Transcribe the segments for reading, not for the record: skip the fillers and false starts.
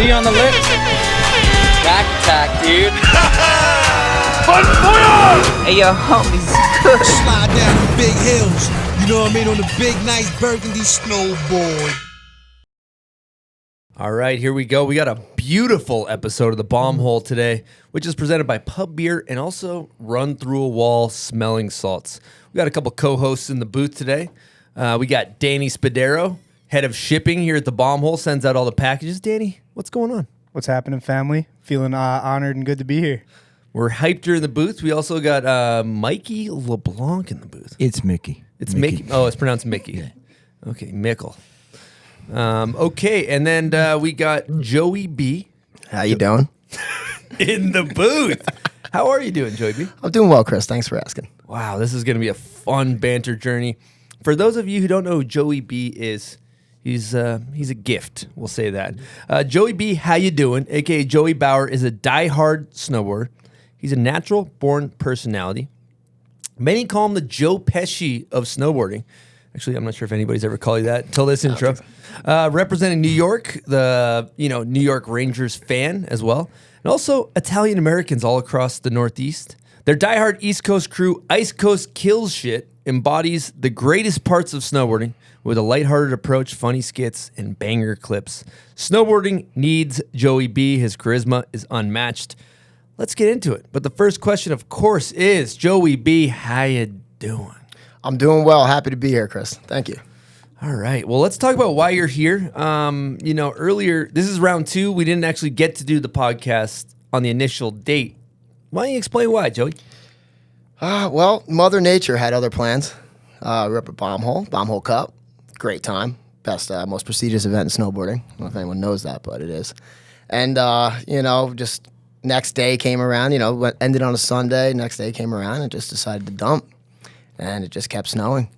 C on the lips. Back attack, dude. Hey, yo, homies. Slide down the big hills. You know what I mean? On the big, nice burgundy snowboard. All right, here we go. We got a beautiful episode of The Bomb Hole today, which is presented by Pub Beer and also Run Through a Wall Smelling Salts. We got a couple co-hosts in the booth today. We got Danny Spadero, head of shipping here at The Bomb Hole, sends out all the packages. Danny, what's going on? What's happening, family? Feeling honored and good to be here. We're hyped here in the booth. We also got Mikey LeBlanc in the booth. It's Mickey. It's Mickey. Oh, it's pronounced Mickey. Yeah. Okay, Mickle. Okay, and then we got Joey B. How you doing? in the booth. How are you doing, Joey B? I'm doing well, Chris. Thanks for asking. Wow, this is going to be a fun banter journey. For those of you who don't know who Joey B is, he's a gift. We'll say that. Joey B, how you doing? AKA Joey Bauer is a diehard snowboarder. He's a natural-born personality. Many call him the Joe Pesci of snowboarding. Actually, I'm not sure if anybody's ever called you that until this intro. Representing New York, the New York Rangers fan as well, and also Italian Americans all across the Northeast. Their diehard East Coast crew, Ice Coast Kills Shit, embodies the greatest parts of snowboarding with a lighthearted approach, funny skits, and banger clips. Snowboarding needs Joey B. His charisma is unmatched. Let's get into it. But the first question, of course, is Joey B, how you doing? I'm doing well. Happy to be here, Chris. Thank you. All right. Well, let's talk about why you're here. Earlier, this is round 2. We didn't actually get to do the podcast on the initial date. Why don't you explain why, Joey? Well, Mother Nature had other plans. We were up at Bomb Hole Cup. Great time. Best, most prestigious event in snowboarding. I don't know if anyone knows that, but it is. And, just next day came around, ended on a Sunday. Next day came around and just decided to dump. And it just kept snowing.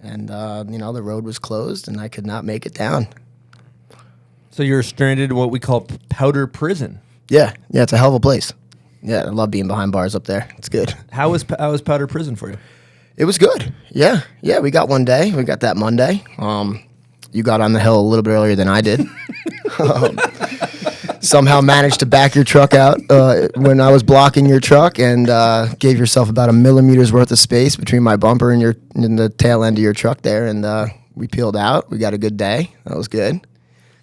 And, the road was closed and I could not make it down. So you're stranded in what we call Powder Prison. Yeah, it's a hell of a place. Yeah, I love being behind bars up there. It's good. How was Powder Prison for you? It was good. Yeah, we got one day. We got that Monday. You got on the hill a little bit earlier than I did. Somehow managed to back your truck out when I was blocking your truck and gave yourself about 1 millimeter's worth of space between my bumper and the tail end of your truck there. And we peeled out. We got a good day. That was good.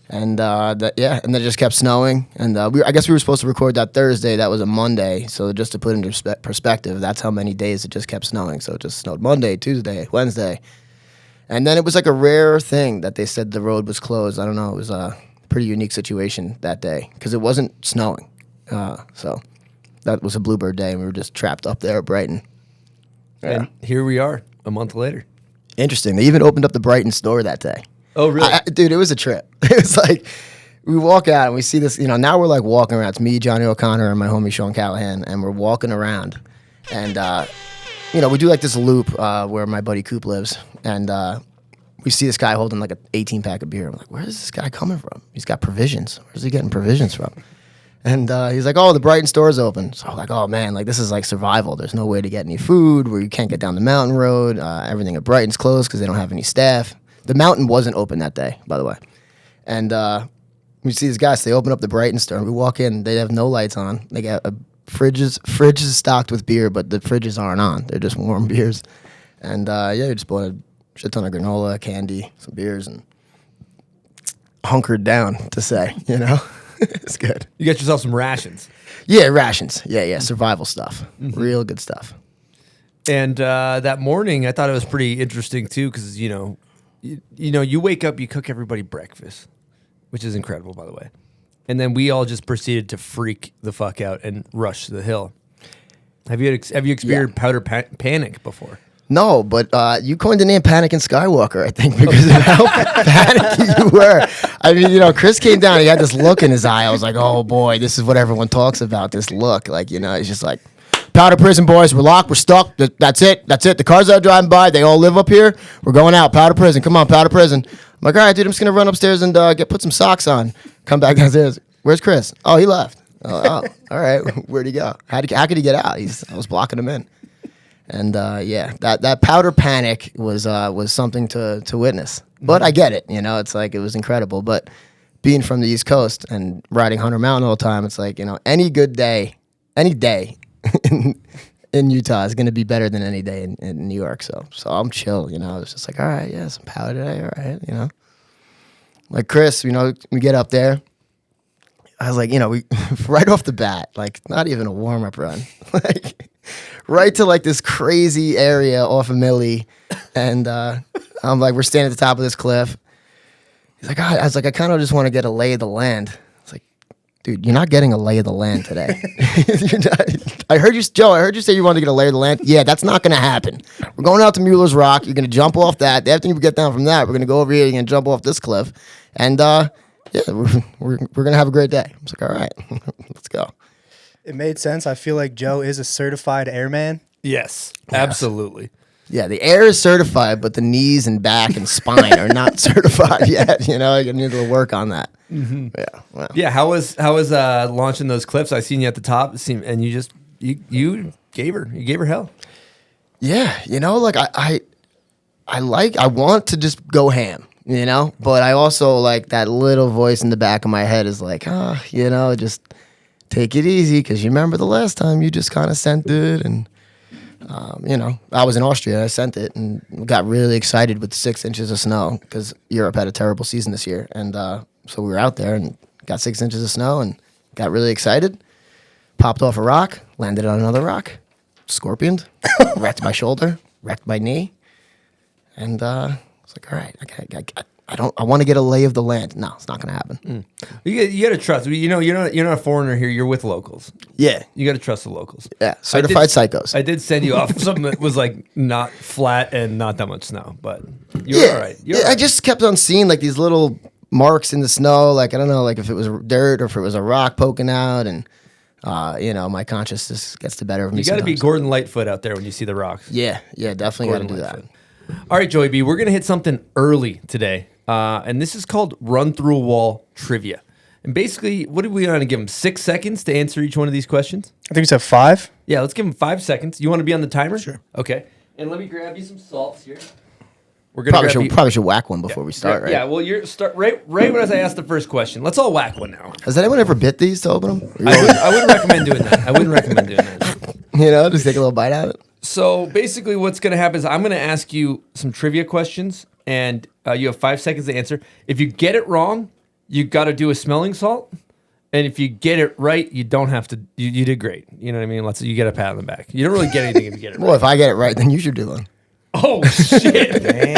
And and then it just kept snowing. And I guess we were supposed to record that Thursday. That was a Monday. So just to put into perspective, that's how many days it just kept snowing. So it just snowed Monday, Tuesday, Wednesday. And then it was like a rare thing that they said the road was closed. I don't know. It was a pretty unique situation that day because it wasn't snowing. So that was a bluebird day and we were just trapped up there at Brighton. Yeah. And here we are a month later. Interesting. They even opened up the Brighton store that day. Oh, really? Dude, it was a trip. It was like we walk out and we see this, now we're like walking around. It's me, Johnny O'Connor, and my homie Sean Callahan, and we're walking around. And, we do like this loop where my buddy Coop lives. And we see this guy holding like an 18-pack of beer. I'm like, where is this guy coming from? He's got provisions. Where's he getting provisions from? And he's like, oh, the Brighton store's open. So I'm like, oh, man, like this is like survival. There's no way to get any food where you can't get down the mountain road. Everything at Brighton's closed because they don't have any staff. The mountain wasn't open that day, by the way. And we see these guys. They open up the Brighton store. And we walk in. They have no lights on. They got fridges stocked with beer, but the fridges aren't on. They're just warm beers. And, we just bought a shit ton of granola, candy, some beers, and hunkered down, to say, It's good. You got yourself some rations. Yeah, rations. Yeah, survival stuff. Mm-hmm. Real good stuff. And that morning, I thought it was pretty interesting, too, because, you wake up, you cook everybody breakfast, which is incredible, by the way. And then we all just proceeded to freak the fuck out and rush the hill. Have you experienced powder panic before? No, but you coined the name Panic in Skywalker, I think, because of how panicky you were. I mean, Chris came down, he had this look in his eye. I was like, oh boy, this is what everyone talks about, this look. Like, he's just like, Powder Prison, boys, we're locked, we're stuck. That's it. The cars that are driving by, they all live up here. We're going out, Powder Prison. Come on, Powder Prison. I'm like, all right, dude, I'm just going to run upstairs and put some socks on. Come back downstairs. Where's Chris? Oh, he left. Oh, all right. Where'd he go? How could he get out? I was blocking him in. And that powder panic was something to witness. But I get it. It's like it was incredible. But being from the East Coast and riding Hunter Mountain all the time, it's like, any good day, any day in Utah is going to be better than any day in New York. So I'm chill, I was just like, all right, yeah, some power today, all right, Like Chris, we get up there. I was like, we right off the bat, like not even a warm-up run, like right to like this crazy area off of Millie. And I'm like, we're standing at the top of this cliff. He's like, I was like, I kind of just want to get a lay of the land. It's like, dude, you're not getting a lay of the land today. I heard you, Joe. I heard you say you wanted to get a lay of the land. Yeah, that's not going to happen. We're going out to Mueller's Rock. You're going to jump off that. After you get down from that, we're going to go over here and jump off this cliff. And yeah, we're going to have a great day. I was like, all right, let's go. It made sense. I feel like Joe is a certified airman. Yes, absolutely. Yeah, the air is certified, but the knees and back and spine are not certified yet. I need to work on that. Mm-hmm. Yeah. Well. Yeah. How was launching those cliffs? I seen you at the top, and you gave her hell. Yeah, like I want to just go ham, but I also like that little voice in the back of my head is like, just take it easy because you remember the last time you just kind of sent it and. I was in Austria. I sent it and got really excited with 6 inches of snow because Europe had a terrible season this year. And so we were out there and got 6 inches of snow and got really excited. Popped off a rock, landed on another rock, scorpioned, wrecked my shoulder, wrecked my knee. And I was like, all right, I want to get a lay of the land. No, it's not going to happen. You got to trust. You're not a foreigner here. You're with locals. Yeah. You got to trust the locals. Yeah, certified psychos. I did send you off something that was like not flat and not that much snow, but you're all right. I just kept on seeing like these little marks in the snow. Like, I don't know, like if it was dirt or if it was a rock poking out. And, my consciousness gets the better of me. You got to be Gordon Lightfoot out there when you see the rocks. Yeah, definitely got to do that. All right, Joey B, we're going to hit something early today. And this is called Run Through a Wall Trivia. And basically, what do we want to give them? 6 seconds to answer each one of these questions? I think we said 5. Yeah, let's give them 5 seconds. You want to be on the timer? Sure. Okay. And let me grab you some salts here. We're gonna probably should whack one before we start, right? Yeah, well, you're start right as I ask the first question. Let's all whack one now. Has anyone ever bit these to open them? I wouldn't recommend doing that. I wouldn't recommend doing that. Just take a little bite out of it. So basically what's going to happen is I'm going to ask you some trivia questions, and you have 5 seconds to answer. If you get it wrong, you got to do a smelling salt. And if you get it right, you don't have to. You did great. You know what I mean? You get a pat on the back. You don't really get anything if you get it right. Well, if I get it right, then you should do one. Oh, shit. Damn.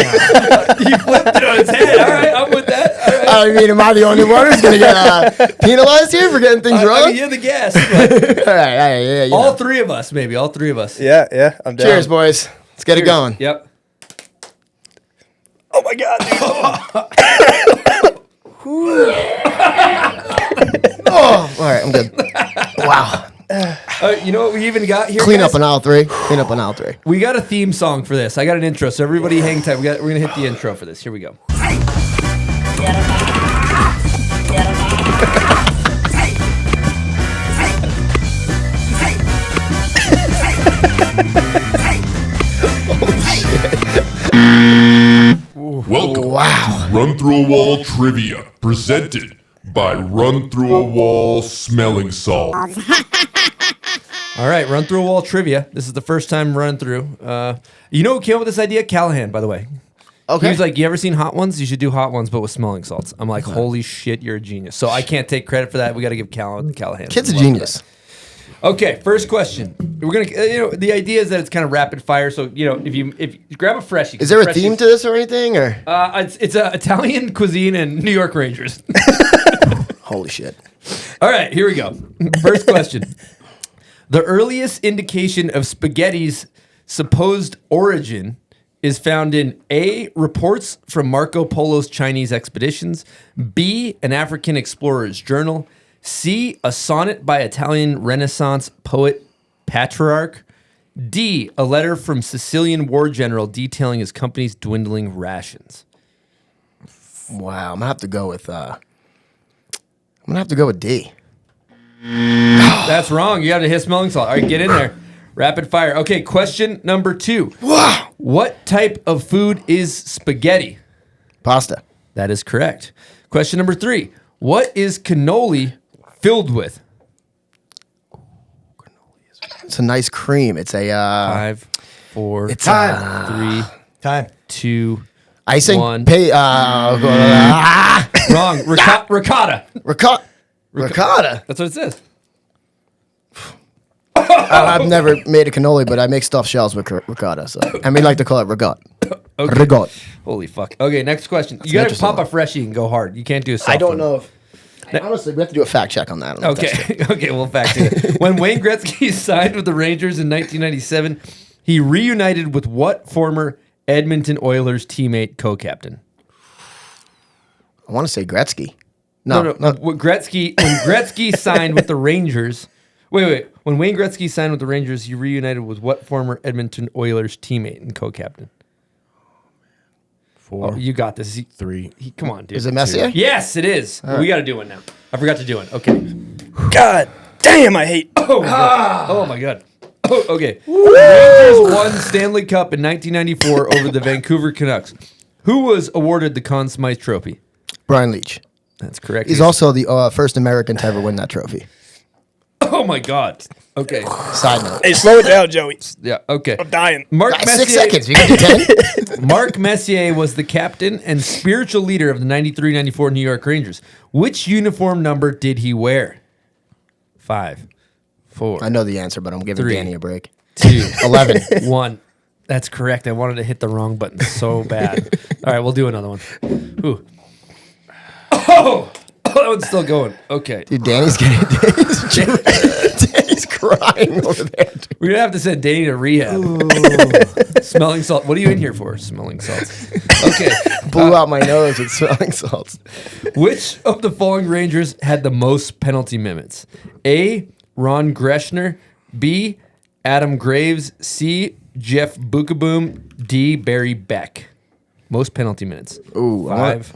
You flipped it on its head. All right, I'm with that. All right. I mean, am I the only one who's going to get penalized here for getting things wrong? I mean, you're the guest. But all right, yeah. All 3 of us, maybe. All 3 of us. Yeah, I'm down. Cheers, boys. Let's get it going. Yep. Oh, my God, dude. All right, I'm good. Wow. You know what we even got here? Clean guys? up on aisle 3. Clean up on aisle 3. We got a theme song for this. I got an intro, so everybody hang tight. We're gonna hit the intro for this. Here we go. Welcome to Run Through a Wall Trivia, presented by Run Through a Wall Smelling Salt. All right, Run Through a Wall Trivia. This is the first time running through. You know who came up with this idea? Callahan, by the way. Okay. He was like, you ever seen Hot Ones? You should do Hot Ones, but with smelling salts. I'm like, holy shit, you're a genius. So I can't take credit for that. We got to give Callahan. Kid's a genius. Okay, first question. We're gonna, the idea is that it's kind of rapid fire. So if you grab a freshie. Is there a theme to this or anything? Or it's Italian cuisine and New York Rangers. Holy shit! All right, here we go. First question. The earliest indication of spaghetti's supposed origin is found in A, reports from Marco Polo's Chinese expeditions, B, an African explorer's journal, C, a sonnet by Italian Renaissance poet Petrarch, D, a letter from Sicilian war general detailing his company's dwindling rations. Wow, I'm gonna have to go with D. That's wrong. You got to hit smelling salt. All right, get in there. Rapid fire. Okay, question number 2. Wow. What type of food is spaghetti? Pasta. That is correct. Question number 3. What is cannoli filled with? It's a nice cream. It's a 5, 4, it's 3, Time. 2, icing. 1. Wrong. Ricotta. Ricotta. That's what it says. I've never made a cannoli, but I make stuffed shells with ricotta. So and we like to call it ricotta. Okay. Ricotta. Holy fuck. Okay, next question. You an gotta interesting pop a one. freshie and go hard. You can't do a soft I don't one. know if. Honestly, we have to do a fact check on that. I don't know if that's true. Okay, okay, we'll fact check it. When Wayne Gretzky signed with the Rangers in 1997, he reunited with what former Edmonton Oilers teammate co-captain? I want to say Gretzky. No. When Gretzky signed with the Rangers. Wait. When Wayne Gretzky signed with the Rangers, he reunited with what former Edmonton Oilers teammate and co-captain? 4. Oh, you got this. 3. Come on, dude. Is it Messier? Yes, it is. We got to do one now. I forgot to do one. Okay. God damn, I hate. Oh my god. Oh my god. Oh, okay. Rangers won Stanley Cup in 1994 over the Vancouver Canucks. Who was awarded the Conn Smythe Trophy? Brian Leach. That's correct. He's also the first American to ever win that trophy. Oh my god. Okay. Side note. Hey, slow it down, Joey. Yeah. Okay. I'm dying. Mark 6 seconds. We can do 10. Mark Messier was the captain and spiritual leader of the 93-94 New York Rangers. Which uniform number did he wear? 5, 4, I know the answer, but I'm giving 3, Danny a break. 2, 11. 1. That's correct. I wanted to hit the wrong button so bad. All right, we'll do another one. Ooh. Oh, that one's still going. Okay. Dude, Danny's crying over there. Dude. We're going to have to send Danny to rehab. Smelling salt. What are you in here for? Smelling salts. Okay. Blew out my nose with smelling salts. Which of the following Rangers had the most penalty minutes? A, Ron Greschner. B, Adam Graves. C, Jeff Bukaboom. D, Barry Beck. Most penalty minutes. Ooh, 5,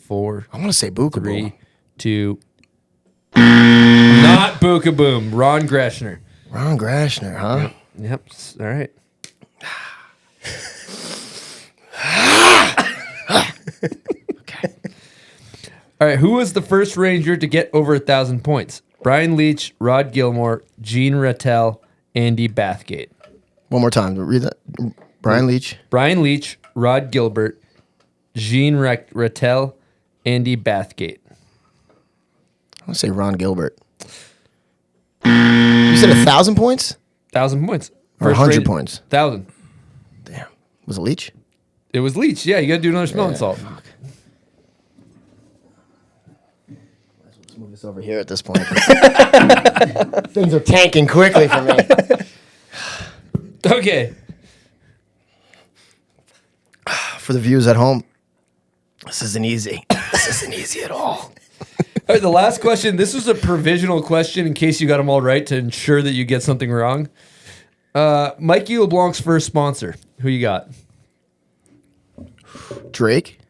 4, I want to say Bukaboom. 3, 2. Not Bukaboom. Ron Greschner. Ron Greschner, huh? Yep. All right. All right. Who was the first Ranger to get over 1,000 points? Brian Leach, Rod Gilmore, Gene Rattel, Andy Bathgate. One more time. Read that. Brian Leach. Brian Leach, Rod Gilbert, Gene Rattel, Andy Bathgate. I want to say Ron Gilbert. You said 1,000 points? 1,000 points. Or 100 points? 1,000. Damn. Was it Leach? It was Leach. Yeah, you got to do another smelling salt. Let's move this over here at this point. Things are tanking quickly for me. Okay. For the viewers at home, this isn't easy. This isn't easy at all. All right, the last question. This was a provisional question in case you got them all right to ensure that you get something wrong. Mikey LeBlanc's first sponsor. Who you got? Drake?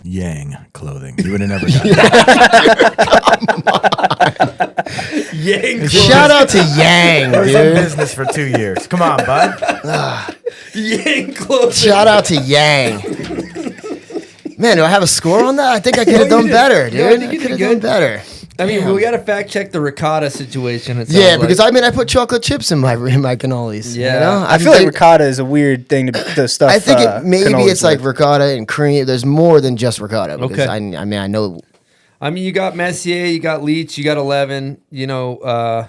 Yang clothing. You would have never gotten that. Yang. Shout out to Yang, I was in dude. business for 2 years. Come on, bud. Yang clothing. Shout out to Yang. Man, do I have a score on that? I think I could have done better, dude. No, I think you could did have done good. better. I mean, we got to fact check the ricotta situation. It Yeah, sounds because like. I I put chocolate chips in my cannolis. Yeah. You know? I feel like ricotta is a weird thing to stuff. I think maybe cannolis it's like with. ricotta and cream. There's more than just ricotta. Because Okay. I mean, I know. I mean, you got Messier, you got Leach, you got 11. You know, I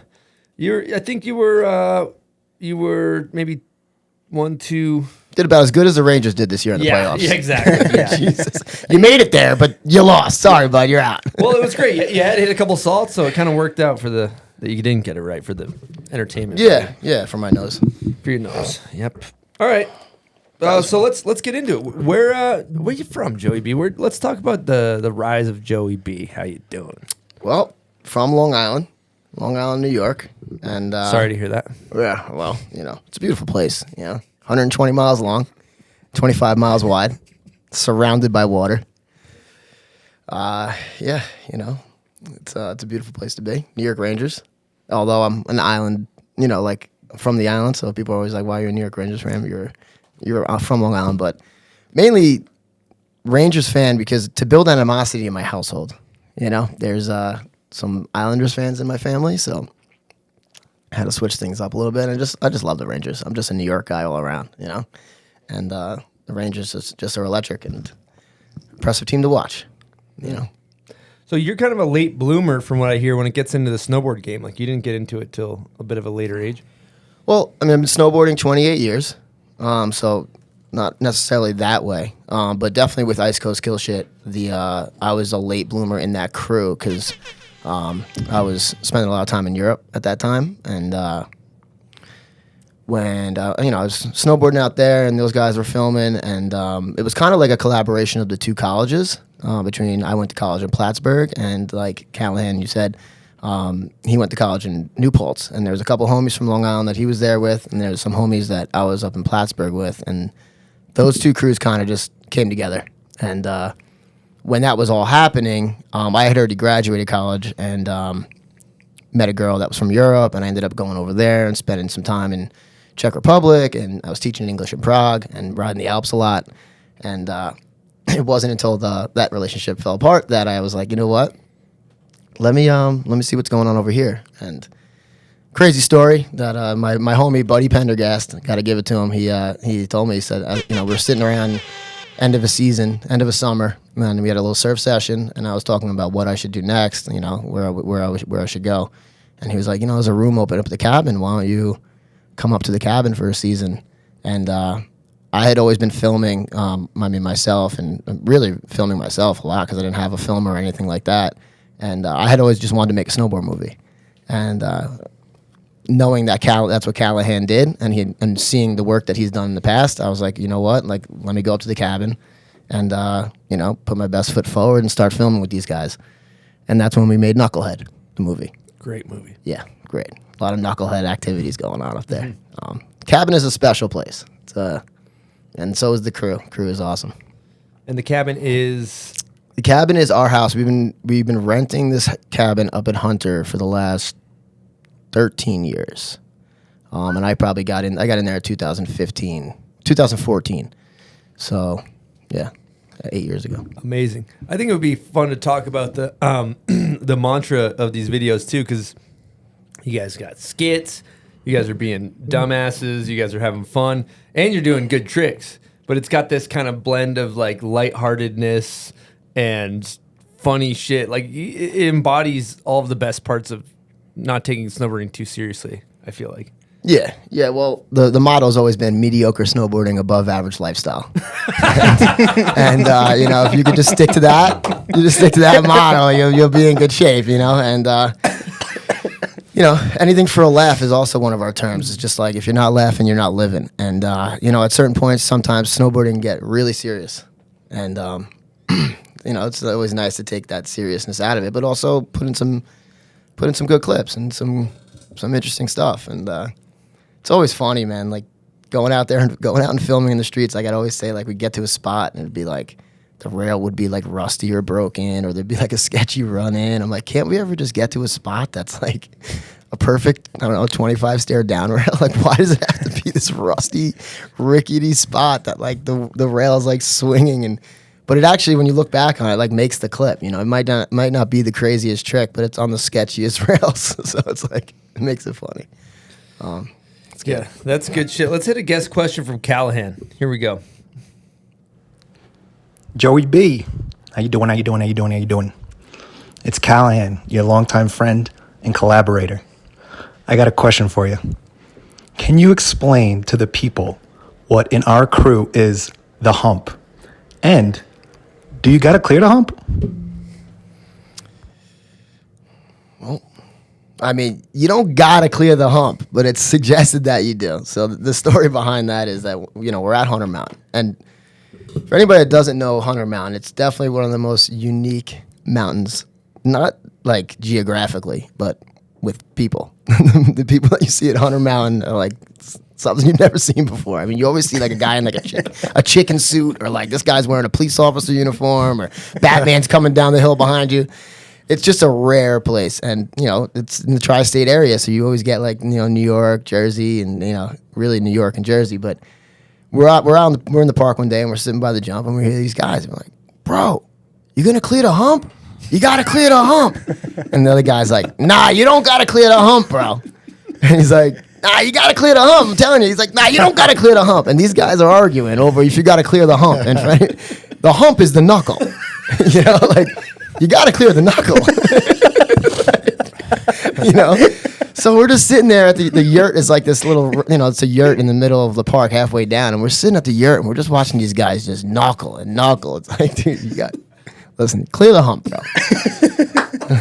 think you were maybe 1, 2. Did about as good as the Rangers did this year in the playoffs. Yeah, exactly. Yeah. Jesus. You made it there, but you lost. Sorry, bud. You're out. Well, it was great. You had to hit a couple salts, so it kind of worked out for that you didn't get it right for the entertainment. Yeah, for my nose. For your nose. Yep. All right. So let's get into it. Where you from, Joey B? Let's talk about the rise of Joey B. How you doing? Well, from Long Island, New York, and Sorry to hear that. yeah, well, it's a beautiful place. 120 miles long, 25 miles wide, surrounded by water. Yeah, it's a beautiful place to be. New York Rangers. Although I'm an island, like from the island, so people are always like, "Why are you a New York Rangers fan?" You're from Long Island, but mainly Rangers fan because to build animosity in my household, you know, there's some Islanders fans in my family, so I had to switch things up a little bit. And I just love the Rangers. I'm just a New York guy all around, you know, and the Rangers just are electric and impressive team to watch, you know. So you're kind of a late bloomer from what I hear when it gets into the snowboard game. Like you didn't get into it till a bit of a later age. Well, I mean, I've been snowboarding 28 years, so not necessarily that way, but definitely with Ice Coast Kill Shit, I was a late bloomer in that crew because I was spending a lot of time in Europe at that time, and when you know, I was snowboarding out there, and those guys were filming, and it was kind of like a collaboration of the two colleges. Between I went to college in Plattsburgh, and like Callahan, you said. He went to college in New Paltz, and there was a couple homies from Long Island that he was there with, and there was some homies that I was up in Plattsburgh with, and those two crews kind of just came together. And when that was all happening, I had already graduated college and met a girl that was from Europe, and I ended up going over there and spending some time in Czech Republic, and I was teaching English in Prague and riding the Alps a lot. And it wasn't until that relationship fell apart that I was like, you know what? Let me see what's going on over here. And crazy story that my homie Buddy Pendergast, got to give it to him. He told me, he said, you know, we're sitting around end of a season, end of a summer, and we had a little surf session, and I was talking about what I should do next, you know, where I should go. And he was like, you know, there's a room open up at the cabin. Why don't you come up to the cabin for a season? And I had always been filming, myself, and really filming myself a lot because I didn't have a film or anything like that. And I had always just wanted to make a snowboard movie. And knowing that that's what Callahan did, and seeing the work that he's done in the past, I was like, you know what? Like, let me go up to the cabin and, you know, put my best foot forward and start filming with these guys. And that's when we made Knucklehead, the movie. Great movie. Yeah, great. A lot of Knucklehead activities going on up there. Cabin is a special place. And so is the crew. Crew is awesome. And the cabin is... The cabin is our house. We've been renting this cabin up at Hunter for the last 13 years. And I got in there in 2014. So, yeah, 8 years ago. Amazing. I think it would be fun to talk about the the mantra of these videos too, because you guys got skits, you guys are being dumbasses, you guys are having fun, and you're doing good tricks. But it's got this kind of blend of like lightheartedness and funny shit. Like it embodies all of the best parts of not taking snowboarding too seriously, I feel like. Yeah. Well, the motto's always been mediocre snowboarding, above average lifestyle. and you know, if you could just stick to that motto, you'll be in good shape, you know. And you know, anything for a laugh is also one of our terms. It's just like, if you're not laughing, you're not living. And you know, at certain points, sometimes snowboarding can get really serious. And you know, it's always nice to take that seriousness out of it, but also put in some good clips and some interesting stuff. And it's always funny, man. Like going out and filming in the streets. Like I'd always say, like we'd get to a spot and it'd be like the rail would be like rusty or broken, or there'd be like a sketchy run in. I'm like, can't we ever just get to a spot that's like a perfect, I don't know, 25 stair down rail? Like, why does it have to be this rusty, rickety spot that like the rail is like swinging? But it actually, when you look back on it, like makes the clip. You know, it might not be the craziest trick, but it's on the sketchiest rails, so it's like it makes it funny. It's good. Yeah, that's good shit. Let's hit a guest question from Callahan. Here we go. Joey B, how you doing? It's Callahan, your longtime friend and collaborator. I got a question for you. Can you explain to the people what in our crew is the hump? And do you got to clear the hump? Well, I mean, you don't got to clear the hump, but it's suggested that you do. So the story behind that is that, you know, we're at Hunter Mountain. And for anybody that doesn't know Hunter Mountain, it's definitely one of the most unique mountains, not like geographically, but with people. The people that you see at Hunter Mountain are like something you've never seen before. I mean, you always see like a guy in like a chicken suit, or like this guy's wearing a police officer uniform, or Batman's coming down the hill behind you. It's just a rare place, and you know, it's in the tri-state area, so you always get like, you know, New York, Jersey, and you know, really New York and Jersey. But we're in the park one day and we're sitting by the jump and we hear these guys and we're like, bro, you gonna clear the hump? You gotta clear the hump. And the other guy's like, nah, you don't gotta clear the hump, bro. And he's like, nah, you gotta clear the hump. I'm telling you. He's like, nah, you don't gotta clear the hump. And these guys are arguing over if you gotta clear the hump. And the hump is the knuckle. You know, like, you gotta clear the knuckle. You know? So we're just sitting there at the yurt is like this little, you know, it's a yurt in the middle of the park halfway down. And we're sitting at the yurt and we're just watching these guys just knuckle and knuckle. It's like, dude, listen, clear the hump, bro.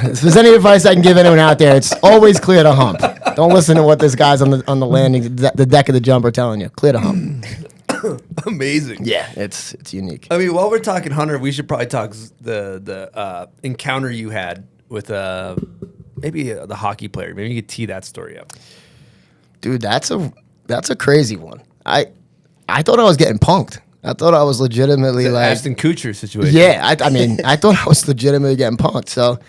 If there's any advice I can give anyone out there, it's always clear the hump. Don't listen to what this guy's on the landing, the deck of the jump are telling you. Clear the hump. Amazing. Yeah, it's unique. I mean, while we're talking Hunter, we should probably talk the encounter you had with maybe the hockey player. Maybe you could tee that story up. Dude, that's a crazy one. I thought I was getting punked. I thought I was legitimately The like Ashton Kutcher situation. Yeah, I mean, I thought I was legitimately getting punked.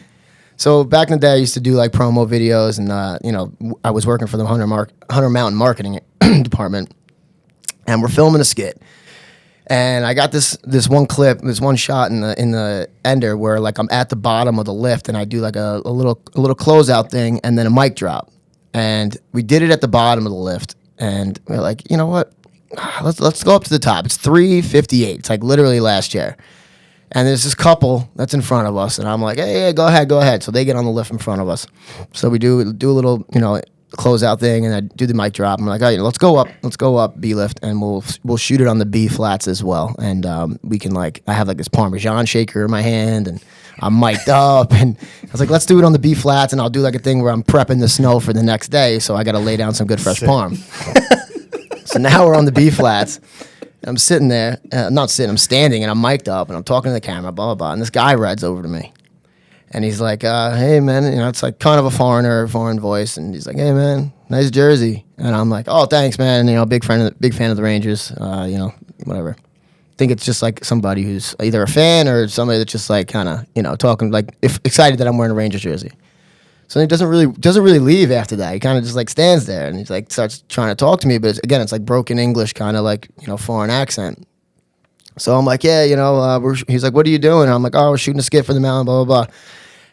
So back in the day, I used to do like promo videos, and you know, I was working for the Hunter Mountain marketing department, and we're filming a skit. And I got this one clip, this one shot in the ender where like I'm at the bottom of the lift, and I do like a little closeout thing, and then a mic drop. And we did it at the bottom of the lift, and we're like, you know what? Let's go up to the top. It's 3:58. It's like literally last year. And there's this couple that's in front of us, and I'm like, hey, go ahead. So they get on the lift in front of us. So we do a little, you know, closeout thing, and I do the mic drop. I'm like, all right, let's go up B lift, and we'll shoot it on the B flats as well. And we can I have like this Parmesan shaker in my hand, and I'm mic'd up, and I was like, let's do it on the B flats, and I'll do like a thing where I'm prepping the snow for the next day, so I got to lay down some good fresh parm. So now we're on the B flats. And I'm sitting there, I'm standing, and I'm mic'd up, and I'm talking to the camera, blah, blah, blah. And this guy rides over to me. And he's like, hey, man, you know, it's like kind of a foreign voice. And he's like, hey, man, nice jersey. And I'm like, oh, thanks, man. You know, big fan of the Rangers, you know, whatever. I think it's just like somebody who's either a fan or somebody that's just like kind of, you know, talking like excited that I'm wearing a Rangers jersey. So he doesn't really leave after that. He kind of just like stands there and he's like starts trying to talk to me, but it's like broken English, kind of like, you know, foreign accent. So I'm like, yeah, you know, he's like, what are you doing? And I'm like, oh, we're shooting a skit for the mountain, blah, blah, blah.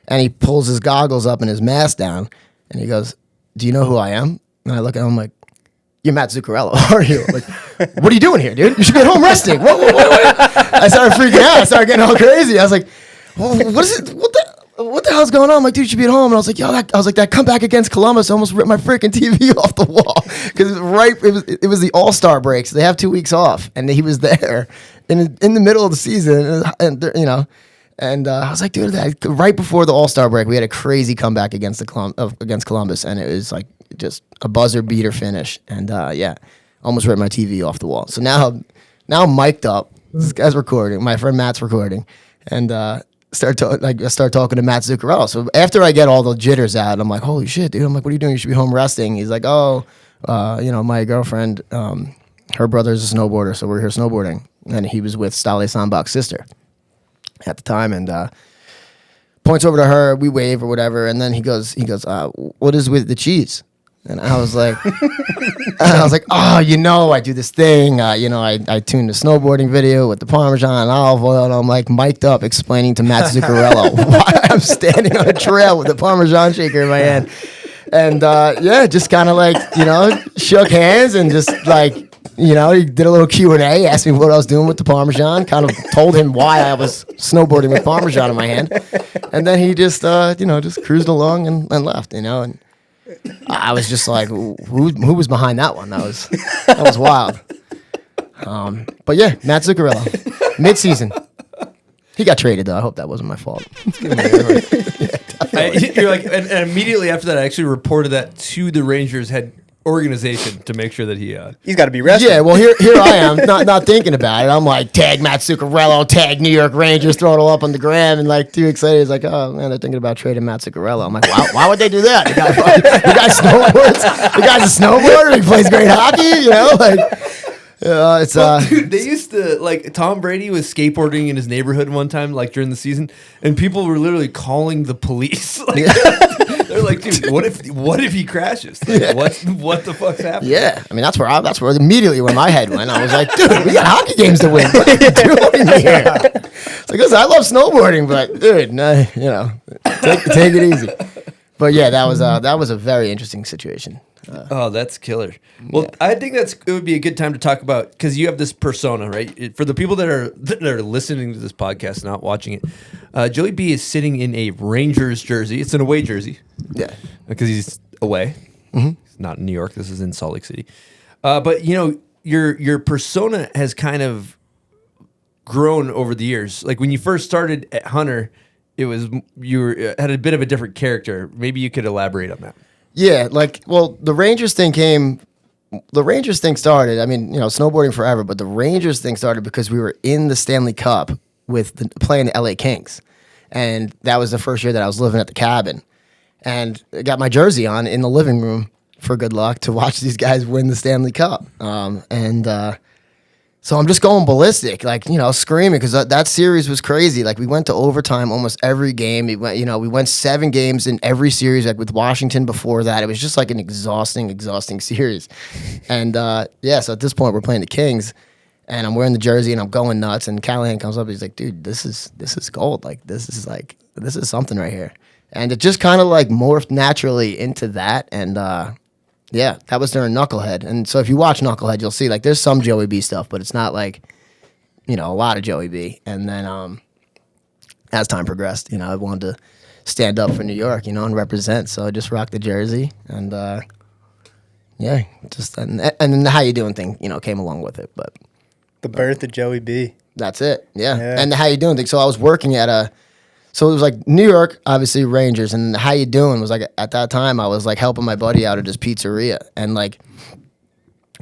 And he pulls his goggles up and his mask down, and he goes, do you know who I am? And I look at him, I'm like, you're Matt Zuccarello, are you? I'm like, what are you doing here, dude? You should be at home resting. What? I started freaking out. I started getting all crazy. I was like, what is it? What the hell's going on? I'm like, dude, you should be at home. And I was like, that comeback against Columbus almost ripped my freaking TV off the wall. Because it was the All-Star break, so they have 2 weeks off. And he was there in the middle of the season, and you know. And I was like, dude, right before the All-Star break, we had a crazy comeback against Columbus, and it was like just a buzzer beater finish. And yeah, almost ripped my TV off the wall. So now I'm mic'd up. This guy's recording. My friend Matt's recording, and I start talking to Matt Zuccarello. So after I get all the jitters out, I'm like, holy shit, dude. I'm like, what are you doing? You should be home resting. He's like, oh, you know, my girlfriend, her brother's a snowboarder, so we're here snowboarding, and he was with Stale Sandbach's sister at the time, and points over to her, we wave or whatever, and then he goes, what is with the cheese? And I was like, oh, you know, I do this thing, you know, I tuned the snowboarding video with the Parmesan and olive oil, and I'm like mic'd up explaining to Matt Zuccarello why I'm standing on a trail with the Parmesan shaker in my hand. And yeah, just kind of like, you know, shook hands and just like, you know, he did a little Q&A, asked me what I was doing with the Parmesan, kind of told him why I was snowboarding with Parmesan in my hand. And then he just, you know, just cruised along and left, you know. And I was just like, who was behind that one? That was wild. But yeah, Matt Zuccarello, mid-season. He got traded, though. I hope that wasn't my fault. You're like, and immediately after that, I actually reported that to the Rangers head organization to make sure that he's got to be rested. Yeah, well, here I am, not thinking about it. I'm like, tag Matt Zuccarello, tag New York Rangers, throw it all up on the gram, and like too excited. He's like, oh man, they're thinking about trading Matt Zuccarello. I'm like, why would they do that? The guy snowboards. The guy's a snowboarder. He plays great hockey. You know, like It's Dude, they used to like Tom Brady was skateboarding in his neighborhood one time, like during the season, and people were literally calling the police. Like, they're like, dude, what if he crashes? Like, what the fuck's happening? yeah. I mean, that's where immediately where my head went. I was like, dude, we got hockey games to win. What are you doing here? It's like, listen, I love snowboarding, but dude, no, take it easy. But yeah, that was a very interesting situation. Oh, that's killer. Well, I think it would be a good time to talk about, because you have this persona, right? For the people that are listening to this podcast, not watching it, Joey B is sitting in a Rangers jersey. It's an away jersey. Yeah. Because he's away. He's not in New York. This is in Salt Lake City. But your persona has kind of grown over the years. Like when you first started at Hunter, you had a bit of a different character. Maybe you could elaborate on that. Yeah, the Rangers thing started, I mean, snowboarding forever, but the Rangers thing started because we were in the Stanley Cup playing the LA Kings. And that was the first year that I was living at the cabin. And I got my jersey on in the living room for good luck to watch these guys win the Stanley Cup. So I'm just going ballistic, screaming, because that series was crazy. Like, we went to overtime almost every game. We went 7 games in every series, like with Washington before that. It was just like an exhausting series. And so at this point we're playing the Kings, and I'm wearing the jersey and I'm going nuts. And Callahan comes up, he's like, "Dude, this is gold. Like, this is something right here." And it just kind of like morphed naturally into that. And yeah, that was during Knucklehead. And so if you watch Knucklehead, you'll see, like, there's some Joey B stuff, but it's not like, a lot of Joey B. And then as time progressed, I wanted to stand up for New York, and represent. So I just rocked the jersey. And and then the How You Doing thing, came along with it. But The birth of Joey B. that's it. Yeah. And the How You Doing thing. So I was working so it was like New York, obviously Rangers, and How You Doing was like, at that time I was like helping my buddy out at his pizzeria, and like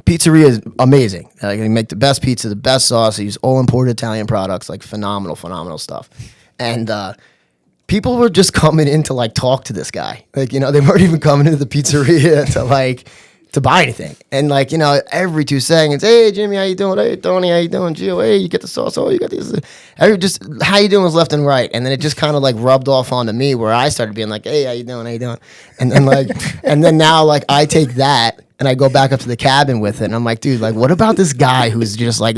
pizzeria is amazing. Like, they make the best pizza, the best sauce. They use all imported Italian products, like phenomenal stuff. And people were just coming in to like talk to this guy. Like, they weren't even coming into the pizzeria to buy anything. And like, every 2 seconds, "Hey Jimmy, how you doing? Hey Tony, how you doing? Gio, hey, you get the sauce? Oh, you got this." Just How You Doing was left and right. And then it just kind of like rubbed off onto me, where I started being like, "Hey, how you doing? How you doing?" And then like, and then now like I take that and I go back up to the cabin with it, and I'm like, "Dude, like, what about this guy who's just like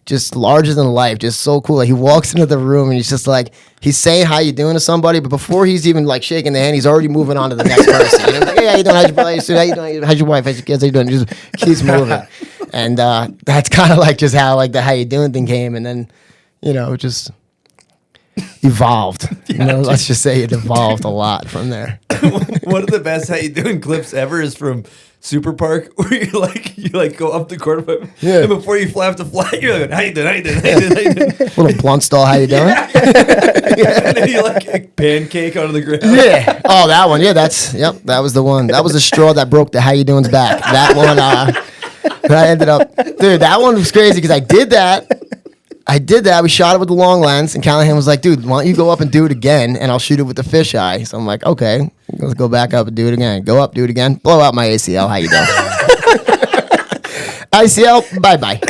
just larger than life, just so cool?" Like, he walks into the room and he's just like, he's saying "how you doing" to somebody, but before he's even like shaking the hand, he's already moving on to the next person. He's like, "Hey, how you doing? How's your brother? How you doing? How's your wife? How's your kids? How you doing?" He just keeps moving. And that's kind of like just how like the How You Doing thing came, and then it just evolved. Let's just say it evolved a lot from there. One of the best How You Doing clips ever is from Super Park, where you go up the court, Yeah. and before you fly off the flat, you're like, "How you doing? How you doing? How you doing? How you doing?" Little blunt stall, "How you doing?" And then you like a pancake onto the ground. Yeah. Oh, that one. Yeah, that was the one. That was the straw that broke the How You Doing's back. That one, that ended up, dude, that one was crazy because I did that. We shot it with the long lens, and Callahan was like, "Dude, why don't you go up and do it again, and I'll shoot it with the fisheye." So I'm like, "Okay, let's go back up and do it again. Go up, do it again. Blow out my ACL. How you doing?" ICL, bye-bye.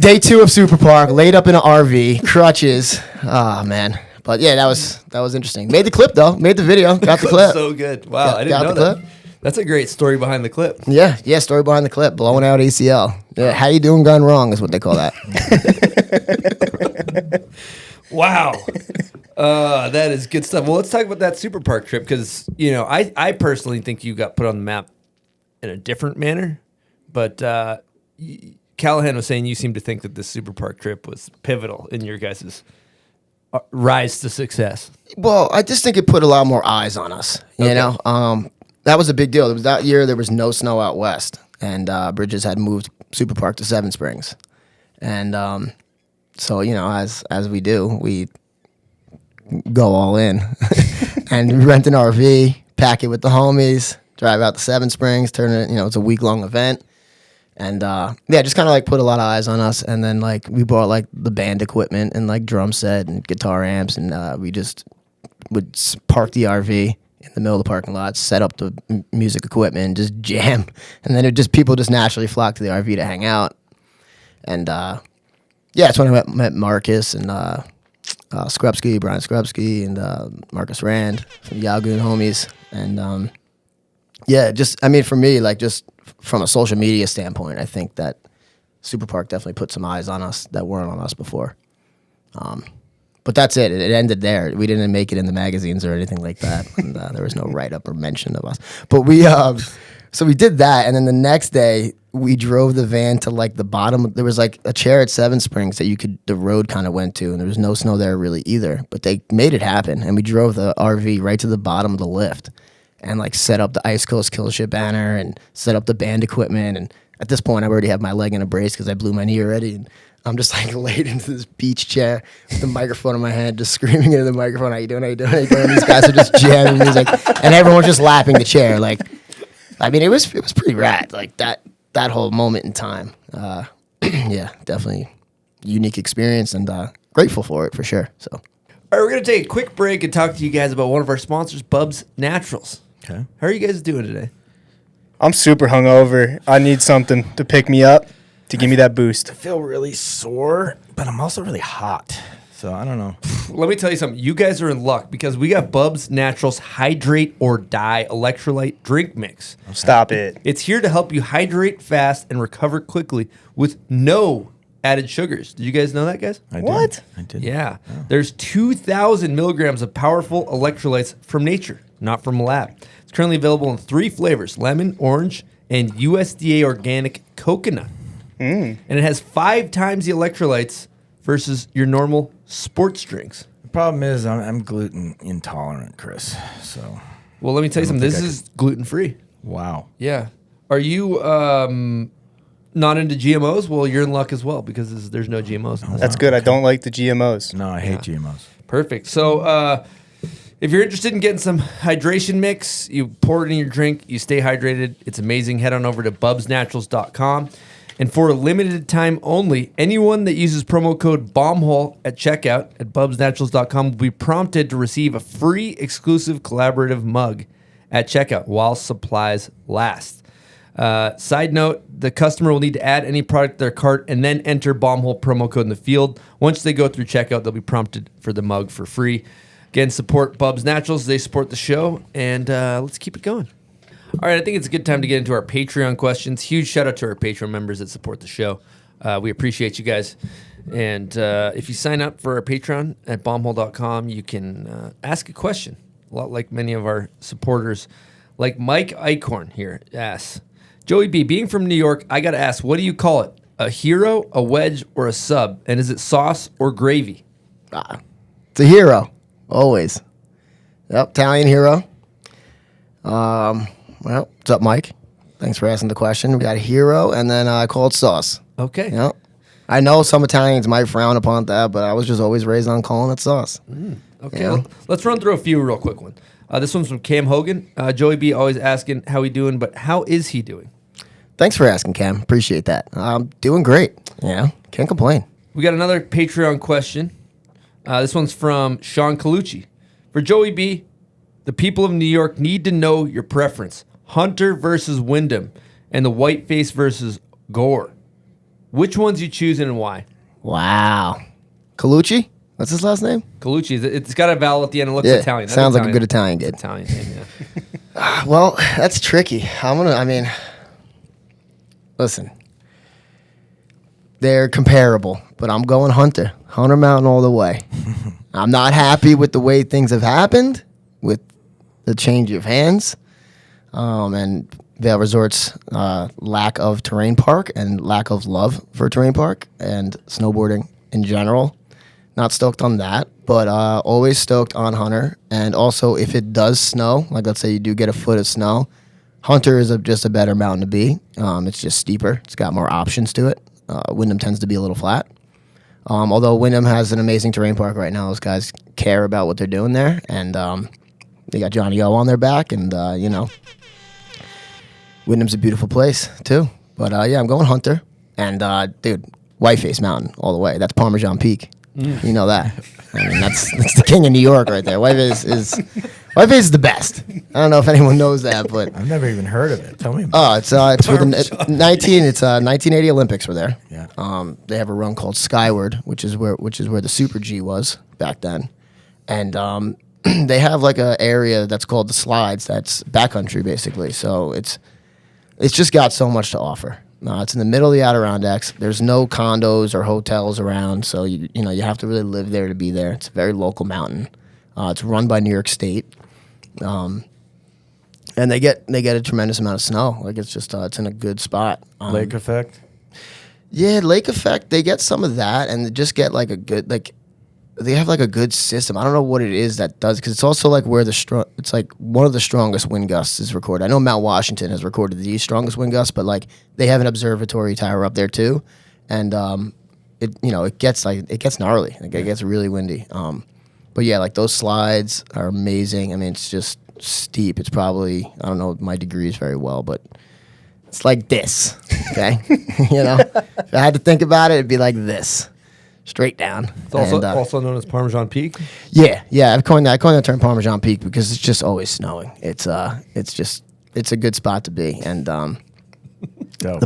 Day 2 of Super Park, laid up in an RV, crutches. Oh, man. But yeah, that was interesting. Made the clip, though. Made the video. Got the clip. So good. Wow, I didn't know the that. clip. That's a great story behind the clip. Yeah, story behind the clip. Blowing out ACL. Yeah, How You Doing gone wrong is what they call that. Wow. That is good stuff. Well, let's talk about that Super Park trip, because, I personally think you got put on the map in a different manner. But Callahan was saying you seem to think that this Super Park trip was pivotal in your guys' rise to success. Well, I just think it put a lot more eyes on us, you know? That was a big deal. It was that year there was no snow out west, and Bridges had moved Super Park to Seven Springs. And so, as we do, we go all in and rent an RV, pack it with the homies, drive out to Seven Springs, turn it, it's a week-long event. And just kind of like put a lot of eyes on us. And then like we bought like the band equipment and like drum set and guitar amps, and we just would park the RV in the middle of the parking lot, set up the music equipment, just jam, and then people just naturally flock to the RV to hang out. And yeah, that's when I met Marcus and Skrupski, Brian Skrupski, and Marcus Rand from the Yagoon homies. And yeah, for me, like just from a social media standpoint, I think that Super Park definitely put some eyes on us that weren't on us before. But that's it. It ended there. We didn't make it in the magazines or anything like that. And, there was no write-up or mention of us. But so we did that, and then the next day we drove the van to like the bottom. There was like a chair at Seven Springs that the road kind of went to, and there was no snow there really either. But they made it happen, and we drove the RV right to the bottom of the lift, and like set up the Ice Coast Kill Shit banner, and set up the band equipment. And at this point, I already have my leg in a brace because I blew my knee already. And I'm just like laid into this beach chair with the microphone in my hand, just screaming into the microphone, "How you doing? How you doing? How you doing?" These guys are just jamming music, and everyone's just lapping the chair. Like, I mean, it was pretty rad. Like that whole moment in time. Yeah, definitely unique experience, and grateful for it for sure. So, All right, we're gonna take a quick break and talk to you guys about one of our sponsors, Bubs Naturals. Okay. How are you guys doing today? I'm super hungover. I need something to pick me up, to give me that boost. I feel really sore, but I'm also really hot. So I don't know. Let me tell you something. You guys are in luck because we got Bubs Naturals Hydrate or Die Electrolyte Drink Mix. Stop it. It's here to help you hydrate fast and recover quickly with no added sugars. Did you guys know that, guys? I What? Did. I did. Yeah. There's 2,000 milligrams of powerful electrolytes from nature, not from a lab. It's currently available in 3 flavors, lemon, orange, and USDA organic coconut. And it has 5 times the electrolytes versus your normal sports drinks. The problem is I'm gluten intolerant, Chris. So Well, let me tell you I don't something. This think I is gluten-free. wow. Yeah. Are you not into GMOs? Well, you're in luck as well because there's no GMOs. in this. That's good. I don't like the GMOs. No, I hate GMOs. Perfect. So if you're interested in getting some hydration mix, you pour it in your drink, you stay hydrated. It's amazing. Head on over to bubsnaturals.com. And for a limited time only, anyone that uses promo code BOMBHOLE at checkout at bubsnaturals.com will be prompted to receive a free exclusive collaborative mug at checkout while supplies last. Side note, the customer will need to add any product to their cart and then enter BOMBHOLE promo code in the field. Once they go through checkout, they'll be prompted for the mug for free. Again, support Bubs Naturals. They support the show. And let's keep it going. All right, I think it's a good time to get into our Patreon questions. Huge shout out to our Patreon members that support the show. We appreciate you guys. And if you sign up for our Patreon at bombhole.com, you can ask a question. A lot like many of our supporters, like Mike Eichhorn here asks, Joey B, being from New York, I got to ask, what do you call it? A hero, a wedge, or a sub? And is it sauce or gravy? it's a hero, always. Yep, Italian hero. Well, what's up, Mike? Thanks for asking the question. We got a hero, and then I call it sauce. Okay. Yep. I know some Italians might frown upon that, but I was just always raised on calling it sauce. Okay, Yeah. let's run through a few real quick ones. This one's from Cam Hogan. Joey B always asking how he doing, but how is he doing? Thanks for asking, Cam. Appreciate that. I'm doing great. Yeah, can't complain. We got another Patreon question. This one's from Sean Colucci. For Joey B, the people of New York need to know your preference. Hunter versus Wyndham, and the Whiteface versus Gore. Which ones you choosing and why? Wow. Colucci? What's his last name? Colucci. It's got a vowel at the end. It looks Yeah, Italian. That's sounds like a Italian. good Italian kid. It's Italian name, yeah. Well, that's tricky. Listen. They're comparable, but I'm going Hunter. Hunter Mountain all the way. I'm not happy with the way things have happened with the change of hands. And Vail Resort's lack of terrain park and lack of love for terrain park and snowboarding in general. Not stoked on that, but always stoked on Hunter. And also, if it does snow, like let's say you do get a foot of snow, Hunter is just a better mountain to be. It's just steeper. It's got more options to it. Wyndham tends to be a little flat. Although Wyndham has an amazing terrain park right now. Those guys care about what they're doing there. And they got Johnny O on their back. And, Wyndham's a beautiful place, too. But, yeah, I'm going Hunter. And, dude, Whiteface Mountain all the way. That's Parmesan Peak. You know that. I mean, that's the king of New York right there. White face is the best. I don't know if anyone knows that, but I've never even heard of it. Tell me about it's for the 1980 Olympics were there. Yeah. They have a run called Skyward, which is where the Super G was back then, and they have like a area that's called the Slides. That's backcountry basically. So it's just got so much to offer. It's in the middle of the Adirondacks. There's no condos or hotels around, so you have to really live there to be there. It's a very local mountain. It's run by New York State, and they get a tremendous amount of snow. Like it's just it's in a good spot. Lake effect. Yeah, lake effect. They get some of that, and they just get like a good They have like a good system. I don't know what it is that does, because it's also like where it's like one of the strongest wind gusts is recorded. I know Mount Washington has recorded the strongest wind gusts, but like they have an observatory tower up there too, and it gets gnarly. Like it gets really windy. But yeah, like those slides are amazing. I mean, it's just steep. It's probably, I don't know my degrees very well, but it's like this. Okay, if I had to think about it, it'd be like this. Straight down. It's also known as Parmesan Peak. Yeah. I coined that term Parmesan Peak because it's just always snowing. It's a good spot to be, and the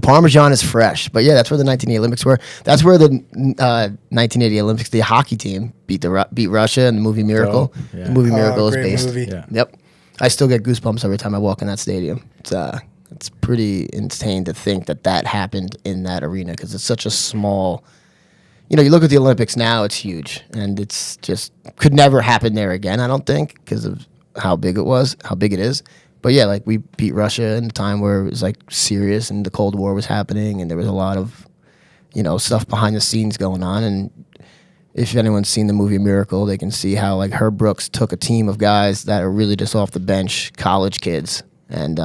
Parmesan is fresh. But yeah, that's where the 1980 Olympics were. That's where the 1980 Olympics, the hockey team beat Russia in the movie Miracle. Yeah. The movie Miracle is great based. movie. Yeah. Yep. I still get goosebumps every time I walk in that stadium. It's pretty insane to think that happened in that arena because it's such a small. You look at the Olympics now, it's huge, and it's just could never happen there again, I don't think, because of how big it is. But yeah, like we beat Russia in a time where it was like serious and the Cold War was happening and there was a lot of, stuff behind the scenes going on. And if anyone's seen the movie Miracle, they can see how like Herb Brooks took a team of guys that are really just off the bench, college kids, and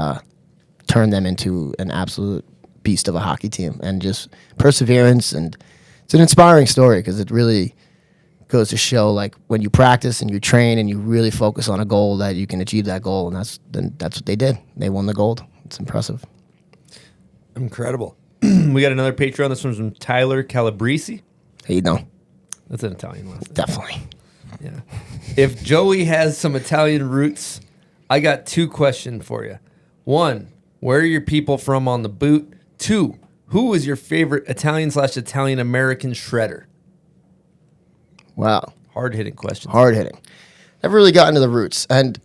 turned them into an absolute beast of a hockey team, and just perseverance. And it's an inspiring story because it really goes to show like when you practice and you train and you really focus on a goal that you can achieve that goal, and that's what they did. They won the gold. It's impressive. Incredible. We got another Patreon. This one's from Tyler Calabrese. Hey, That's an Italian last name. definitely. Yeah. If Joey has some Italian roots, I got 2 questions for you. 1, where are your people from on the boot? 2, who is your favorite Italian/Italian American shredder? Wow. Hard-hitting questions. Hard hitting. Never really got into the roots. And,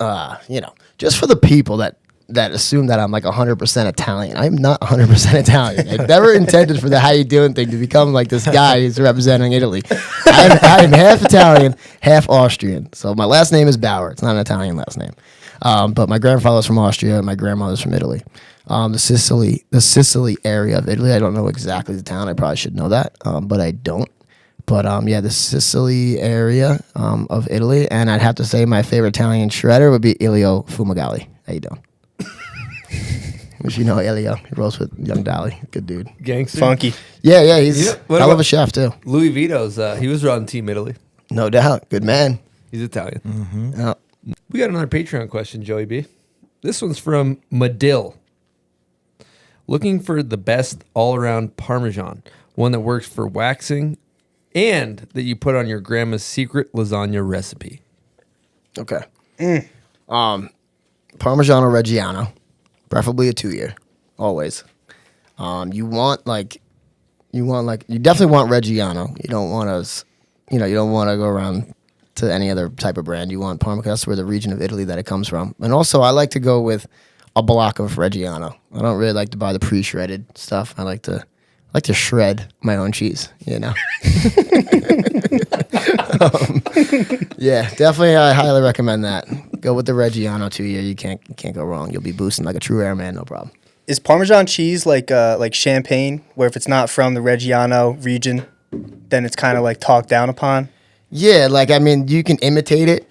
just for the people that assume that I'm like 100% Italian, I'm not 100% Italian. I never intended for the how you doing thing to become like this guy who's representing Italy. I am half Italian, half Austrian. So my last name is Bauer. It's not an Italian last name. But my grandfather's from Austria and my grandmother's from Italy. The Sicily area of Italy. I don't know exactly the town. I probably should know that, but I don't. But the Sicily area of Italy, and I'd have to say my favorite Italian shredder would be Elio Fumagalli. How you doing? Which Elio. He rolls with Young Dolly. Good dude. Gangster. Funky. Yeah, he's what hell of about a chef too. Louis Vito's, he was on Team Italy. No doubt. Good man. He's Italian. Mm-hmm. Yeah. We got another Patreon question, Joey B. This one's from Madill. Looking for the best all-around Parmesan, one that works for waxing and that you put on your grandma's secret lasagna recipe. Okay. Parmigiano Reggiano, preferably a 2-year, always. You definitely want Reggiano. You don't want you don't want to go around to any other type of brand. You want Parma, that's where the region of Italy that it comes from. And also, I like to go with a block of Reggiano. I don't really like to buy the pre-shredded stuff. I like to shred my own cheese. Yeah, definitely. I highly recommend that. Go with the Reggiano 2-year. You can't go wrong. You'll be boosting like a true airman, no problem. Is Parmesan cheese like champagne, where if it's not from the Reggiano region, then it's kind of like talked down upon? Yeah, you can imitate it.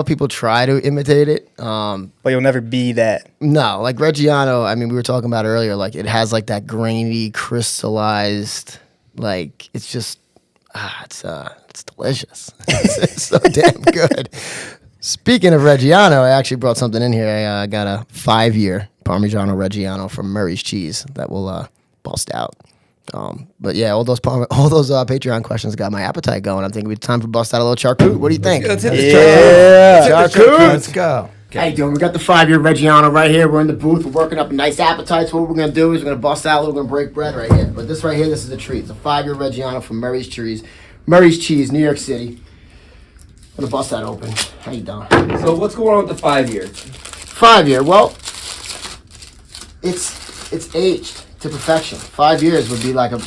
People try to imitate it. But you'll never be that. No, like Reggiano, we were talking about earlier, like it has like that grainy, crystallized, like it's just, it's delicious. It's so damn good. Speaking of Reggiano, I actually brought something in here. I got a 5-year Parmigiano Reggiano from Murray's Cheese that will bust out. But yeah, all those Patreon questions got my appetite going. I'm thinking it's time for bust out a little charcuterie. What do you think? Let's hit this Charcuterie. Let's go. How you doing? We got the 5-year Reggiano right here. We're in the booth. We're working up nice appetites. What we're going to do is we're going to bust out. We're going to break bread right here. But this right here, this is a treat. It's a 5-year Reggiano from Murray's Cheese, New York City. I'm going to bust that open. How you doing? So what's going on with the 5-year? 5-year. Well, it's aged to perfection. 5 years would be like a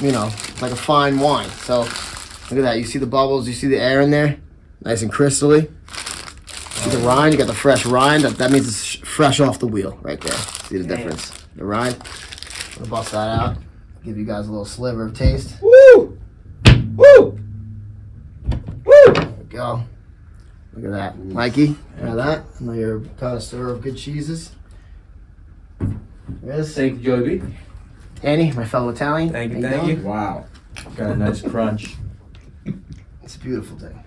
fine wine. So look at that. You see the bubbles. You see the air in there, nice and crystally. See the rind. You got the fresh rind. That means it's fresh off the wheel right there. See the difference? The rind. I'm gonna bust that out. Give you guys a little sliver of taste. Woo! Woo! Woo! There we go. Look at that, Mikey. Hear that? I know you're a connoisseur of good cheeses. There's Thank you, Joey B. Annie, my fellow Italian. Thank you, How thank doing? you. Wow. Got a nice crunch. It's a beautiful thing.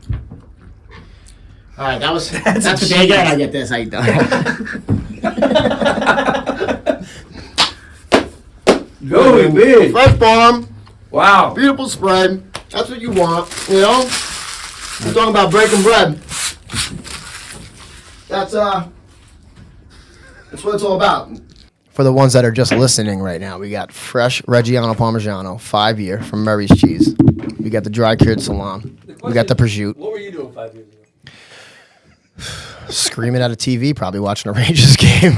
All right, that's the day again. I get this. How you doing? Joey B. Fresh farm, Wow. beautiful spread. That's what you want, you know. We're talking about breaking bread. That's what it's all about. For the ones that are just listening right now, we got fresh Reggiano Parmigiano, 5-year from Murray's Cheese. We got the dry cured salami. We got the prosciutto. What were you doing 5 years ago? Screaming at a TV, probably watching a Rangers game.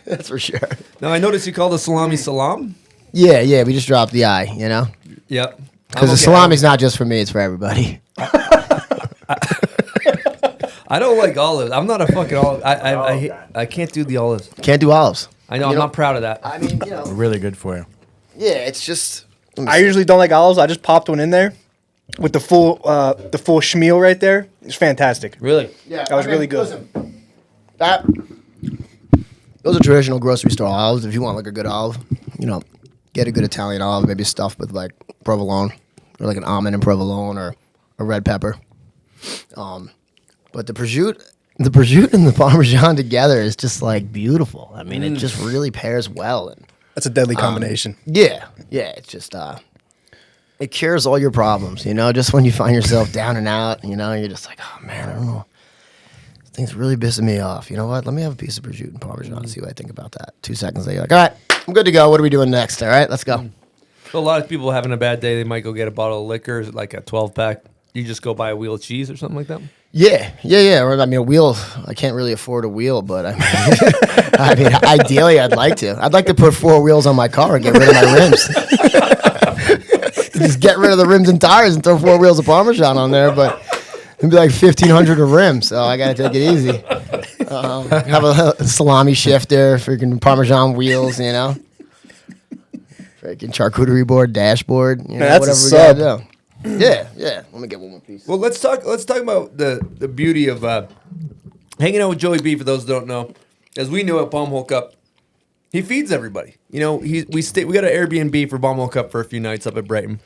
That's for sure. Now I noticed you call the salami salam. Yeah, we just dropped the I, you know? Yep. Because the salami's not just for me, it's for everybody. I don't like olives. I'm not a fucking olive. I can't do the olives. Can't do olives. I know. You I'm know- not proud of that. I mean, you know. Really good for you. Yeah, it's just... I usually don't like olives. I just popped one in there with the full schmeal right there. It's fantastic. Really? Yeah, That was really good. Listen, those are traditional grocery store olives. If you want like a good olive, you know, get a good Italian olive, maybe stuffed with like provolone or like an almond and provolone or a red pepper. But the prosciutto and the Parmesan together is just like beautiful. I mean, it just really pairs well. And That's a deadly combination. yeah, it's just it cures all your problems, you know. Just when you find yourself down and out, you know, you're just like, oh man, I don't know, this thing's really pissing me off. You know what? Let me have a piece of prosciutto and Parmesan and see what I think about that. 2 seconds later, you're like, all right, I'm good to go. What are we doing next? All right, let's go. So a lot of people having a bad day, they might go get a bottle of liquor, like a 12-pack. You just go buy a wheel of cheese or something like that. Yeah. Or, I mean, a wheel. I can't really afford a wheel, but I mean, ideally, I'd like to. I'd like to put 4 wheels on my car and get rid of my rims. Just get rid of the rims and tires and throw 4 wheels of Parmesan on there, but it'd be like 1,500 a rim, so I gotta take it easy. Have a salami shifter, freaking Parmesan wheels, you know. Freaking charcuterie board, dashboard, you know, that's a whatever we sub. gotta do. Yeah. Let me get one more piece. Well, let's talk about the beauty of hanging out with Joey B. For those who don't know, as we knew at Baumhole Cup, he feeds everybody. You know, we got an Airbnb for Baumhole Cup for a few nights up at Brighton.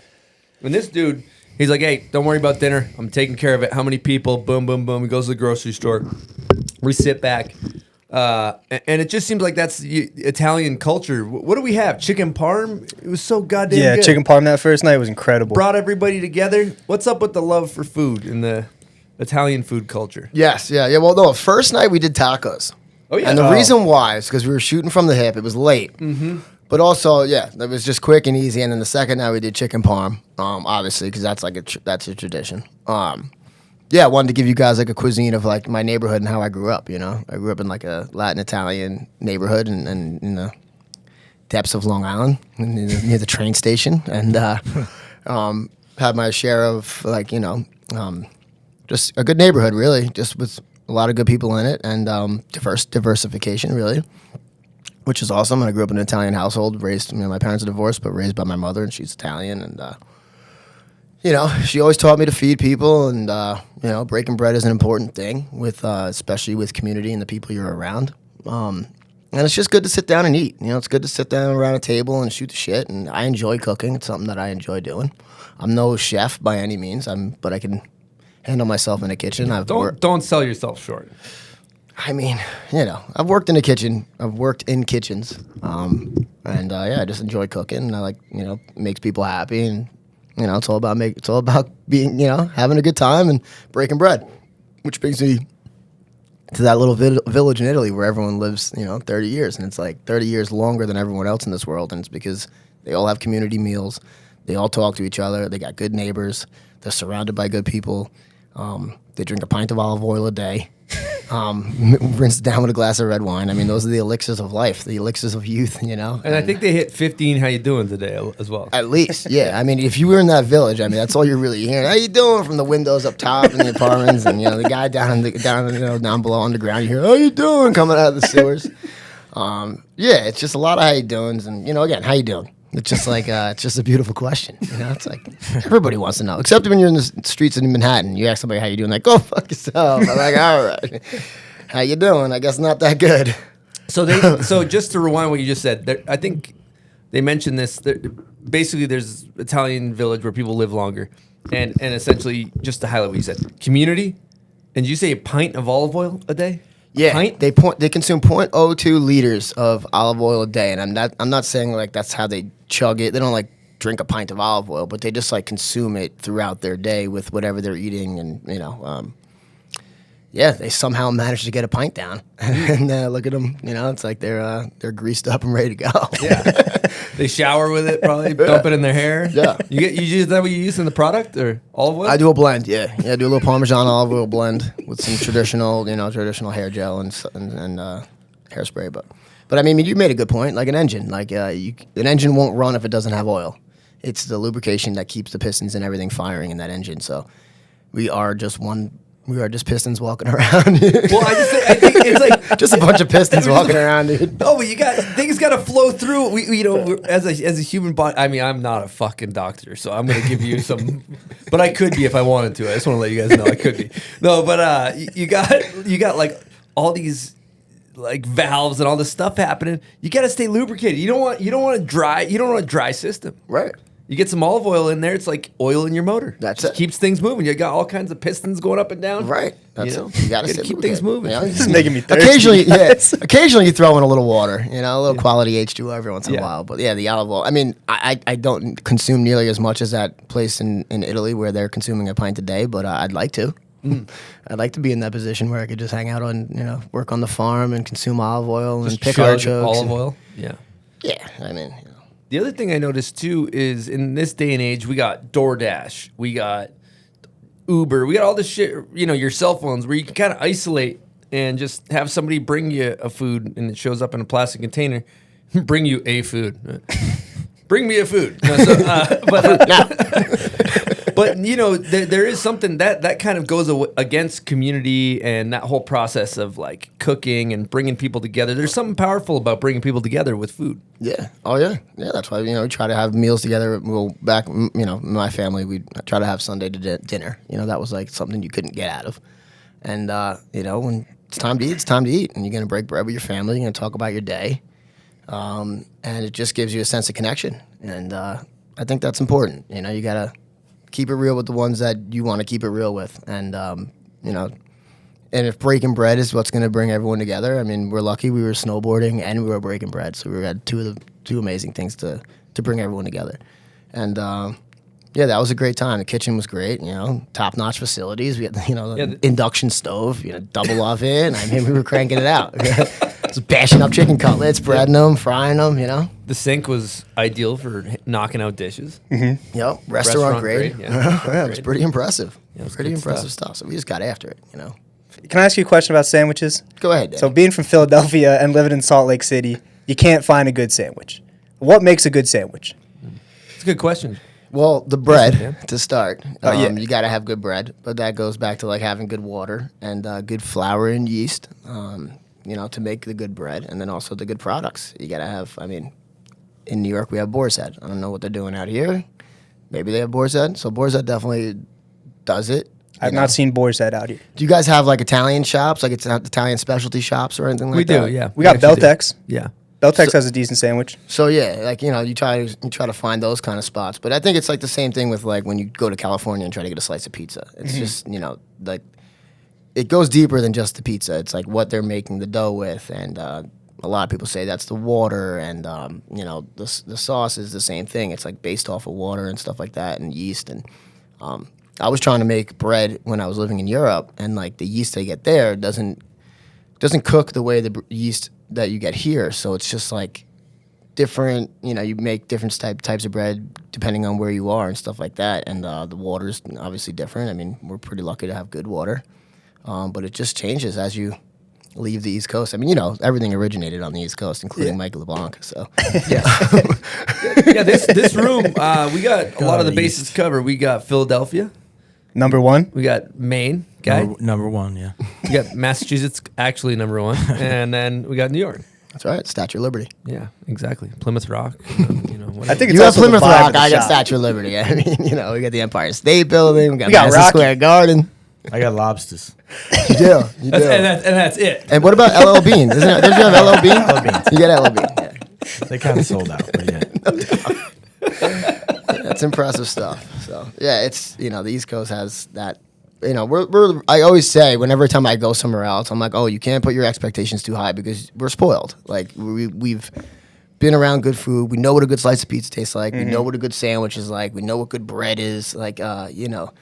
And this dude, he's like, hey, don't worry about dinner. I'm taking care of it. How many people? Boom, boom, boom. He goes to the grocery store. We sit back. And it just seems like that's the Italian culture. What do we have? Chicken parm? It was so goddamn good. Chicken parm that first night was incredible. Brought everybody together. What's up with the love for food in the Italian food culture? Yes, yeah. Well, no, first night we did tacos. Oh, yeah. And the reason why is because we were shooting from the hip. It was late. Mm-hmm. But also, yeah, it was just quick and easy. And then the second night we did chicken parm, obviously, because that's that's a tradition. Yeah, I wanted to give you guys like a cuisine of like my neighborhood and how I grew up, you know. I grew up in like a Latin Italian neighborhood and in the depths of Long Island, near the train station. And had my share of like, you know, just a good neighborhood, really, just with a lot of good people in it and diversification, really, which is awesome. And I grew up in an Italian household, raised, you know, my parents are divorced, but raised by my mother, and she's Italian. And, you know, she always taught me to feed people, and, you know, breaking bread is an important thing, with especially with community and the people you're around. And it's just good to sit down and eat. You know, it's good to sit down around a table and shoot the shit, and I enjoy cooking. It's something that I enjoy doing. I'm no chef by any means, but I can handle myself in the kitchen. Don't sell yourself short. I mean, I've worked in the kitchen. I've worked in kitchens, and I just enjoy cooking. And I like, makes people happy, and it's all about being, having a good time and breaking bread, which brings me to that little village in Italy where everyone lives, 30 years, and it's like 30 years longer than everyone else in this world, and it's because they all have community meals, they all talk to each other, they got good neighbors, they're surrounded by good people, they drink a pint of olive oil a day. Rinse it down with a glass of red wine. I mean, those are the elixirs of life, the elixirs of youth, And I think they hit 15 how you doing today as well. At least, yeah. I mean, if you were in that village, I mean, that's all you're really hearing. How you doing from the windows up top in the apartments, and the guy down below underground. You hear, how you doing, coming out of the sewers. Yeah, it's just a lot of how you doings, and again, how you doing. It's just like it's just a beautiful question. It's like everybody wants to know, except when you're in the streets in Manhattan. You ask somebody how you doing, like, go fuck yourself. I'm like, all right, how you doing? I guess not that good. So just to rewind what you just said, I think they mentioned this. Basically, there's Italian village where people live longer, and essentially just to highlight what you said, community. And did you say a pint of olive oil a day? Yeah, pint? they consume 0.02 liters of olive oil a day, and I'm not saying like that's how they chug it. They don't like drink a pint of olive oil, but they just like consume it throughout their day with whatever they're eating, and they somehow manage to get a pint down. And look at them, it's like they're greased up and ready to go. Yeah, they shower with it, probably dump it in their hair. Yeah, is that what you use in the product or olive oil? I do a blend. Yeah, I do a little Parmesan olive oil blend with some traditional hair gel and hairspray. But I mean, you made a good point. Like an engine, an engine won't run if it doesn't have oil. It's the lubrication that keeps the pistons and everything firing in that engine. So we are just pistons walking around. Well, I think it's like just a bunch of pistons walking around, dude. Oh, but things got to flow through. As a human body. I mean, I'm not a fucking doctor, so I'm gonna give you some, but I could be if I wanted to. I just want to let you guys know I could be. No, but you got like all these like valves and all this stuff happening. You got to stay lubricated. You don't want a dry system. Right. You get some olive oil in there, it's like oil in your motor. That's Just it. Keeps things moving. You got all kinds of pistons going up and down. Right. That's it. You got to keep things moving. This is making me thirsty. Occasionally you throw in a little water, a little quality H2O every once in a while. But yeah, the olive oil. I mean, I don't consume nearly as much as that place in Italy where they're consuming a pint a day, but I'd like to. I'd like to be in that position where I could just hang out on, work on the farm and consume olive oil and pick artichokes. Olive oil? Yeah. Yeah, I mean, The other thing I noticed too is in this day and age, we got DoorDash, we got Uber, we got all this shit, your cell phones where you can kind of isolate and just have somebody bring you a food and it shows up in a plastic container, bring you a food. Bring me a food. No, but there is something that kind of goes against community and that whole process of like cooking and bringing people together. There's something powerful about bringing people together with food. Yeah. Oh yeah. Yeah. That's why we try to have meals together. Well, back my family, we try to have Sunday dinner. That was like something you couldn't get out of. And when it's time to eat, it's time to eat. And you're gonna break bread with your family. You're gonna talk about your day. And it just gives you a sense of connection. And I think that's important. You gotta keep it real with the ones that you want to keep it real with. And, and if breaking bread is what's going to bring everyone together, I mean, we're lucky we were snowboarding and we were breaking bread. So we had two amazing things to bring everyone together. And, that was a great time. The kitchen was great, top-notch facilities. We had, the induction stove, double oven. I mean, we were cranking it out. Just bashing up chicken cutlets, breading them, frying them, The sink was ideal for knocking out dishes. Mm-hmm. Yep, restaurant grade. Yeah, it was pretty impressive. Yeah, it was pretty good impressive stuff. So we just got after it, Can I ask you a question about sandwiches? Go ahead, Dave. So being from Philadelphia and living in Salt Lake City, you can't find a good sandwich. What makes a good sandwich? It's a good question. Well, the bread to start. You got to have good bread, but that goes back to like having good water and good flour and yeast, to make the good bread, and then also the good products. You got to have. I mean, in New York we have Boar's Head. I don't know what they're doing out here. Maybe they have Boar's Head. So Boar's Head definitely does it. I've not seen Boar's Head out here. Do you guys have like Italian shops, like it's not Italian specialty shops or anything like that? We do, yeah. We got actually Beltex. do. Yeah. Beltex has a decent sandwich. So yeah, like you try to find those kind of spots. But I think it's like the same thing with like when you go to California and try to get a slice of pizza. It's just like it goes deeper than just the pizza. It's like what they're making the dough with, and a lot of people say that's the water, and you know, the sauce is the same thing. It's like based off of water and stuff like that, and yeast. And I was trying to make bread when I was living in Europe, and like the yeast they get there doesn't cook the way the yeast that you get here. So it's just like different. You know, you make different types of bread depending on where you are and stuff like that. And the water's obviously different. I mean, we're pretty lucky to have good water. But it just changes as you leave the East Coast. I mean, you know, everything originated on the East Coast, including Mike LeBlanc. So, yeah, this room, we got a lot of the bases covered. We got Philadelphia, Number one. we got Maine, guy. Number one, yeah. We got Massachusetts, actually number one, and then we got New York. That's right, Statue of Liberty. Yeah, exactly. Plymouth Rock. You know, whatever. I think it's You got also the Plymouth vibe of Rock, the I got shop. Statue of Liberty. I mean, you know, we got the Empire State Building, we got got Madison Rocky. Square Garden. I got lobsters. You do. You do. and that's it. And what about LL Bean? Don't you have LL Bean? LL Beans. You get LL Bean. Yeah. They kind of sold out, but yeah. That's impressive stuff. So yeah, it's, you know, the East Coast has that. You know, I always say whenever time I go somewhere else, I'm like, oh, you can't put your expectations too high because we're spoiled. Like we've been around good food. We know what a good slice of pizza tastes like. We know what a good sandwich is like. We know what good bread is like. You know.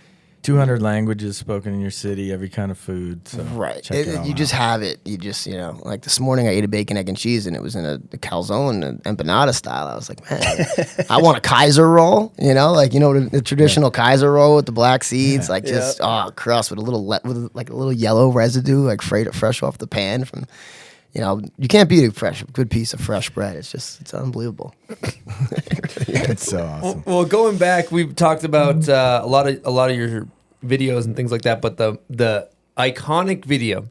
200 languages spoken in your city, every kind of food. So Right. check it all You out. just have it. You just, you know, like this morning I ate a bacon, egg, and cheese, and it was in a calzone, an empanada style. I was like, man, I want a Kaiser roll, you know, like, you know, the traditional Kaiser roll with the black seeds, like just, crust with a little, with like a little yellow residue, like fresh off the pan from, you know, you can't beat a good piece of fresh bread. It's just, it's unbelievable. It's so awesome. Well, going back, we've talked about a lot of your videos and things like that, but the iconic video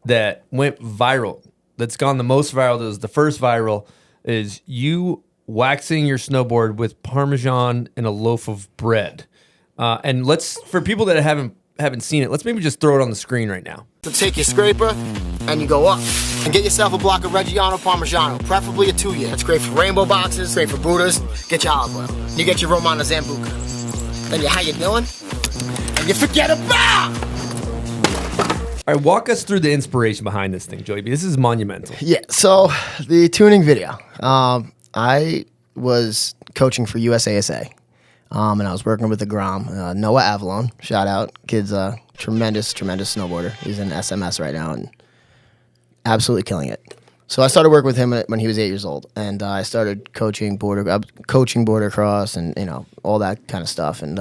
that went viral, that's gone the most viral, that was the first viral, is you waxing your snowboard with Parmesan and a loaf of bread. And for people that haven't seen it, let's maybe just throw it on the screen right now. So take your scraper and you go up and get yourself a block of Reggiano Parmigiano, preferably a 2-year. It's great for rainbow boxes, great for Buddhas. Get your olive oil. You get your Romano Zambuca. Then how you doing? And you forget about. All right, walk us through the inspiration behind this thing, Joey B. This is monumental. Yeah. So the tuning video. I was coaching for USASA, and I was working with the Grom, Noah Avalon. Shout out, kid's a tremendous snowboarder. He's in SMS right now and absolutely killing it. So I started working with him when he was 8 years old, and I started coaching border cross and, you know, all that kind of stuff. And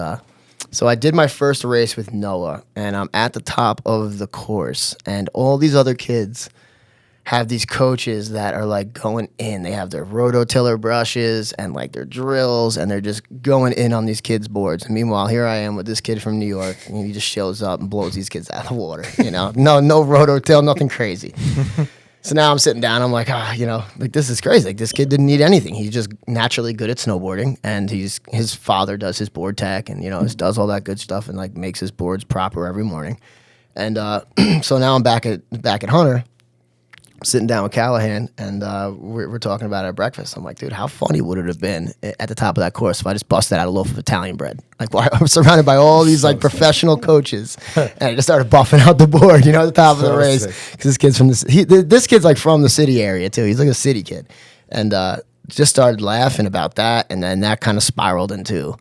so I did my first race with Noah, and I'm at the top of the course, and all these other kids have these coaches that are like going in. They have their rototiller brushes and like their drills, and they're just going in on these kids' boards. And meanwhile, here I am with this kid from New York, and he just shows up and blows these kids out of the water. You know, no rototill, nothing crazy. So now I'm sitting down. I'm like, you know, like this is crazy. Like this kid didn't need anything. He's just naturally good at snowboarding, and his father does his board tech, and you know, does all that good stuff, and like makes his boards proper every morning. And so now I'm back at Hunter, sitting down with Callahan, and we're talking about it at breakfast. I'm like, dude, how funny would it have been at the top of that course if I just busted out a loaf of Italian bread? Like, I'm surrounded by all these like professional coaches, and I just started buffing out the board, you know, at the top of the race. Because this kid's from this kid's like from the city area too. He's like a city kid, and just started laughing about that, and then that kind of spiraled into,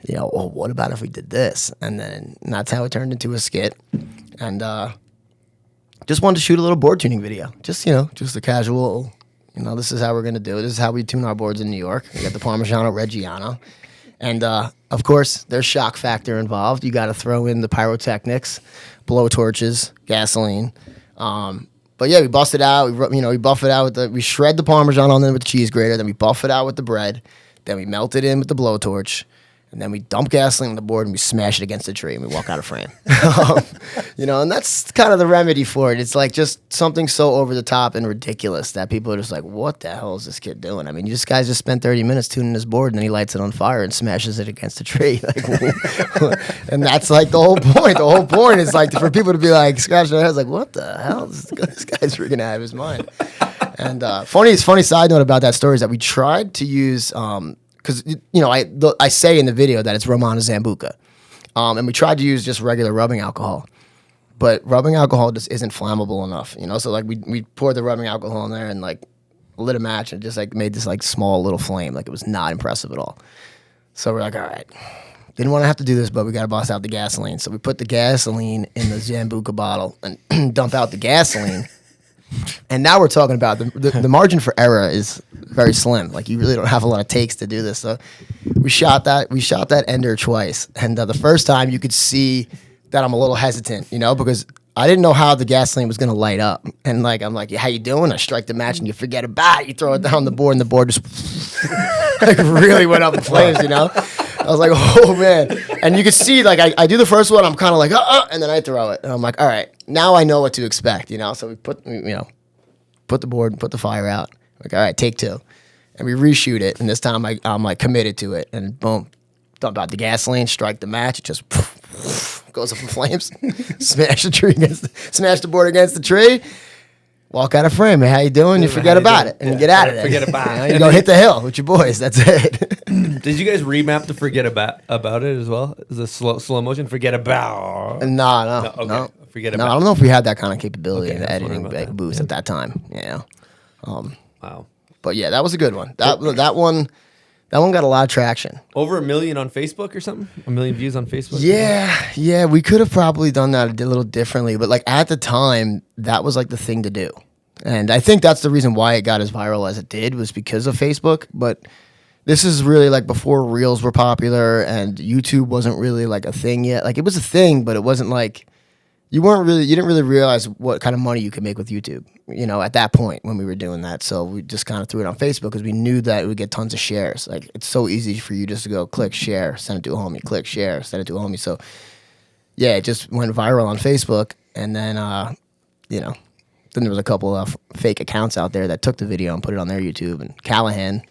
you know, well, what about if we did this? And then that's how it turned into a skit, and just wanted to shoot a little board tuning video. Just, you know, just a casual, you know, this is how we're going to do it. This is how we tune our boards in New York. We got the Parmigiano Reggiano. And, of course, there's shock factor involved. You got to throw in the pyrotechnics, blow torches, gasoline. But, yeah, we bust it out. We buff it out we shred the Parmesan on there with the cheese grater. Then we buff it out with the bread. Then we melt it in with the blowtorch. And then we dump gasoline on the board and we smash it against the tree and we walk out of frame. You know, and that's kind of the remedy for it. It's like just something so over the top and ridiculous that people are just like, what the hell is this kid doing? I mean, this guy's just spent 30 minutes tuning his board and then he lights it on fire and smashes it against a tree. Like, and that's like the whole point. The whole point is like for people to be like, scratching their heads like, what the hell? This guy's freaking out of his mind. And funny side note about that story is that we tried to use... because, you know, I say in the video that it's Romano Zambuca. And we tried to use just regular rubbing alcohol. but rubbing alcohol just isn't flammable enough, you know. So like we poured the rubbing alcohol in there and like lit a match and just like made this like small little flame. Like it was not impressive at all. So we're like, all right, didn't want to have to do this, but we got to bust out the gasoline. So we put the gasoline in the Zambuca bottle and dump out the gasoline. And now we're talking about the margin for error is very slim. Like you really don't have a lot of takes to do this. So we shot that ender twice. And the first time you could see that I'm a little hesitant, you know, because I didn't know how the gasoline was going to light up. And like, I'm like, yeah, how you doing? I strike the match and you forget about it. You throw it down the board and the board just like really went up in flames, you know? I was like, oh man. And you could see, like, I do the first one, I'm kind of like, and then I throw it. And I'm like, all right, now I know what to expect, you know? So we put the board, put the fire out. Like, all right, take 2. And we reshoot it. And this time I'm like committed to it. And boom, dump out the gasoline, strike the match. It just goes up in flames. Smash the board against the tree. Walk out of frame. Hey, how you doing? You forget about it. And you get out of there. Forget about it. You go hit the hill with your boys. That's it. Did you guys remap the forget about it as well? Is a slow motion forget about? No. Forget No, about. I don't know if we had that kind of capability in the I was wondering editing about booth at that time. Yeah. Wow. But yeah, that was a good one. That one got a lot of traction. Over 1 million on Facebook or something? 1 million views on Facebook? Yeah. We could have probably done that a little differently, but like at the time, that was like the thing to do. And I think that's the reason why it got as viral as it did was because of Facebook. But this is really like before Reels were popular and YouTube wasn't really like a thing yet. Like it was a thing, but it wasn't like you didn't really realize what kind of money you could make with YouTube, you know, at that point when we were doing that. So we just kind of threw it on Facebook because we knew that it would get tons of shares. Like it's so easy for you just to go click share, send it to a homie, click share, send it to a homie. So yeah, it just went viral on Facebook. And then, then there was a couple of fake accounts out there that took the video and put it on their YouTube. And Callahan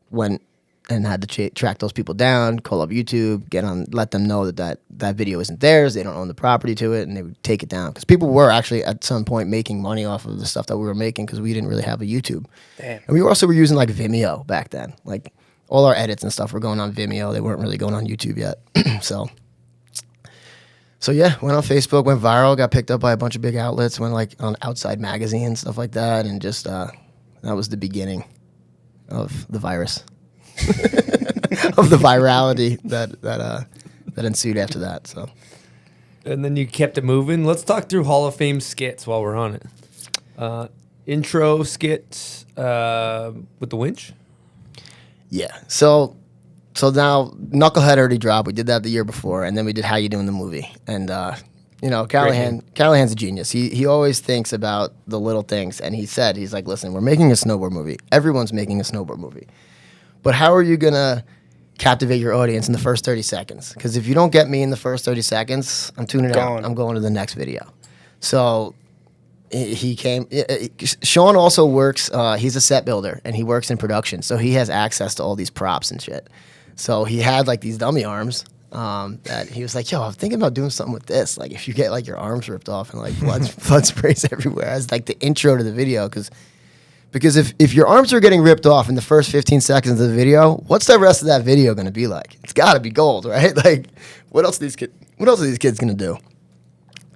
went and had to track those people down, call up YouTube, let them know that video isn't theirs. They don't own the property to it, and they would take it down. Because people were actually at some point making money off of the stuff that we were making because we didn't really have a YouTube. Damn. And we also were using like Vimeo back then. Like all our edits and stuff were going on Vimeo. They weren't really going on YouTube yet. So yeah, went on Facebook, went viral, got picked up by a bunch of big outlets, went like on Outside Magazine, stuff like that, and just that was the beginning of the virus. Of the virality that ensued after that. So, and then you kept it moving. Let's talk through Hall of Fame skits while we're on it. Intro skits with the winch. Yeah. So now Knucklehead already dropped. We did that the year before, and then we did How You Doing the movie. And Callahan's a genius. He always thinks about the little things, and he's like, listen, we're making a snowboard movie. Everyone's making a snowboard movie. But how are you going to captivate your audience in the first 30 seconds? Because if you don't get me in the first 30 seconds, I'm tuning out. I'm going to the next video. So he came. Sean also works, he's a set builder, and he works in production. So he has access to all these props and shit. So he had like these dummy arms that he was like, yo, I'm thinking about doing something with this. Like if you get like your arms ripped off and like blood sprays everywhere as like the intro to the video. Because if your arms are getting ripped off in the first 15 seconds of the video, what's the rest of that video going to be like? It's got to be gold, right? Like, what else are these kids going to do?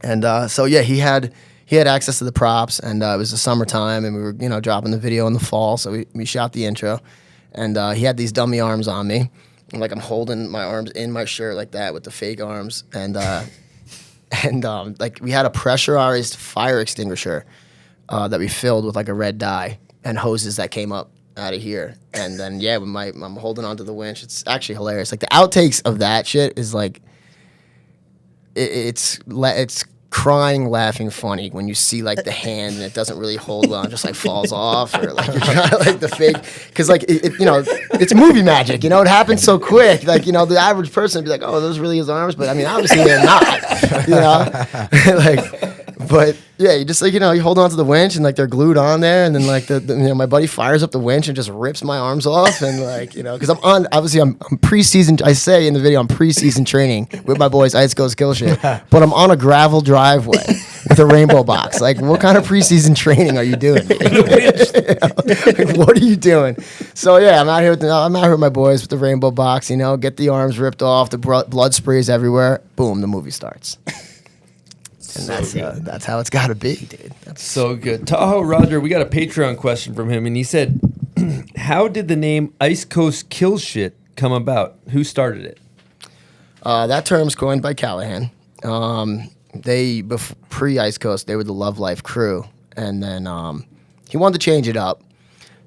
And so yeah, he had access to the props, and it was the summertime, and we were dropping the video in the fall, so we shot the intro, and he had these dummy arms on me, and like I'm holding my arms in my shirt like that with the fake arms, and like we had a pressurized fire extinguisher that we filled with like a red dye. And hoses that came up out of here. And then, yeah, I'm holding onto the winch. It's actually hilarious. Like, the outtakes of that shit is, like, it's crying, laughing, funny when you see, like, the hand and it doesn't really hold well and just, like, falls off. Or, like, you're trying to, like, the fake. Because, like, it's movie magic. It happens so quick. Like, the average person would be like, oh, those really his arms? But, I mean, obviously they're not, like... But yeah, you just like you hold on to the winch and like they're glued on there, and then like my buddy fires up the winch and just rips my arms off, and like because I'm pre-season. I say in the video I'm pre-season training with my boys Ice Goes Kill Shit, but I'm on a gravel driveway with a rainbow box. Like, what kind of pre-season training are you doing? Like, what are you doing? So yeah, I'm out here with my boys with the rainbow box. Get the arms ripped off, the blood sprays everywhere. Boom, the movie starts. And that's how it's got to be, dude. That's So good. Tahoe Roger, we got a Patreon question from him, and he said, how did the name Ice Coast Kill Shit come about? Who started it? that term's coined by Callahan. Pre-Ice Coast, they were the Love Life crew. And then he wanted to change it up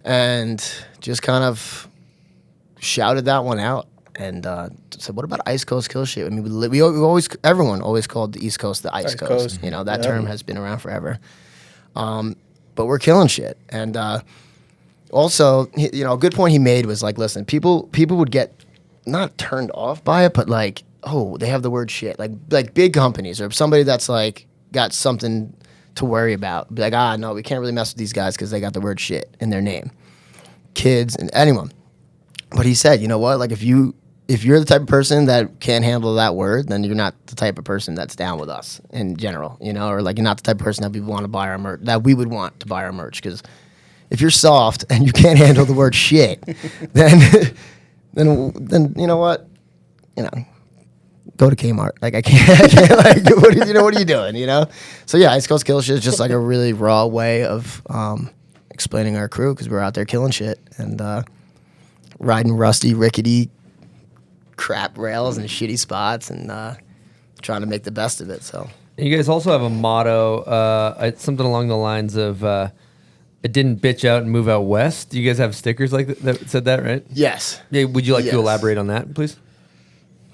and just kind of shouted that one out and said, what about Ice Coast Kill Shit? I mean, everyone always called the East Coast the Ice Coast. You know, that term has been around forever. But we're killing shit. And also, a good point he made was like, listen, people would get not turned off by it, but like, oh, they have the word shit. Like big companies or somebody that's like got something to worry about. Be like, no, we can't really mess with these guys because they got the word shit in their name. Kids and anyone. But he said, you know what? Like if you're the type of person that can't handle that word, then you're not the type of person that's down with us in general, or like you're not the type of person that we want to buy our merch, that we would want to buy our merch. Because if you're soft and you can't handle the word shit, then you know what? Go to Kmart. Like I can't like what are you doing? So yeah, Ice Coast Kill Shit is just like a really raw way of explaining our crew because we're out there killing shit and riding rusty, rickety crap rails and shitty spots and trying to make the best of it. So you guys also have a motto, something along the lines of "It didn't bitch out and move out west." Do you guys have stickers like that said that, right? Yes. Yeah. Would you like to elaborate on that, please?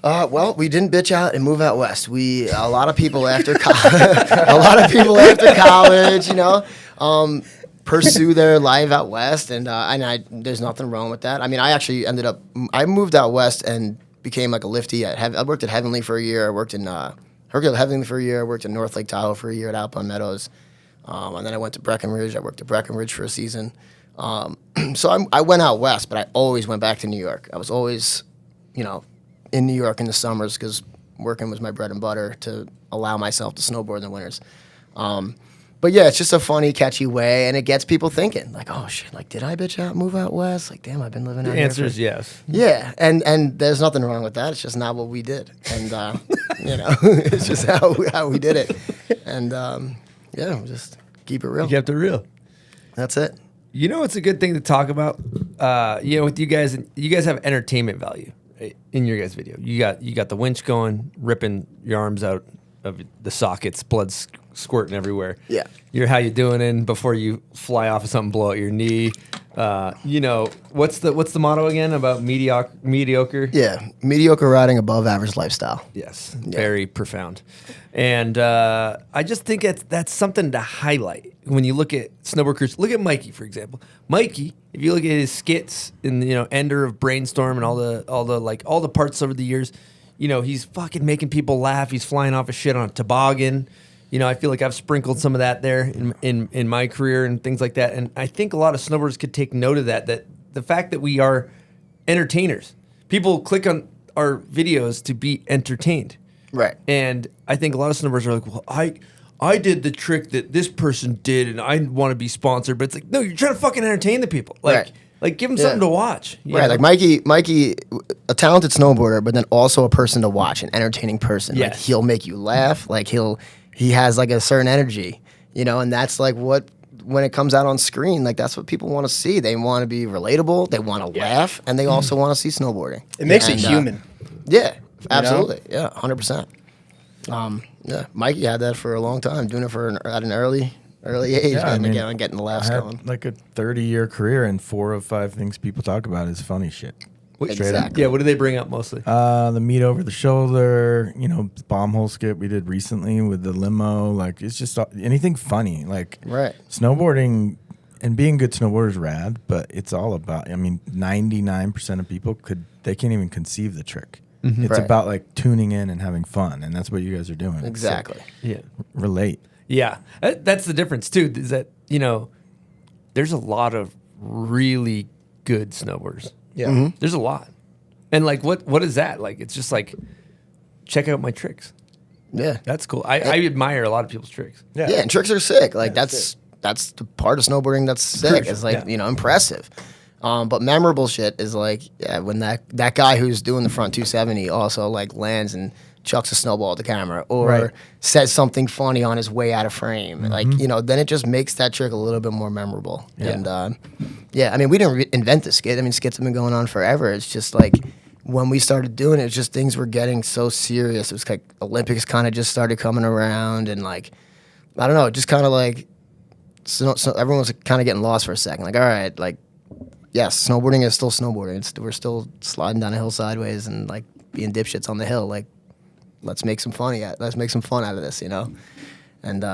Well, we didn't bitch out and move out west. A lot of people after college, pursue their life out west, and there's nothing wrong with that. I mean, I actually I moved out west and became like a lifty. I worked at Heavenly for a year. I worked at Heavenly for a year. I worked in North Lake Tahoe for a year at Alpine Meadows, and then I went to Breckenridge. I worked at Breckenridge for a season. So I went out west, but I always went back to New York. I was always, in New York in the summers because working was my bread and butter to allow myself to snowboard in the winters. But yeah, it's just a funny, catchy way, and it gets people thinking, like, oh shit, like, did I bitch out, move out west? Like, damn, I've been living out here. The answer is yes. Yeah, and there's nothing wrong with that. It's just not what we did, and it's just how we did it, and just keep it real. You kept it real. That's it. It's a good thing to talk about. With you guys have entertainment value in your guys' video. You got the winch going, ripping your arms out of the sockets, blood squirting everywhere. Yeah. You're how you doing in before you fly off of something, blow out your knee. What's the motto again about mediocre? Yeah, mediocre riding, above average lifestyle. Yes, very profound. And I just think that's something to highlight when you look at snowboard crews. Look at Mikey, for example. Mikey, if you look at his skits in Ender of Brainstorm and all the parts over the years, he's fucking making people laugh. He's flying off of shit on a toboggan. I feel like I've sprinkled some of that there in my career and things like that. And I think a lot of snowboarders could take note of that the fact that we are entertainers. People click on our videos to be entertained. Right. And I think a lot of snowboarders are like, well, I did the trick that this person did and I want to be sponsored. But it's like, no, you're trying to fucking entertain the people. Right. Like give them something to watch. Right, like Mikey, a talented snowboarder, but then also a person to watch, an entertaining person. Yes. Like he'll make you laugh. Like he has like a certain energy, and that's like when it comes out on screen, like that's what people want to see. They want to be relatable, they want to laugh, and they also want to see snowboarding. It makes it human. Yeah, absolutely. Yeah, 100%. Yeah, Mikey had that for a long time, doing it at an early age, and getting the laughs going. Like a 30-year career, and 4 of 5 things people talk about is funny shit. Exactly. Yeah, what do they bring up mostly? The meat over the shoulder, bomb hole skit we did recently with the limo. Like, it's just anything funny. Like, right. Snowboarding and being a good snowboarder is rad, but it's all about, 99% of people can't even conceive the trick. Mm-hmm. It's about like tuning in and having fun, and that's what you guys are doing. Exactly. Yeah. Relate. Yeah. That's the difference too, is that, there's a lot of really good snowboarders. Yeah. Mm-hmm. There's a lot. And like what is that? Like it's just like check out my tricks. Yeah. That's cool. I admire a lot of people's tricks. Yeah, and tricks are sick. Like that's the part of snowboarding that's sick. It's like, impressive. But memorable shit is like, when that guy who's doing the front 270 also like lands and chucks a snowball at the camera or Right. says something funny on his way out of frame. Like, you know, then it just makes that trick a little bit more memorable. Yeah. And yeah, I mean, we didn't invent the skit. I mean, skits have been going on forever. It's just like when we started doing it, it's just things were getting so serious. It was like Olympics kind of just started coming around, and like, I don't know, just kind of like, so everyone was kind of getting lost for a second. Like, all right, like, yes, snowboarding is still snowboarding. We're still sliding down a hill sideways and like being dipshits on the hill. Like, let's make some fun out of this, you know? And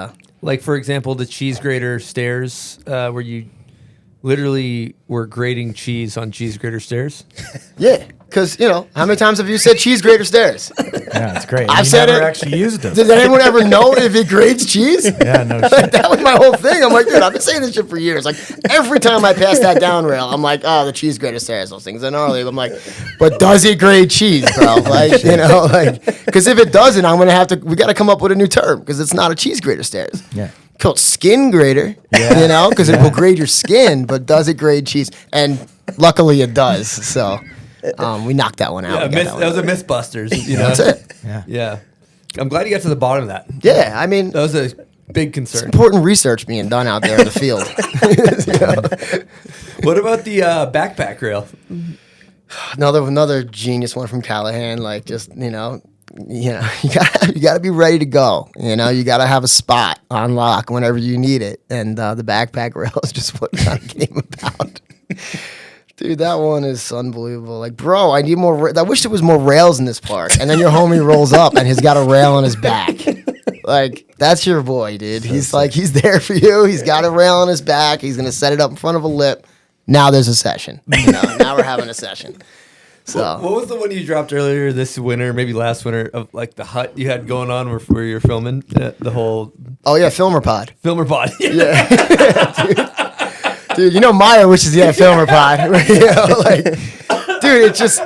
Like, for example, the cheese grater stairs, where you literally were grating cheese on cheese grater stairs. yeah, because, you know, how many times have you said cheese grater stairs? Yeah, it's great. I've You said never it. actually used them. Does anyone ever know if it grates cheese? Yeah, no shit. That was my whole thing. I'm like, dude, I've been saying this shit for years. Like, every time I pass that down rail, I'm like, oh, the cheese grater stairs, those things are gnarly. I'm like, but does it grate cheese, bro? Like, you know, like, because if it doesn't, we got to come up with a new term, because it's not a cheese grater stairs. Yeah. Called skin grater, you know, because it will grade your skin, but does it grade cheese? And luckily it does. So we knocked that one out. Yeah, that was a Mythbusters. You know? That's it. Yeah. Yeah. I'm glad you got to the bottom of that. Yeah, I mean, That was a big concern. important research being done out there in the field. What about the backpack rail? Another genius one from Callahan. Like, just you gotta be ready to go. You know, you gotta have a spot on lock whenever you need it. And the backpack rail is just what kind of came about. Dude, that one is unbelievable. Like, bro, I need more. I wish there was more rails in this park. And then your homie rolls up and he's got a rail on his back. Like, that's your boy, dude. He's like, he's there for you. He's got a rail on his back. He's gonna set it up in front of a lip. Now there's a session. You know, now we're having a session. So What was the one you dropped earlier this winter, maybe last winter, of like the hut you had going on where you're filming the whole oh yeah, filmer pod. filmer pod? Dude, you know Meyer wishes he had a filmer pod. You know, like, dude, it's just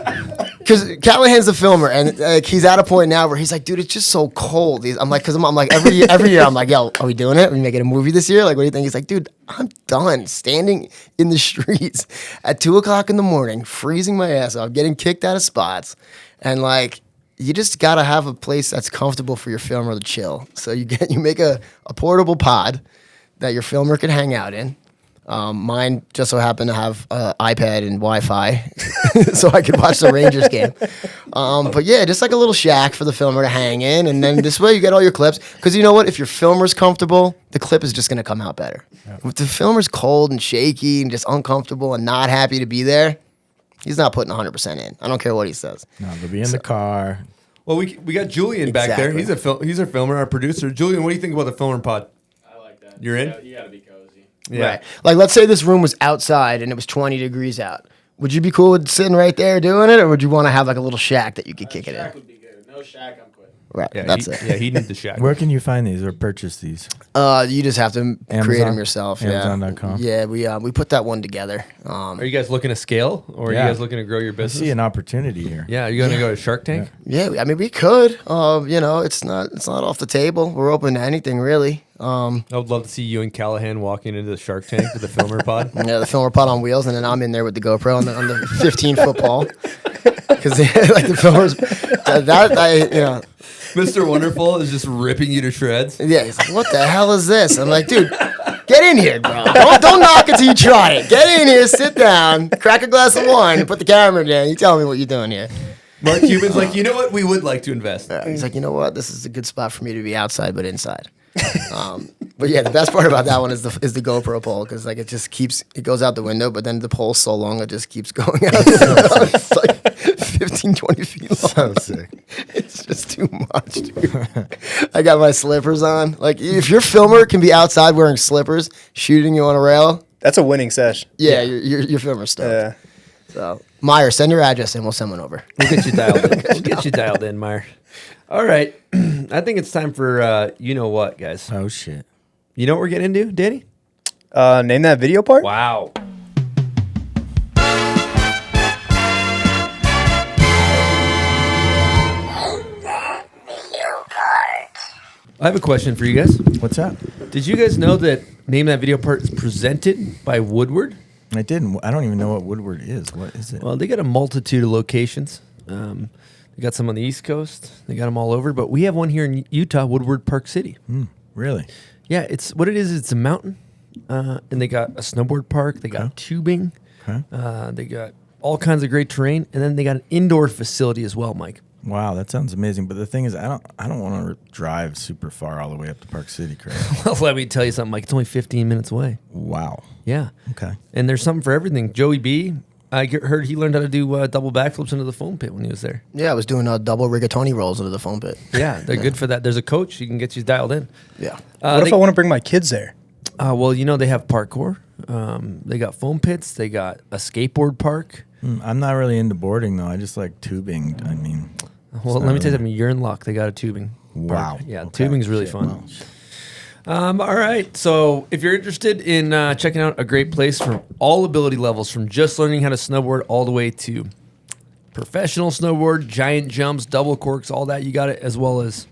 because Callahan's the filmer, and like he's at a point now where he's like, dude, it's just so cold. I'm like, I'm like every year I'm like, yo, are we doing it? Are we making a movie this year? Like, what do you think? He's like, dude, I'm done standing in the streets at 2:00 in the morning, freezing my ass off, getting kicked out of spots, and like, you just gotta have a place that's comfortable for your filmer to chill. So you make a portable pod that your filmer can hang out in. Mine just so happened to have iPad and Wi-Fi, so I could watch the Rangers game. But yeah, just like a little shack for the filmer to hang in, and then this way you get all your clips. Because you know what? If your filmer's comfortable, the clip is just going to come out better. Yeah. If the filmer's cold and shaky and just uncomfortable and not happy to be there, he's not putting 100% in. I don't care what he says. No, they'll be in the car. Well, we got Julian back there. Exactly. He's our filmer, our producer. Julian, what do you think about the filmer pod? I like that. You're in? You gotta be cozy. Yeah. Right. Like, let's say this room was outside and it was 20 degrees out. Would you be cool with sitting right there doing it, or would you want to have like a little shack that you could kick it Shack in? would be good. No shack, I'm quitting. Right. Yeah, That's he, it. Yeah, he needs the shack. Where can you find these or purchase these? You just have to create Amazon? them yourself. Amazon.com? Yeah, we put that one together. Are you guys looking to scale, or are you Yeah. guys looking to grow your I business? see an opportunity here. Yeah, are you going to go to Shark Tank? Yeah, I mean we could. You know, it's not off the table. We're open to anything really. I would love to see you and Callahan walking into the Shark Tank with the filmer pod. Yeah, the filmer pod on wheels, and then I'm in there with the GoPro on the 15-foot pole. Because like the filmers, you know. Mr. Wonderful is just ripping you to shreds. Yeah, he's like, what the hell is this? I'm like, dude, get in here, bro. Don't knock it till you try it. Get in here, sit down, crack a glass of wine, put the camera down. You tell me what you're doing here. Mark Cuban's like, you know what? We would like to invest. He's like, you know what? This is a good spot for me to be outside, but inside. But yeah, the best part about that one is the GoPro pole, because like it goes out the window, but then the pole's so long it just keeps going out. It's like 15, 20 feet long. So sick. It's just too much, dude. I got my slippers on. Like, if your filmer can be outside wearing slippers, shooting you on a rail, That's a winning sesh. yeah. Your filmer's stoked. Yeah. So, Meyer, send your address and we'll send one over. We'll get you dialed in. We'll get you dialed in, Meyer. All right. I think it's time for you know what, guys. Oh, shit. You know what we're getting into, Danny? Name that video part? Wow. I have a question for you guys. What's up? Did you guys know that Name That Video Part is presented by Woodward? I didn't. I don't even know what Woodward is. What is it? Well, they got a multitude of locations. They They got some on the East Coast. They got them all over. But we have one here in Utah, Woodward, Park City. Really? Yeah, it's what it is. It's a mountain, and they got a snowboard park. They got tubing. They got all kinds of great terrain, and then they got an indoor facility as well, Mike. Wow, that sounds amazing. But the thing is, I don't want to drive super far all the way up to Park City, Chris. Well, let me tell you something, Mike. It's only 15 minutes away. Wow. Yeah. Okay. And there's something for everything. Joey B, I heard he learned how to do double backflips into the foam pit when he was there. Yeah, I was doing double rigatoni rolls into the foam pit. Yeah, they're good for that. There's a coach. He can get you dialed in. Yeah. What if I want to bring my kids there? Well, they have parkour. They got foam pits. They got a skateboard park. I'm not really into boarding, though. I just like tubing. I mean... Well, let me tell you something. You're in luck. They got a tubing. Wow. Park. Yeah, Okay. tubing's really fun. All right. So if you're interested in checking out a great place for all ability levels, from just learning how to snowboard all the way to professional snowboard, giant jumps, double corks, all that, you got it, as well as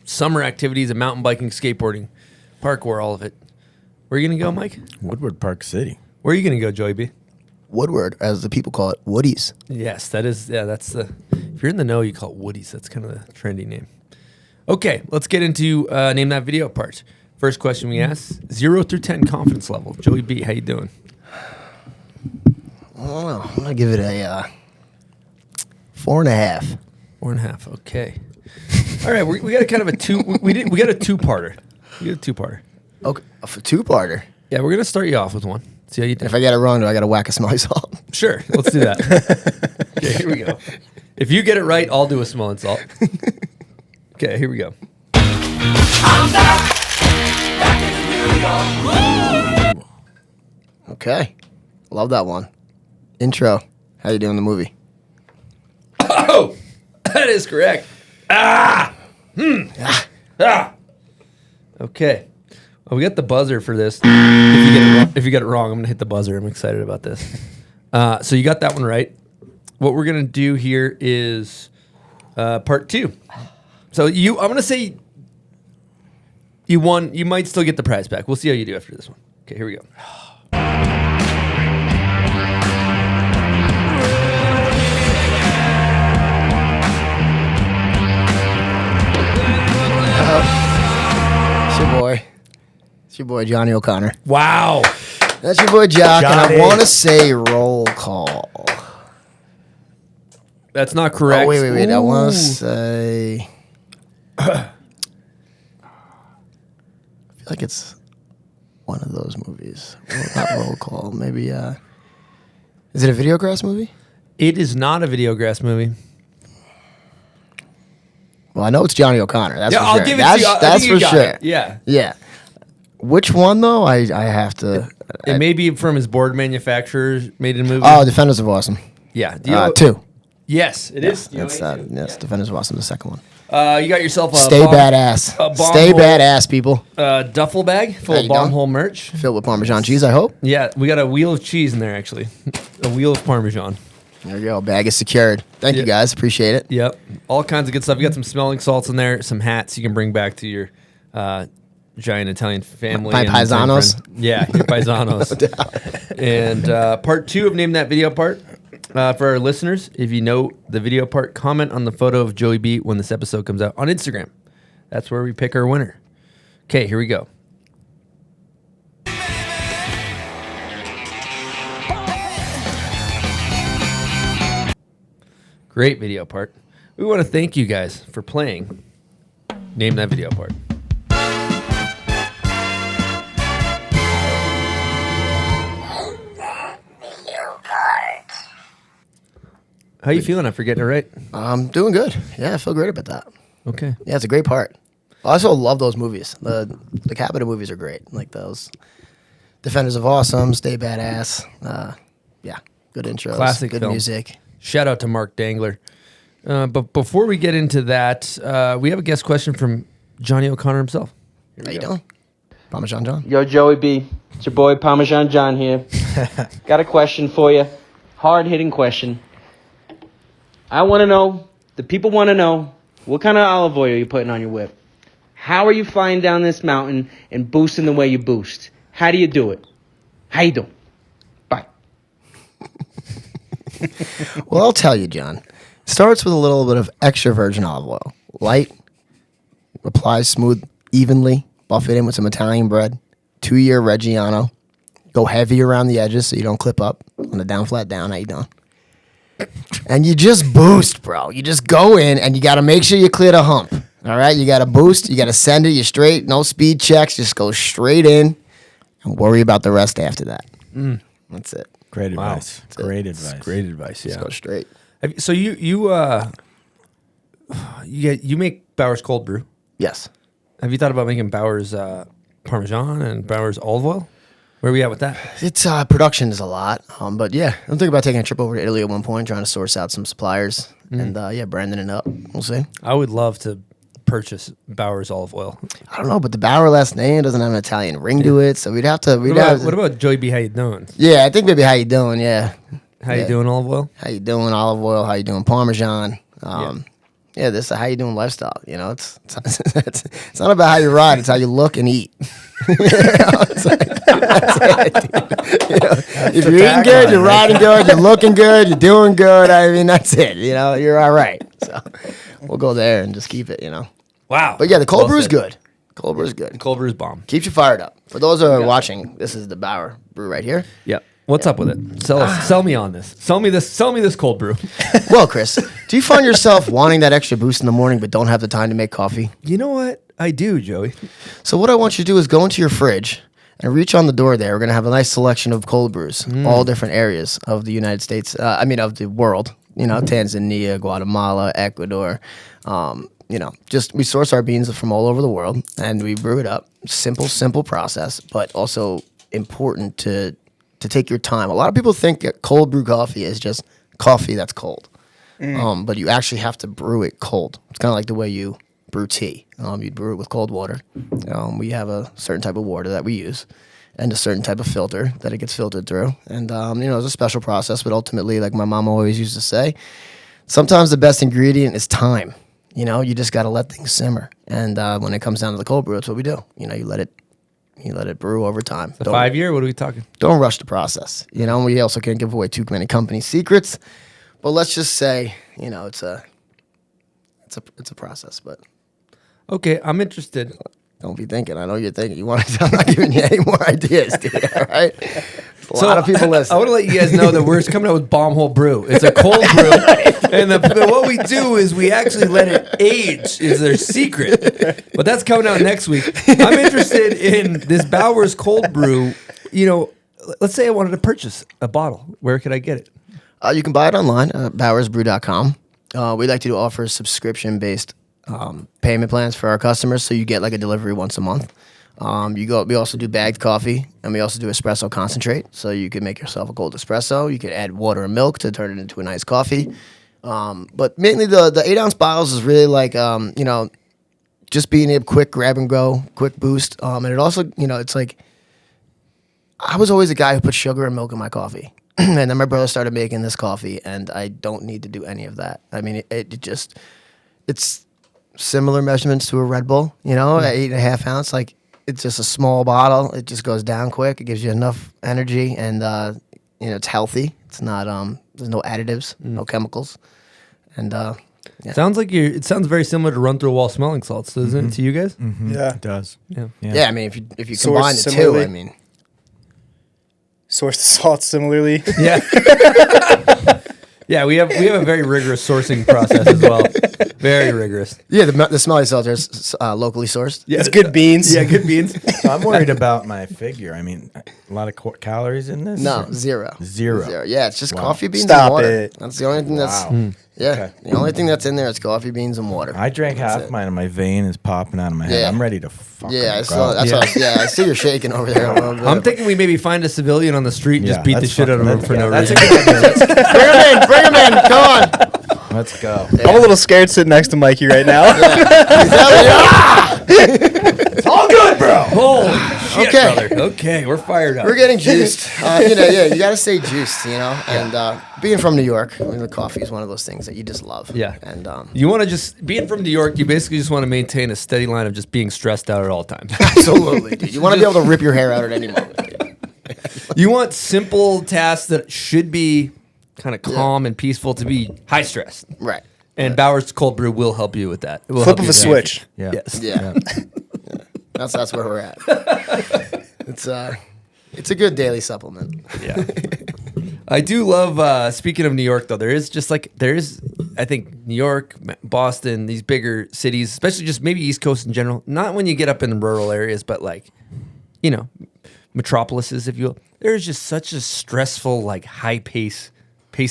summer activities and mountain biking, skateboarding, parkour, all of it. Where are you going to go, Mike? Woodward, Park City. Where are you going to go, Joey B? Woodward, as the people call it, Woodies. Yes, that is. Yeah, that's the. If you're in the know, you call it Woodies. That's kind of the trendy name. Okay, let's get into name that video part. First question we ask: 0 through 10 confidence level. Joey B, how you doing? I don't know. I'm gonna give it a 4.5. 4.5. Okay. All right, we got a kind of a two. We got a two-parter. We got a two-parter. Okay, a two-parter. Yeah, we're gonna start you off with one. See how you do. If I get it wrong, do I got to whack a smelly salt? Sure, let's do that. Okay, here we go. If you get it right, I'll do a small insult. Okay, here we go. Okay, love that one. Intro. How you doing in the movie? Oh, that is correct. Okay. Well, we got the buzzer for this. If you get it wrong, I'm going to hit the buzzer. I'm excited about this. So you got that one right. What we're going to do here is part 2. So I'm going to say you won. You might still get the prize back. We'll see how you do after this one. Okay, here we go. It's your boy. It's your boy, Johnny O'Connor. Wow. That's your boy, Jock, and I want to say roll call. That's not correct. Oh, wait. I want to say... I feel like it's one of those movies. Not roll call. Maybe... Is it a Videograss movie? It is not a Videograss movie. Well, I know it's Johnny O'Connor. That's for I'll sure. give it to you. That's for sure. It. Yeah. Yeah. Which one, though? I have to... It may be from his board manufacturer made in a movie. Oh, Defenders of Awesome. Yeah. 2. Yes, it is. That's yes, Defenders of Awesome, the second one. You got yourself a Stay badass. Stay badass, people. Duffel bag full of bomb hole merch. Filled with Parmesan cheese, I hope. Yeah, we got a wheel of cheese in there, actually. A wheel of Parmesan. There you go. Bag is secured. Thank you, guys. Appreciate it. Yep. All kinds of good stuff. You got some smelling salts in there, some hats you can bring back to your giant Italian family. My and paisanos. Yeah, your paisanos. No doubt. And part 2 of Name That Video Part. For our listeners, if you know the video part, comment on the photo of Joey B when this episode comes out on Instagram. That's where we pick our winner. Okay, here we go. Great video part. We want to thank you guys for playing Name That Video Part. How you feeling after getting it right? I'm doing good. Yeah, I feel great about that. Okay. Yeah, it's a great part. I also love those movies. The Capita movies are great. Like those Defenders of Awesome, Stay Badass. Yeah, good intros. Classic good film. music. Shout out to Mark Dangler. But before we get into that, we have a guest question from Johnny O'Connor himself. How you doing? Parmesan John. Yo, Joey B. It's your boy Parmesan John here. Got a question for you. Hard-hitting question. I want to know, the people want to know, what kind of olive oil are you putting on your whip? How are you flying down this mountain and boosting the way you boost? How do you do it? How you doing? Bye. Well, I'll tell you, John. Starts with a little bit of extra virgin olive oil. Light, applies smooth, evenly. Buff it in with some Italian bread. 2-year Reggiano. Go heavy around the edges so you don't clip up. On the down, flat down. How you doing? And you just boost, bro. You just go in and you got to make sure you clear the hump. All right? You got to boost. You got to send it. You're straight. No speed checks. Just go straight in and worry about the rest after that. That's it. Great advice. Great advice. Great advice. Yeah. Just go straight. So you make Bauer's cold brew. Yes. Have you thought about making Bauer's Parmesan and Bauer's olive oil? Where are we at with that? It's production is a lot, but yeah, I'm thinking about taking a trip over to Italy at one point, trying to source out some suppliers, and branding it up. We'll see. I would love to purchase Bauer's olive oil. I don't know, but the Bauer last name doesn't have an Italian ring to it, so we'd have to. What about Joey B? How you doing? Yeah, I think maybe how you doing? Yeah. How you doing, olive oil? How you doing, olive oil? How you doing, Parmesan? This is a how you doing lifestyle. You know, it's not about how you ride; it's how you look and eat. That's it. If you're eating good, you're riding good, you're looking good, you're doing good. I mean, that's it. You know, you're all right. So we'll go there and just keep it. You know. Wow. But yeah, the cold brew is good. Cold brew is good. Cold brew is bomb. Keeps you fired up. For those who are watching, this is the Bauer brew right here. Yeah. What's up with it? Sell me on this. Sell me this cold brew. Well, Chris, do you find yourself wanting that extra boost in the morning but don't have the time to make coffee? You know what? I do, Joey. So what I want you to do is go into your fridge and reach on the door there. We're going to have a nice selection of cold brews, all different areas of the United States. Of the world. You know, Tanzania, Guatemala, Ecuador. We source our beans from all over the world and we brew it up. Simple process, but also important to take your time. A lot of people think that cold brew coffee is just coffee that's cold. But you actually have to brew it cold. It's kind of like the way you brew tea. You brew it with cold water. We have a certain type of water that we use and a certain type of filter that it gets filtered through. And, it's a special process, but ultimately, like my mom always used to say, sometimes the best ingredient is time. You know, you just got to let things simmer. And when it comes down to the cold brew, that's what we do. You know, you let it brew over time. The 5 year? What are we talking? Don't rush the process. You know, we also can't give away too many company secrets. But let's just say, it's a process. But okay, I'm interested. Don't be thinking. I know you're thinking. You want to? I'm not giving you any more ideas, dude. All right. A lot of people listen. I want to let you guys know that we're coming out with Bomb Hole Brew. It's a cold brew, and what we do is we actually let it age. Is their secret, but that's coming out next week. I'm interested in this Bauer's cold brew. Let's say I wanted to purchase a bottle. Where could I get it? You can buy it online at bowersbrew.com. We like to offer subscription-based payment plans for our customers, so you get like a delivery once a month. We also do bagged coffee, and we also do espresso concentrate, so you can make yourself a cold espresso. You could add water and milk to turn it into a nice coffee. But mainly the 8-ounce bottles is really like, just being a quick grab and go, quick boost. And it also, it's like, I was always a guy who put sugar and milk in my coffee. And then my brother started making this coffee, and I don't need to do any of that. I mean, it's similar measurements to a Red Bull, at 8.5 ounce. Like, it's just a small bottle. It just goes down quick. It gives you enough energy, and it's healthy. It's not there's no additives, no chemicals, and it sounds very similar to Run Through a Wall smelling salts, doesn't it? To you guys? Mm-hmm. Yeah, it does. Yeah. I mean, if you combine the two, I mean, source the salt similarly. Yeah. Yeah, we have a very rigorous sourcing process as well. Very rigorous. Yeah, the smelly salt is locally sourced. Yeah, it's good beans. Yeah, good beans. So I'm worried about my figure. I mean, a lot of calories in this? No, zero. Yeah, it's just coffee beans and water. That's the only thing that's... Yeah, the only thing that's in there is coffee beans and water. I drank half mine and my vein is popping out of my head. I'm ready to fucking go. I see you're shaking over there a little bit. I'm thinking we maybe find a civilian on the street and just beat the shit out of him for no reason. That's a good idea. Bring him in. Come on. Let's go. Yeah. I'm a little scared sitting next to Mikey right now. It's all good, bro. Holy shit, brother. Okay, we're fired up. We're getting juiced. You got to stay juiced, And being from New York, the coffee is one of those things that you just love. Yeah. And you want to just, being from New York, you basically just want to maintain a steady line of just being stressed out at all times. Absolutely, dude. You want to be able to rip your hair out at any moment, dude. You want simple tasks that should be kind of calm and peaceful to be high stress. Right. And Bauer's cold brew will help you with that. It will Flip help of you a with switch. Yeah. Yes. Yeah. That's where we're at. It's a good daily supplement. Yeah. I do love, speaking of New York, though, there is, I think, New York, Boston, these bigger cities, especially just maybe East Coast in general, not when you get up in the rural areas, but like, you know, metropolises, if you will. There's just such a stressful, like, high pace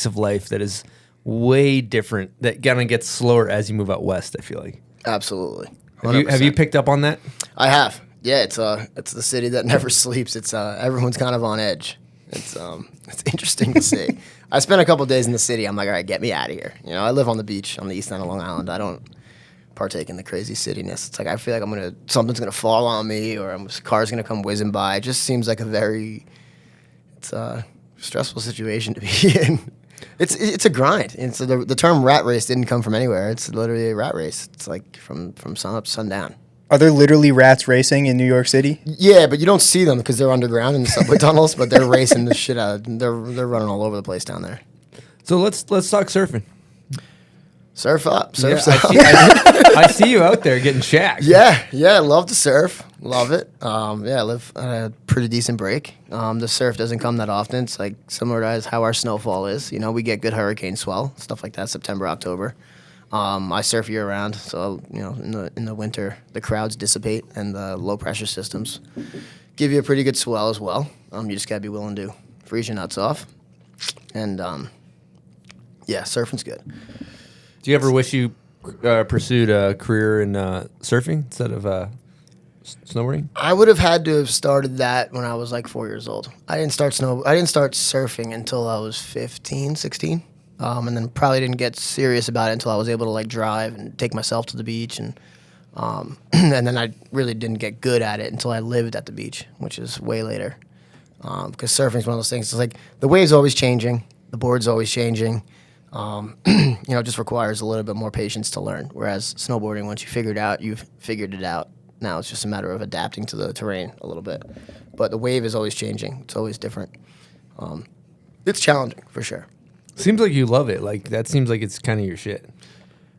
of life that is way different, that kind of gets slower as you move out west, I feel like. Absolutely. Have you picked up on that? I have. Yeah, it's the city that never sleeps. It's everyone's kind of on edge. It's interesting to see. I spent a couple days in the city. I'm like, all right, get me out of here. You know, I live on the beach on the east end of Long Island. I don't partake in the crazy cityness. It's like I feel like something's gonna fall on me, or a car's gonna come whizzing by. It just seems like it's a stressful situation to be in. It's a grind. And so the term rat race didn't come from anywhere. It's literally a rat race. It's like from sun up to sundown. Are there literally rats racing in New York City? Yeah, but you don't see them because they're underground in the subway tunnels. But they're racing the shit out. They're running all over the place down there. So let's talk surfing. Surf up, surf Yeah, up. I see you out there getting shacked. Yeah, love to surf. Love it. I live on a pretty decent break. The surf doesn't come that often. It's like similar to how our snowfall is. You know, we get good hurricane swell, stuff like that, September, October. I surf year round, so you know, in the winter, the crowds dissipate and the low pressure systems give you a pretty good swell as well. You just gotta be willing to freeze your nuts off, and yeah, surfing's good. Do you ever wish you pursued a career in surfing instead of snowboarding? I would have had to have started that when I was like 4 years old. I didn't start surfing until I was 15, 16. And then probably didn't get serious about it until I was able to like drive and take myself to the beach, and and then I really didn't get good at it until I lived at the beach, which is way later. Because surfing is one of those things. It's like the wave's always changing, the board's always changing. You know, it just requires a little bit more patience to learn. Whereas snowboarding, once you figure it out, you've figured it out. Now it's just a matter of adapting to the terrain a little bit. But the wave is always changing. It's always different. It's challenging for sure. Seems like you love it. Like that seems like it's kind of your shit.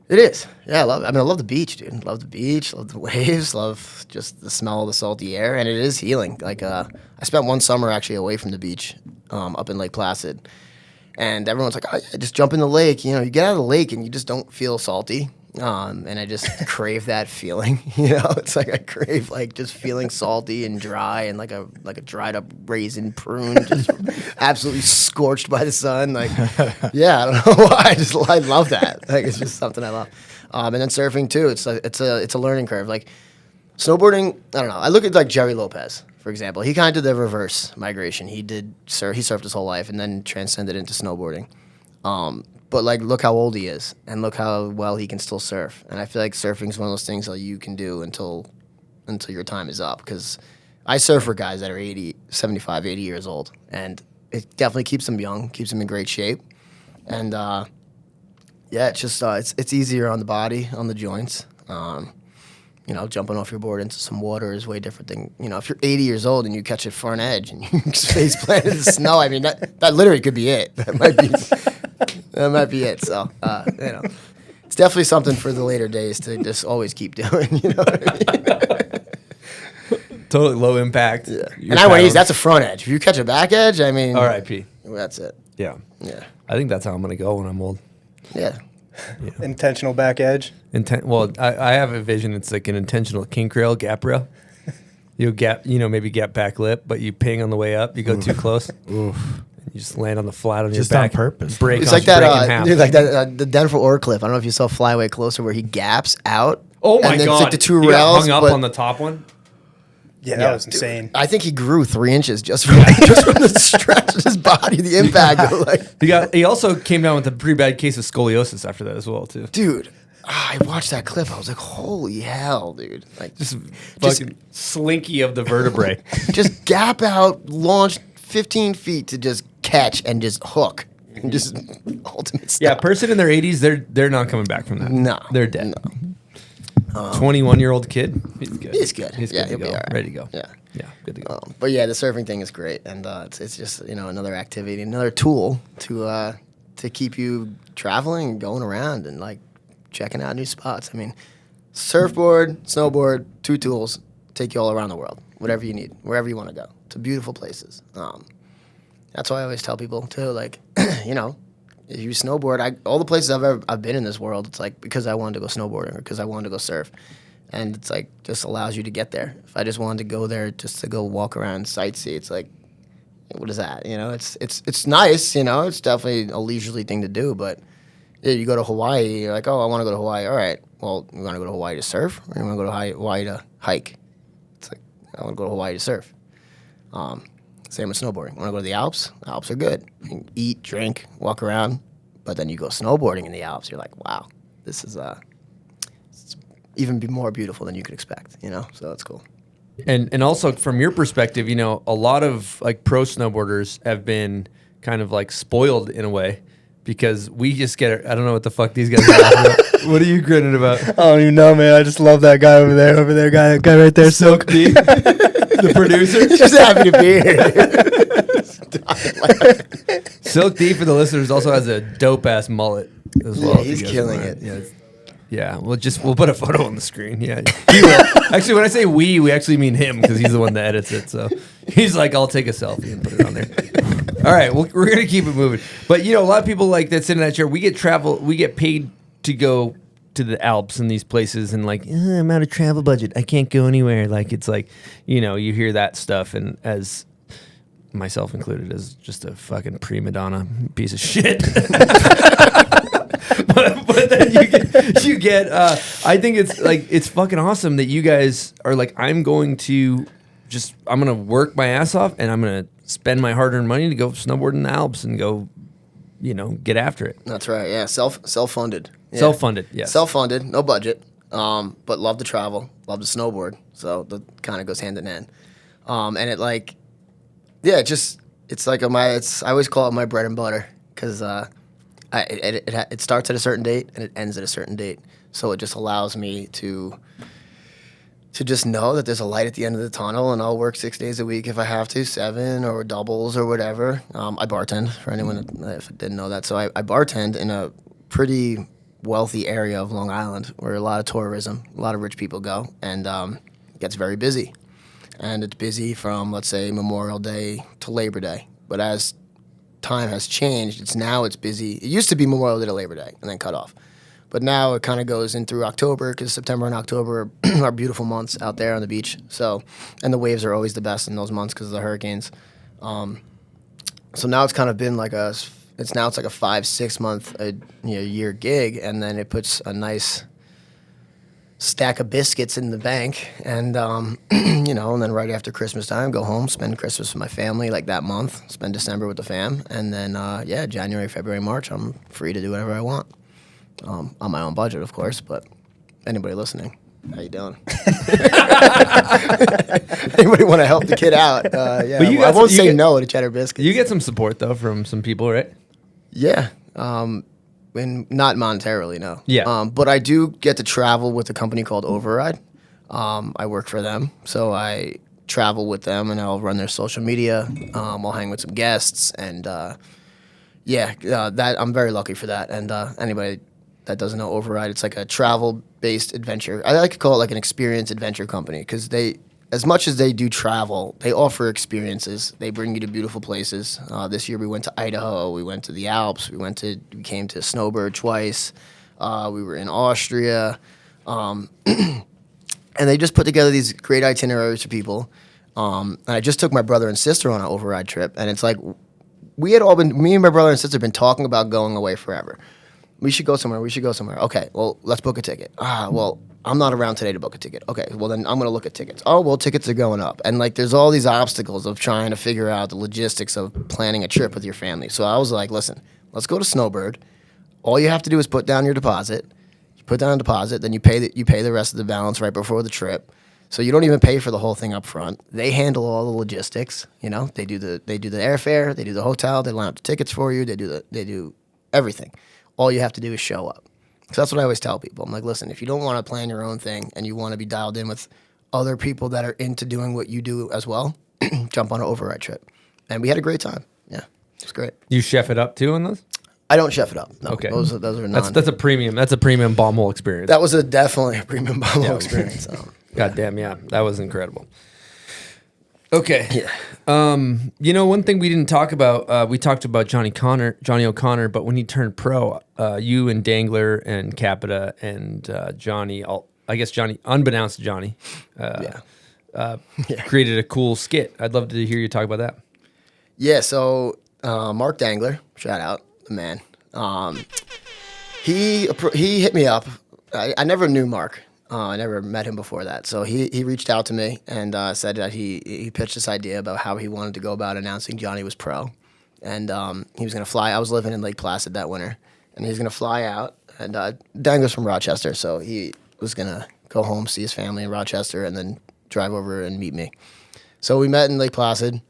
It is. Yeah, I love the beach, dude. Love the beach, love the waves, love just the smell of the salty air, and it is healing. Like I spent one summer actually away from the beach, up in Lake Placid, and everyone's like, "Oh, yeah, just jump in the lake." You know, you get out of the lake and you just don't feel salty. And I just crave that feeling. You know, it's like I crave like just feeling salty and dry and like a dried up raisin prune, just absolutely scorched by the sun. Like, yeah, I don't know why. I love that. Like, it's just something I love. And then surfing too. It's a learning curve. Like snowboarding, I don't know. I look at like Jerry Lopez, for example. He kind of did the reverse migration. He surfed his whole life and then transcended into snowboarding. But like, look how old he is, and look how well he can still surf. And I feel like surfing is one of those things that you can do until your time is up. Because I surf for guys that are 80, 75, 80 years old, and it definitely keeps them young, keeps them in great shape. And yeah, it's just it's easier on the body, on the joints. You know, jumping off your board into some water is way different than, you know, if you're 80 years old and you catch a front edge and you face plant in the snow. I mean, that literally could be it. That might be it. So, you know, it's definitely something for the later days to just always keep doing. You know what I mean? Totally low impact. Yeah. And I want to use that's a front edge. If you catch a back edge, I mean, R.I.P. That's it. Yeah. Yeah. I think that's how I'm gonna go when I'm old. Yeah. Intentional back edge. Well, I have a vision. It's like an intentional kink rail, gap rail. You maybe gap back lip, but you ping on the way up. You go too close. Oof. You just land on the flat on Just your back. on purpose. Break. It's like that, dude, like that the Denver Orr clip. I don't know if you saw Flyway Closer where he gaps out. Oh my and then god! It's like the two he rails. got hung up on the top one. Yeah, that was insane. I think he grew 3 inches just from the stretch of his body, the impact. Like, He also came down with a pretty bad case of scoliosis after that as well, too. Dude, I watched that clip. I was like, holy hell, dude! Like, Just fucking slinky of the vertebrae. just gap out, launch 15 feet to just catch and just hook. And just ultimate stuff. Yeah, person in their 80s, they're not coming back from that. No. They're dead. No. 21-year-old kid, he's good. He's good. He's Yeah, good to he'll be go. all right. Ready to go. Yeah. Yeah, good to go. But yeah, the surfing thing is great, and it's just, you know, another activity, another tool to to keep you traveling and going around and like checking out new spots. I mean, surfboard, snowboard, 2 tools take you all around the world, whatever you need, wherever you want to go, to beautiful places. That's why I always tell people too, like, you know, if you snowboard, all the places I've been in this world, it's like because I wanted to go snowboarding or because I wanted to go surf, and it's like just allows you to get there. If I just wanted to go there just to go walk around and sightsee, it's like, what is that? You know, it's nice. You know, it's definitely a leisurely thing to do. But yeah, you go to Hawaii, you're like, oh, I want to go to Hawaii. All right, well, you want to go to Hawaii to surf, or you want to go to Hawaii to hike? It's like I want to go to Hawaii to surf. Same with snowboarding. Want to go to the Alps? The Alps are good. You can eat, drink, walk around. But then you go snowboarding in the Alps. You're like, wow, this is it's even more beautiful than you could expect. You know, so that's cool. And also from your perspective, you know, a lot of like pro snowboarders have been kind of like spoiled in a way because we just get. I don't know what the fuck these guys are laughing about. What are you grinning about? I don't even know, man. I just love that guy over there, guy right there, Silk D. The producer? Just happy to be here. Silk D, for the listeners, also has a dope ass mullet as well. Yeah, he's killing it. Yeah, we'll put a photo on the screen. Yeah, he will. Actually, when I say we actually mean him because he's the one that edits it. So he's like, I'll take a selfie and put it on there. All right, we're gonna keep it moving. But you know, a lot of people like that sit in that chair. We get paid to go to the Alps and these places, and like, I'm out of travel budget. I can't go anywhere. Like, it's like, you know, you hear that stuff, and as myself included, as just a fucking prima donna piece of shit. but then you get I think it's like, it's fucking awesome that you guys are like, I'm going to work my ass off and I'm going to spend my hard-earned money to go snowboard in the Alps and go, you know, get after it. That's right. Yeah, self-funded. Yeah. Self-funded, yes. Self-funded, no budget, but love to travel, love to snowboard. So that kind of goes hand in hand. And it like, yeah, it's like I always call it my bread and butter because it starts at a certain date and it ends at a certain date. So it just allows me to just know that there's a light at the end of the tunnel, and I'll work 6 days a week if I have to, 7 or doubles or whatever. I bartend, for anyone if didn't know that. So I bartend in a pretty wealthy area of Long Island where a lot of tourism, a lot of rich people go, and it gets very busy. And it's busy from, let's say, Memorial Day to Labor Day. But as time has changed, it's busy. It used to be Memorial Day to Labor Day and then cut off. But now it kind of goes in through October because September and October are beautiful months out there on the beach. So, and the waves are always the best in those months because of the hurricanes. So now it's kind of been like it's like a 5-6 month year gig, and then it puts a nice stack of biscuits in the bank, and and then right after Christmas time, go home, spend Christmas with my family like that month, spend December with the fam, and then January, February, March, I'm free to do whatever I want. On my own budget, of course, but anybody listening, how you doing? Anybody want to help the kid out? Yeah, but I won't say no to cheddar biscuits. You get some support, though, from some people, right? Yeah. And not monetarily, no. Yeah. But I do get to travel with a company called Override. I work for them, so I travel with them, and I'll run their social media. I'll hang with some guests, and that I'm very lucky for that. And anybody that doesn't know Override, it's like a travel-based adventure. I like to call it like an experience adventure company because they, as much as they do travel, they offer experiences. They bring you to beautiful places. This year we went to Idaho. We went to the Alps. We came to Snowbird twice. We were in Austria. And they just put together these great itineraries for people. And I just took my brother and sister on an Override trip. And it's like, me and my brother and sister have been talking about going away forever. We should go somewhere. Okay, well, let's book a ticket. Well, I'm not around today to book a ticket. Okay, well, then I'm going to look at tickets. Oh, well, tickets are going up. And, like, there's all these obstacles of trying to figure out the logistics of planning a trip with your family. So I was like, listen, let's go to Snowbird. All you have to do is put down your deposit. You put down a deposit, then you pay the rest of the balance right before the trip. So you don't even pay for the whole thing up front. They handle all the logistics. You know, they do the airfare, they do the hotel, they line up the tickets for you, they do everything. All you have to do is show up. So that's what I always tell people. I'm like, listen, if you don't want to plan your own thing and you want to be dialed in with other people that are into doing what you do as well, jump on an Override trip. And we had a great time. Yeah, it was great. You chef it up too on those? I don't chef it up. No, Okay. those are non. That's a premium. That's a premium bomb hole experience. That was definitely a premium bubble experience. God damn, yeah. That was incredible. Okay. Yeah. One thing we didn't talk about, we talked about Johnny O'Connor, but when he turned pro, you and Dangler and Capita and Johnny, I guess Johnny, unbeknownst to Johnny, created a cool skit. I'd love to hear you talk about that. Yeah, so Mark Dangler, shout out, the man. He hit me up. I never knew Mark. I never met him before that. So he reached out to me and said that he pitched this idea about how he wanted to go about announcing Johnny was pro. And he was going to fly. I was living in Lake Placid that winter. And he was going to fly out. And Dangler's from Rochester, so he was going to go home, see his family in Rochester, and then drive over and meet me. So we met in Lake Placid,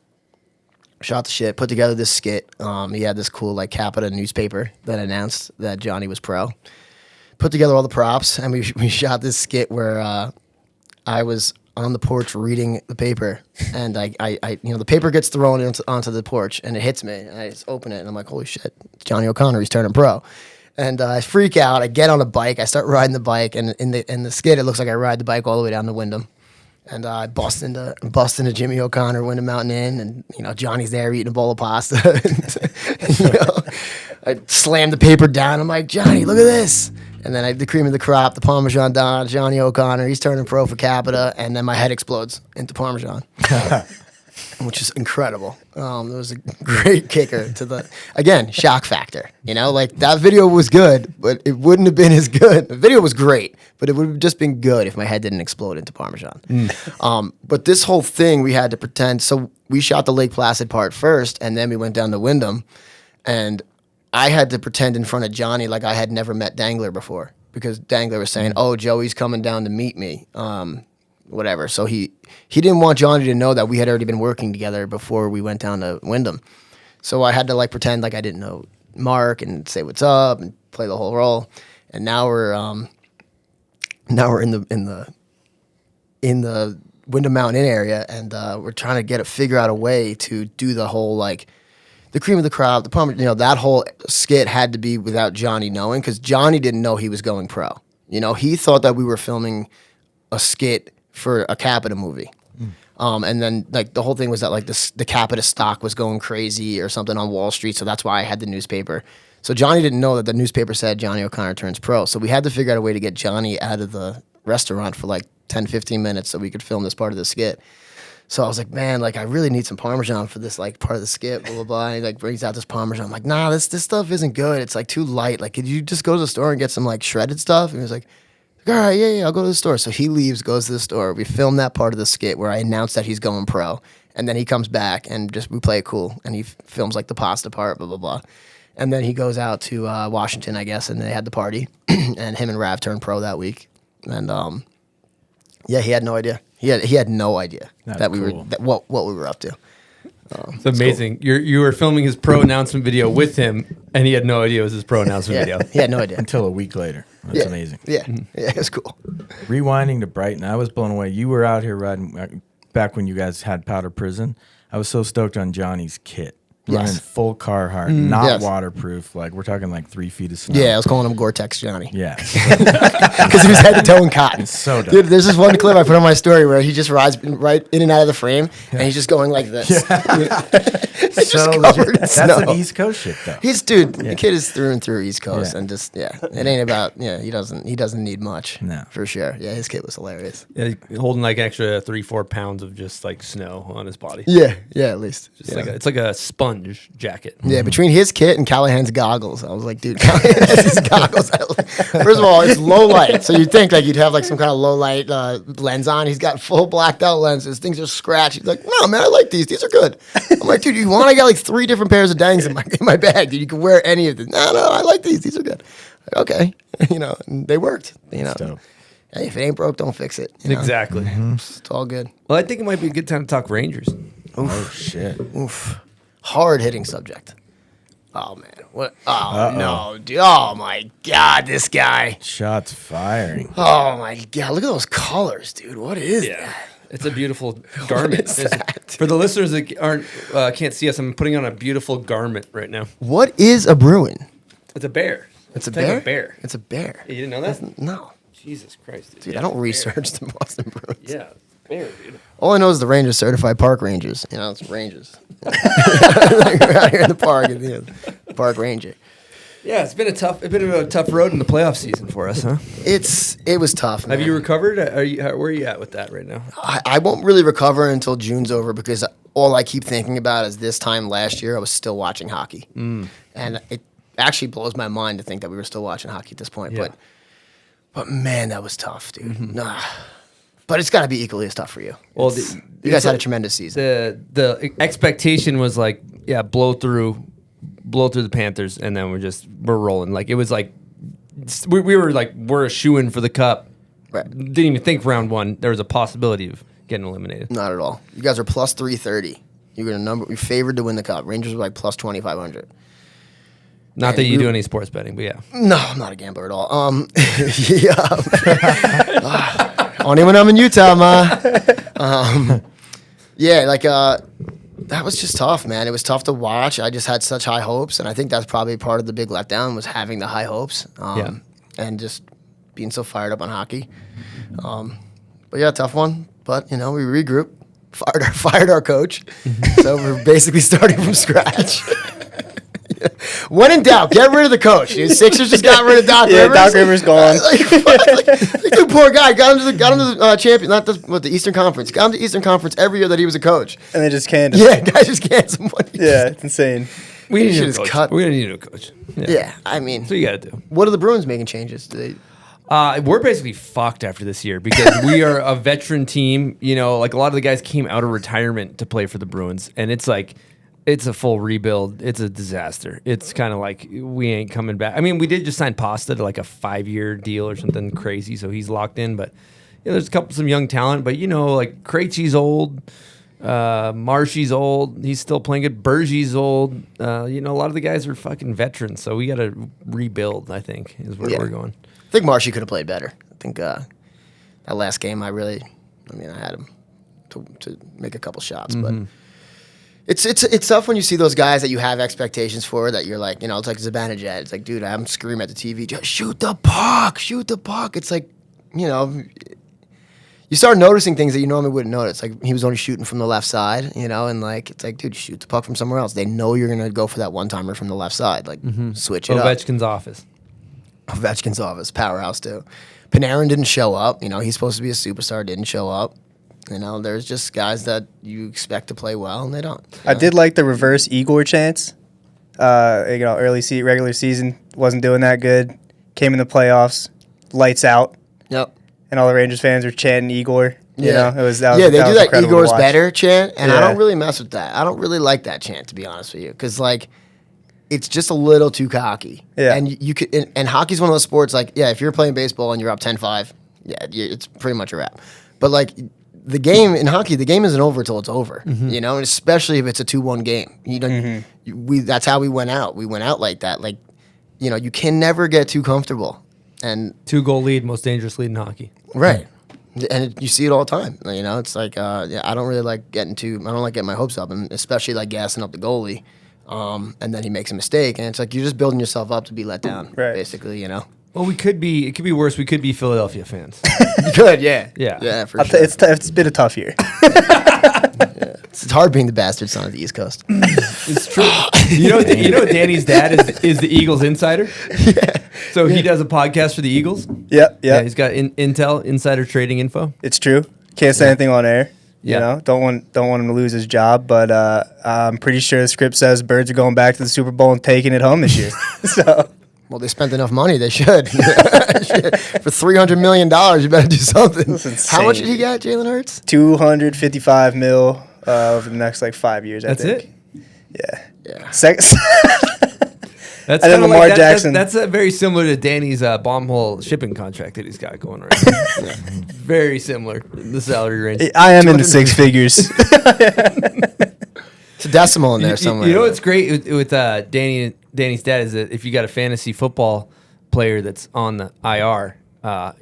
shot the shit, put together this skit. He had this cool like Capita newspaper that announced that Johnny was pro. Put together all the props, and we shot this skit where I was on the porch reading the paper, and I the paper gets thrown onto the porch, and it hits me, and I just open it, and I'm like, holy shit, it's Johnny O'Connor, he's turning pro. And I freak out. I get on a bike. I start riding the bike, and in the skit, it looks like I ride the bike all the way down to Wyndham. And I bust into Jimmy O'Connor, Wyndham Mountain Inn, and Johnny's there eating a bowl of pasta. I slam the paper down. I'm like, Johnny, look at this. And then the cream of the crop, the Parmesan Don, Johnny O'Connor, he's turning pro for Capita, and then my head explodes into Parmesan, which is incredible. It was a great kicker to the, again, shock factor. Like that video was good, but it wouldn't have been as good. The video was great, but it would have just been good if my head didn't explode into Parmesan. But this whole thing, we had to pretend. So we shot the Lake Placid part first, and then we went down to Wyndham, and I had to pretend in front of Johnny like I had never met Dangler before, because Dangler was saying, oh, Joey's coming down to meet me, whatever. So he didn't want Johnny to know that we had already been working together before we went down to Wyndham. So I had to like pretend like I didn't know Mark and say what's up and play the whole role. And now we're in the Wyndham Mountain Inn area, and we're trying to figure out a way to do the whole like the cream of the crop, the Parmesan, that whole skit had to be without Johnny knowing, because Johnny didn't know he was going pro. He thought that we were filming a skit for a Capita movie. And then like the whole thing was that like the Capita stock was going crazy or something on Wall Street, so that's why I had the newspaper. So Johnny didn't know that the newspaper said Johnny O'Connor turns pro. So we had to figure out a way to get Johnny out of the restaurant for like 10, 15 minutes so we could film this part of the skit. So I was like, man, like I really need some Parmesan for this like part of the skit, blah, blah, blah. And he like brings out this Parmesan. I'm like, nah, this stuff isn't good. It's like too light. Like, could you just go to the store and get some like shredded stuff? And he was like, all right, yeah, I'll go to the store. So he leaves, goes to the store. We film that part of the skit where I announced that he's going pro. And then he comes back and we play it cool. And he films like the pasta part, blah, blah, blah. And then he goes out to Washington, I guess, and they had the party. And him and Rav turned pro that week. And yeah, he had no idea. He had no idea that we were what we were up to. It's amazing. Cool. You were filming his pro announcement video with him, and he had no idea it was his pro announcement video. He had no idea until a week later. That's amazing. Yeah, yeah, it's cool. Rewinding to Brighton, I was blown away. You were out here riding back when you guys had Powder Prison. I was so stoked on Johnny's kit. Running full Carhartt, not waterproof. Like we're talking like 3 feet of snow. Yeah, I was calling him Gore-Tex Johnny. Yeah, because he was head to toe in cotton. It's so dope. Dude, there's this one clip I put on my story where he just rides right in and out of the frame, and he's just going like this. So legit. That's an East Coast shit, though. The kid is through and through East Coast, and just it ain't about he doesn't need much. No, for sure. Yeah, his kid was hilarious. Yeah, holding like extra 3-4 pounds of just like snow on his body. Yeah, at least. Just it's like a sponge jacket. Yeah, between his kit and Callahan's goggles, I was like, dude, Callahan has these goggles. First of all, it's low light, so you'd think like you'd have like some kind of low light lens on. He's got full blacked out lenses. Things are scratched. He's like, no, man, I like these. These are good. I'm like, dude, you want? I got like 3 different pairs of dangs in my bag, dude. You can wear any of them. No, I like these. These are good. Like, okay, and they worked. Hey, if it ain't broke, don't fix it. Exactly. It's all good. Well, I think it might be a good time to talk Rangers. Oof. Oh shit. Oof. Hard hitting subject. Oh man. What? Oh no, dude. Oh my God, this guy. Shots firing. Oh my God, look at those colors, dude. What is that? It's a beautiful garment. For the listeners that can't see us, I'm putting on a beautiful garment right now. What is a Bruin? It's a bear. It's a type bear? of bear. It's a bear. You didn't know that? No. Jesus Christ, Dude, Yeah, I don't it's a research the Boston Bruins. bear. Yeah, bear, dude. All I know is the Rangers certified park rangers. You know, it's rangers. We're out here in the park, park ranger. Yeah, it's been a tough road in the playoff season for us, huh? It was tough. Man. Have you recovered? Where are you at with that right now? I won't really recover until June's over because all I keep thinking about is this time last year I was still watching hockey, and it actually blows my mind to think that we were still watching hockey at this point. Yeah. But man, that was tough, dude. Nah. But it's got to be equally as tough for you. Well, You guys had a tremendous season. The expectation was like, blow through the Panthers, and then we're rolling. Like it was like we were like we're a shoo-in for the cup. Right. Didn't even think round one there was a possibility of getting eliminated. Not at all. You guys are plus 330. You're favored to win the cup. Rangers were like plus 2,500. Not that you do any sports betting, but yeah. No, I'm not a gambler at all. Yeah. Only when I'm in Utah, ma. Yeah, like that was just tough, man. It was tough to watch. I just had such high hopes, and I think that's probably part of the big letdown was having the high hopes, and just being so fired up on hockey. But yeah, tough one. But we regrouped, fired our coach, so we're basically starting from scratch. When in doubt, get rid of the coach. Dude. Sixers just got rid of Doc Rivers. Doc Rivers gone. The poor guy got him to the champion, not the Eastern Conference. Got him to Eastern Conference every year that he was a coach. And they just canned him. Yeah, guys just can't. Yeah, it's insane. We need a just coach. cut. We're gonna need a coach. Yeah, I mean, So you got to do. what are the Bruins making changes? We're basically fucked after this year because we are a veteran team. Like a lot of the guys came out of retirement to play for the Bruins, and it's like. It's a full rebuild. It's a disaster. It's kind of like we ain't coming back. I mean, we did just sign Pasta to like a 5-year deal or something crazy, so he's locked in. But there's some young talent. But like Krejci's old, Marshy's old. He's still playing good. Bergey's old. A lot of the guys are fucking veterans, so we got to rebuild. I think is where we're going. I think Marshy could have played better. I think that last game, I had him to make a couple shots, but. It's tough when you see those guys that you have expectations for that you're like, it's like Zibanejad. It's like, dude, I'm screaming at the TV, just shoot the puck. It's like, you start noticing things that you normally wouldn't notice. Like he was only shooting from the left side, and like, it's like, dude, shoot the puck from somewhere else. They know you're going to go for that one-timer from the left side. Like switch it up. Ovechkin's office, powerhouse too. Panarin didn't show up. He's supposed to be a superstar, didn't show up. There's just guys that you expect to play well, and they don't. I did like the reverse Igor chance. Regular season wasn't doing that good. Came in the playoffs, lights out. Yep. And all the Rangers fans were chanting Igor. Yeah. They do that incredible Igor's to watch. better chant, and I Yeah. don't really mess with that. I don't really like that chant, to be honest with you, because like it's just a little too cocky. Yeah. And you could, and hockey's one of those sports. Like, if you're playing baseball and you're up 10-5, it's pretty much a wrap. But like. The game in hockey, the game isn't over till it's over, and especially if it's a 2-1 game. That's how we went out. We went out like that. Like, you can never get too comfortable. And 2-goal lead, most dangerous lead in hockey. right, and you see it all the time. It's like I don't really like I don't like getting my hopes up, and especially like gassing up the goalie, and then he makes a mistake, and it's like you're just building yourself up to be let down, basically. Well, it could be worse. We could be Philadelphia fans. Good, yeah, Yeah. for sure. It's been a tough year. It's hard being the bastard son of the East Coast. It's true. You know Danny's dad is the Eagles insider? Yeah. So he does a podcast for the Eagles? Yep. Yeah, he's got intel, insider trading info. It's true. Can't say anything on air. Yeah. Don't want him to lose his job, but I'm pretty sure the script says Birds are going back to the Super Bowl and taking it home this year. So Well, they spent enough money. They should. For $300 million, you better do something. That's insane. How much did he get, Jalen Hurts? $255 million over the next 5 years. That's I think. it? Yeah. Yeah. That's And then kinda Lamar that- Jackson. That's very similar to Danny's bombhole shipping contract that he's got going right now. Very similar, the salary range. I am into six figures. It's a decimal in there somewhere. You know what's great with Danny's dad is that if you got a fantasy football player that's on the IR,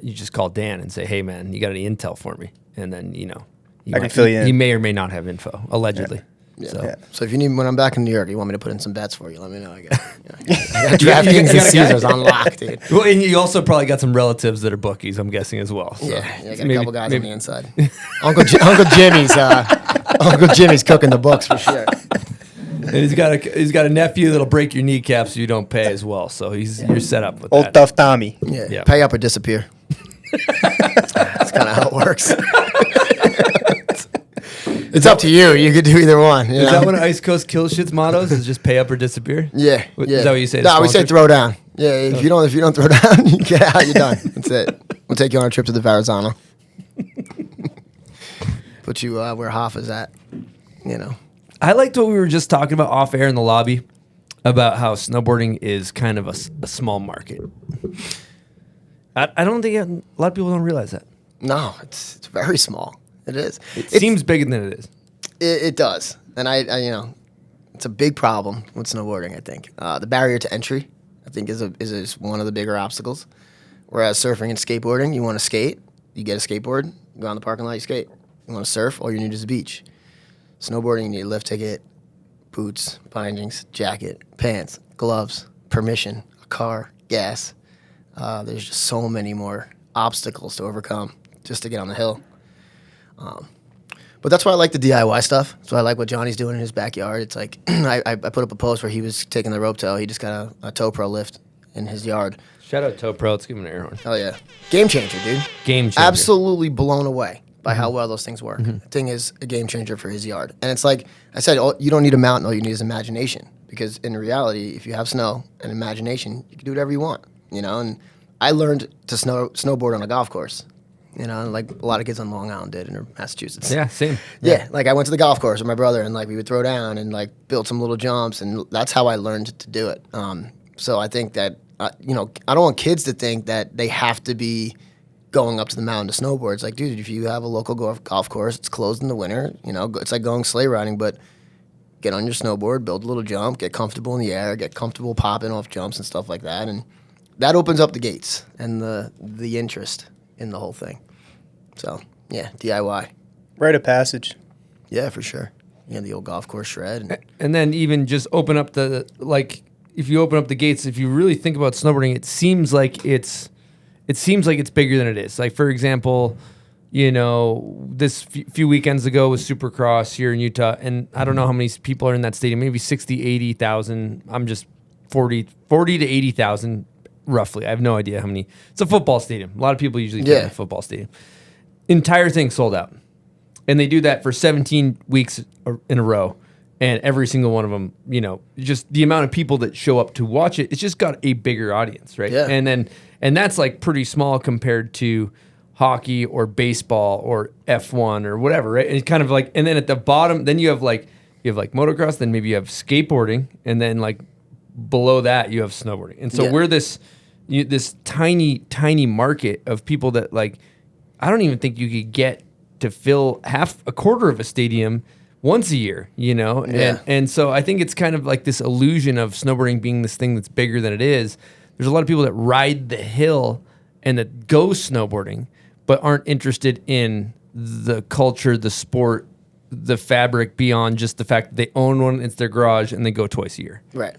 you just call Dan and say, "Hey man, you got any intel for me?" And then I can fill you in. He may or may not have info, allegedly. So if you need, when I'm back in New York, you want me to put in some bets for you, let me know. I got DraftKings and Caesars on lock, dude. Well, and you also probably got some relatives that are bookies, I'm guessing as well. So I got a couple guys on the inside. Uncle Jimmy's cooking the books for sure. And he's got a nephew that'll break your kneecaps if you don't pay as well. So you're set up with Old that. Tough Tommy. Yeah, pay up or disappear. That's kind of how it works. It's up to you. You could do either one. Is that one of Ice Coast Kill Shit's mottos? Is just pay up or disappear? Yeah. Is that what you say? No, we say throw down. Yeah, if you don't throw down, you get out. You're done. That's it. We'll take you on a trip to the Verrazano. Put you where Hoff is at. I liked what we were just talking about off air in the lobby about how snowboarding is kind of a small market. I don't think a lot of people don't realize that. No, it's very small. It is. It seems bigger than it is. It does, and I it's a big problem with snowboarding. I think the barrier to entry, I think, is one of the bigger obstacles. Whereas surfing and skateboarding, you want to skate, you get a skateboard, you go on the parking lot, you skate. You want to surf, all you need is a beach. Snowboarding, you need a lift ticket, boots, bindings, jacket, pants, gloves, permission, a car, gas. There's just so many more obstacles to overcome just to get on the hill. But that's why I like the DIY stuff. So I like what Johnny's doing in his backyard. It's like I put up a post where he was taking the rope tow. He just got a tow pro lift in his yard. Shout out Toe Pro. Let's give him an air horn. Oh yeah, game changer, dude. Game changer. Absolutely blown away by how well those things work. The thing is a game changer for his yard. And it's like I said, you don't need a mountain. All you need is imagination. Because in reality, if you have snow and imagination, you can do whatever you want. And I learned to snowboard on a golf course. Like a lot of kids on Long Island did in Massachusetts. Yeah, same. Yeah, like I went to the golf course with my brother, and like we would throw down and like build some little jumps, and that's how I learned to do it. So I think that I don't want kids to think that they have to be going up to the mountain to snowboard. It's like, dude, if you have a local golf course, it's closed in the winter. It's like going sleigh riding, but get on your snowboard, build a little jump, get comfortable in the air, get comfortable popping off jumps and stuff like that, and that opens up the gates and the interest in the whole thing. So, yeah, DIY. Rite of passage. Yeah, for sure. The old golf course shred. And then even just open up if you open up the gates, if you really think about snowboarding, it seems like it's bigger than it is. Like, for example, this few weekends ago was Supercross here in Utah, and I don't know how many people are in that stadium, maybe 60, 80,000. I'm just 40 to 80,000. Roughly. I have no idea how many. It's a football stadium. A lot of people usually play in a football stadium. Entire thing sold out. And they do that for 17 weeks in a row. And every single one of them, just the amount of people that show up to watch it, it's just got a bigger audience, right? Yeah. And that's like pretty small compared to hockey or baseball or F1 or whatever, right? And it's kind of like, and then at the bottom, then you have motocross, then maybe you have skateboarding, and then like below that you have snowboarding. And so we're this tiny market of people that like, I don't even think you could get to fill a quarter of a stadium once a year, And so I think it's kind of like this illusion of snowboarding being this thing that's bigger than it is. There's a lot of people that ride the hill and that go snowboarding, but aren't interested in the culture, the sport, the fabric beyond just the fact that they own one, it's their garage, and they go twice a year. Right?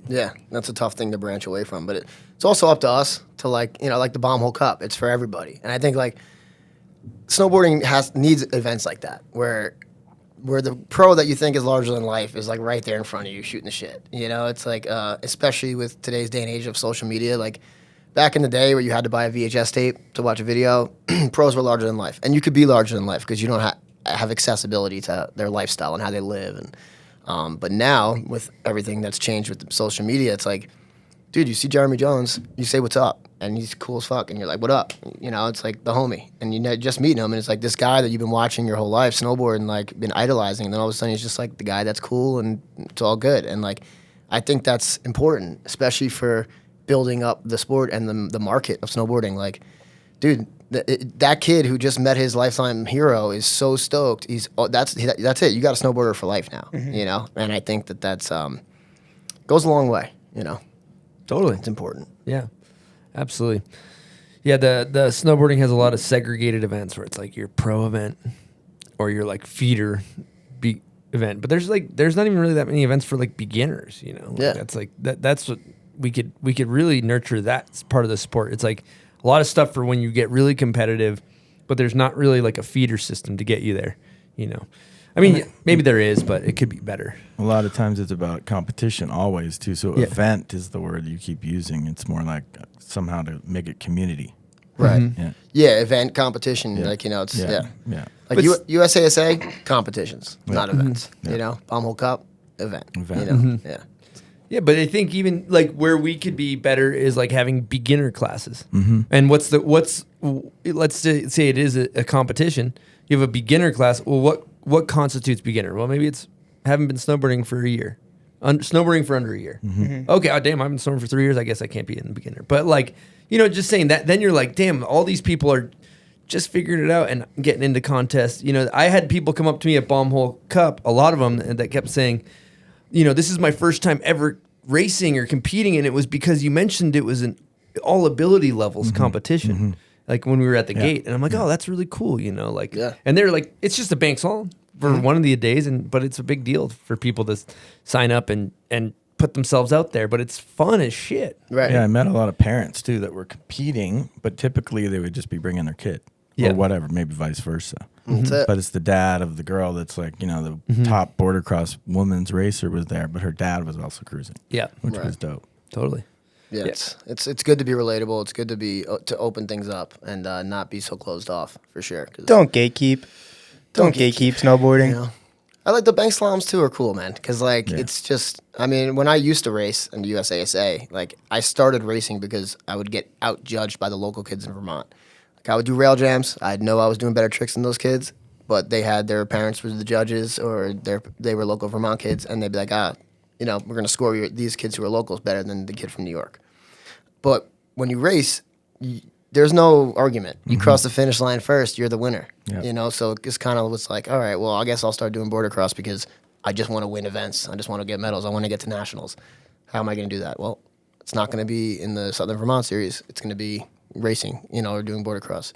Yeah, that's a tough thing to branch away from. But it's also up to us to like the Bomb Hole Cup. It's for everybody. And I think like snowboarding needs events like that where the pro that you think is larger than life is like right there in front of you shooting the shit. It's like, especially with today's day and age of social media, like back in the day where you had to buy a VHS tape to watch a video, pros were larger than life. And you could be larger than life because you don't have accessibility to their lifestyle and how they live. And but now with everything that's changed with social media, it's like, dude, you see Jeremy Jones, you say what's up, and he's cool as fuck, and you're like, what up? It's like the homie, and you just meeting him, and it's like this guy that you've been watching your whole life snowboard and like been idolizing, and then all of a sudden he's just like the guy that's cool and it's all good. And like I think that's important, especially for building up the sport and the market of snowboarding. Like, dude, that kid who just met his lifetime hero is so stoked. That's it. You got a snowboarder for life now, And I think that's goes a long way, Totally. It's important. Yeah, absolutely. Yeah, the snowboarding has a lot of segregated events where it's like your pro event or your like feeder event, but there's not even really that many events for like beginners, you know. Yeah. That's like that's what we could really nurture that part of the sport. It's like a lot of stuff for when you get really competitive, but there's not really like a feeder system to get you there, you know. I mean, maybe there is, but it could be better. A lot of times it's about competition always too. So event is the word you keep using. It's more like somehow to make it community. Right. Yeah. Event competition. Like, you know, it's, Yeah. Like USASA, competitions, not events. You know, Baumhole Cup, event. You know? Yeah. Yeah, but I think even like where we could be better is like having beginner classes. And let's say it is a competition. You have a beginner class. Well, what constitutes beginner? Well, maybe it's haven't been snowboarding for a year, snowboarding for under a year. Okay, oh, damn, I've been snowboarding for 3 years. I guess I can't be in the beginner. But like, you know, just saying that, then you're like, damn, all these people are just figuring it out and getting into contests. You know, I had people come up to me at Baumhole Cup, a lot of them, that kept saying, you know, this is my first time ever racing or competing, and it was because you mentioned it was an all ability levels competition, like when we were at the gate, and I'm like, oh, that's really cool, you know, like, and they're like, it's just a bank song for one of the days, but it's a big deal for people to sign up and put themselves out there, but it's fun as shit. Right. Yeah, I met a lot of parents too that were competing, but typically they would just be bringing their kid or whatever, maybe vice versa. That's it. But it's the dad of the girl that's like, you know, the top border cross women's racer was there, but her dad was also cruising. Yeah. Which was dope. Totally. Yeah, it's good to be relatable. It's good to be to open things up and not be so closed off for sure. Don't gatekeep. Don't gatekeep snowboarding. You know? I like the bank slaloms too. Are cool, man. Because like it's just. I mean, when I used to race in the USASA, like I started racing because I would get out judged by the local kids in Vermont. Like I would do rail jams. I'd know I was doing better tricks than those kids, but they had their parents were the judges or they were local Vermont kids, and they'd be like, you know, we're gonna score these kids who are locals better than the kid from New York. But when you race, there's no argument. You cross the finish line first, you're the winner. Yep. You know, so it's kind of was like, all right, well, I guess I'll start doing border cross because I just want to win events. I just want to get medals. I want to get to nationals. How am I going to do that? Well, it's not going to be in the Southern Vermont series. It's going to be racing, you know, or doing border cross.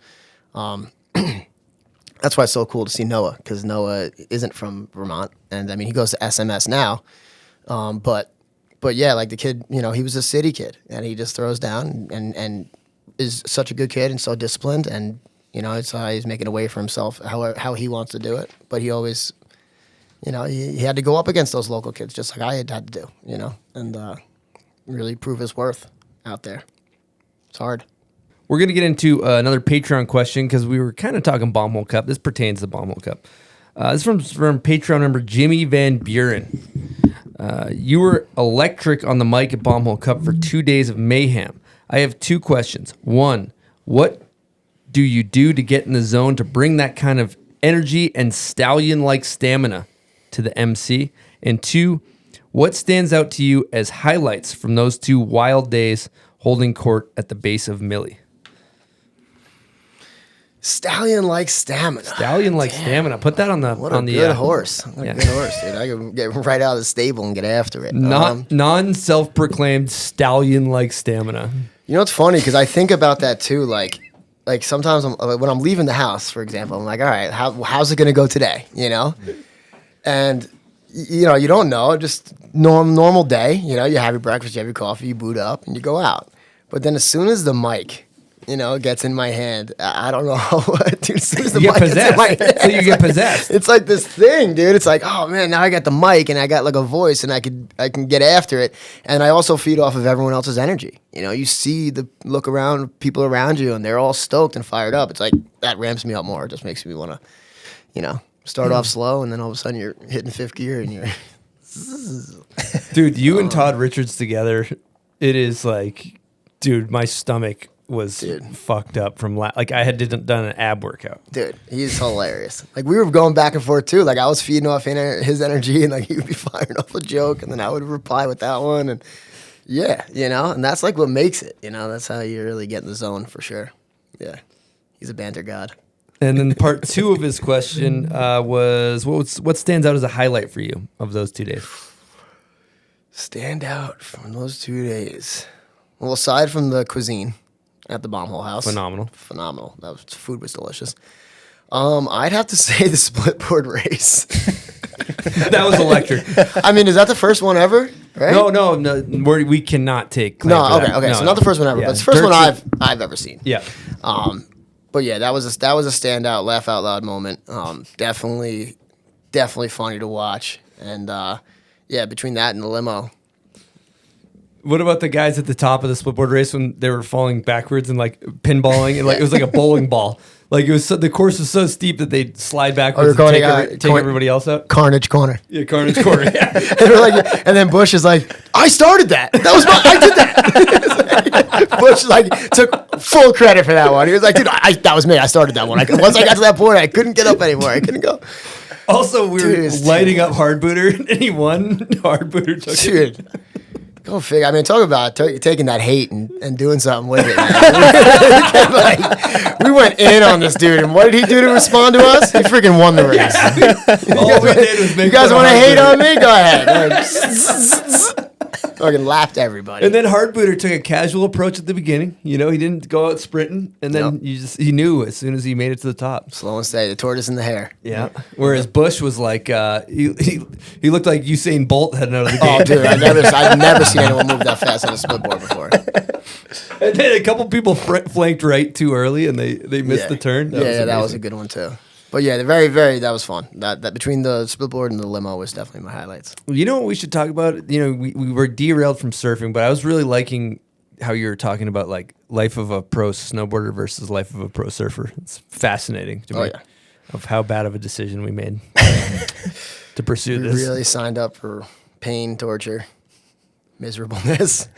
That's why it's so cool to see Noah, because Noah isn't from Vermont, and I mean he goes to SMS now, but yeah, like the kid, you know, he was a city kid, and he just throws down and is such a good kid and so disciplined, and you know, it's he's making a way for himself how he wants to do it, but he always, you know, he had to go up against those local kids just like I had to do, you know, and really prove his worth out there. It's hard. We're going to get into another Patreon question because we were kind of talking Baumhole Cup. This pertains to Baumhole Cup. This is from Patreon member Jimmy Van Buren. You were electric on the mic at Baumhole Cup for 2 days of mayhem. I have two questions. One, what do you do to get in the zone to bring that kind of energy and stallion-like stamina to the MC? And two, what stands out to you as highlights from those 2 wild days holding court at the base of Millie? Stallion-like stamina. Stallion-like stamina. Put that on the good horse. What a good horse, dude. I can get right out of the stable and get after it. Non-self-proclaimed stallion-like stamina. You know, it's funny because I think about that too. Like sometimes when I'm leaving the house, for example, I'm like, all right, how's it gonna go today? You know, and you know, you don't know. Just normal day. You know, you have your breakfast, you have your coffee, you boot up, and you go out. But then as soon as the mic, you know, gets in my hand, I don't know what, dude. As soon as the mic gets in my hand, so you get possessed. It's like this thing, dude. It's like, oh man, now I got the mic and I got like a voice and I can get after it. And I also feed off of everyone else's energy. You know, you see the look around, people around you, and they're all stoked and fired up. It's like that ramps me up more. It just makes me want to, you know, start off slow and then all of a sudden you're hitting 5th gear and you're. Dude, you and Todd Richards together, it is like, dude, my stomach was fucked up from like I had done an ab workout. Dude, he's hilarious. Like we were going back and forth too. Like I was feeding off his energy, and like he would be firing off a joke, and then I would reply with that one, and yeah, you know, and that's like what makes it. You know, that's how you really get in the zone for sure. Yeah, he's a banter god. And then part 2 of his question was what stands out as a highlight for you of those 2 days? Stand out from those 2 days. Well, aside from the cuisine at the Baumhole House. Phenomenal. Food was delicious. I'd have to say the split board race. That was electric. I mean, is that the first one ever? Right? No. We cannot take claim No, for that. okay. No, So not the first one ever, Yeah. but it's the first Dirt's one I've ever seen. Yeah. But yeah, that was a standout, laugh out loud moment. Definitely funny to watch. And yeah, between that and the limo. What about the guys at the top of the split board race when they were falling backwards and like pinballing? And, like it was like a bowling ball. Like it was the course was so steep that they'd slide backwards and take everybody else out. Carnage Corner. Yeah, Carnage Corner. Yeah. and then Bush is like, I started that. That was I did that. Bush like took full credit for that one. He was like, dude, that was me. I started that one. Once I got to that point, I couldn't get up anymore. I couldn't go. Also, we were lighting up Hard Booter, and he won. Hard Booter took it. Dude. Go figure. I mean, talk about taking that hate and doing something with it. Like, we went in on this dude, and what did he do to respond to us? He freaking won the race. All we did was make You guys fun of want to Hard hate Booter. on me? Go ahead. Fucking laughed everybody. And then Hard Booter took a casual approach at the beginning. You know, he didn't go out sprinting, and then he knew as soon as he made it to the top. Slow and steady, the tortoise in the hare. Yeah. Whereas Bush was like, he looked like Usain Bolt heading out of the game. Oh, dude, I've never seen anyone move that fast on a split board before. And then a couple people flanked right too early, and they missed the turn. That was a good one too. But yeah, that was fun. That between the split board and the limo was definitely my highlights. You know what we should talk about? You know, we were derailed from surfing, but I was really liking how you were talking about like life of a pro snowboarder versus life of a pro surfer. It's fascinating to me of how bad of a decision we made to pursue this. We really signed up for pain, torture, miserableness.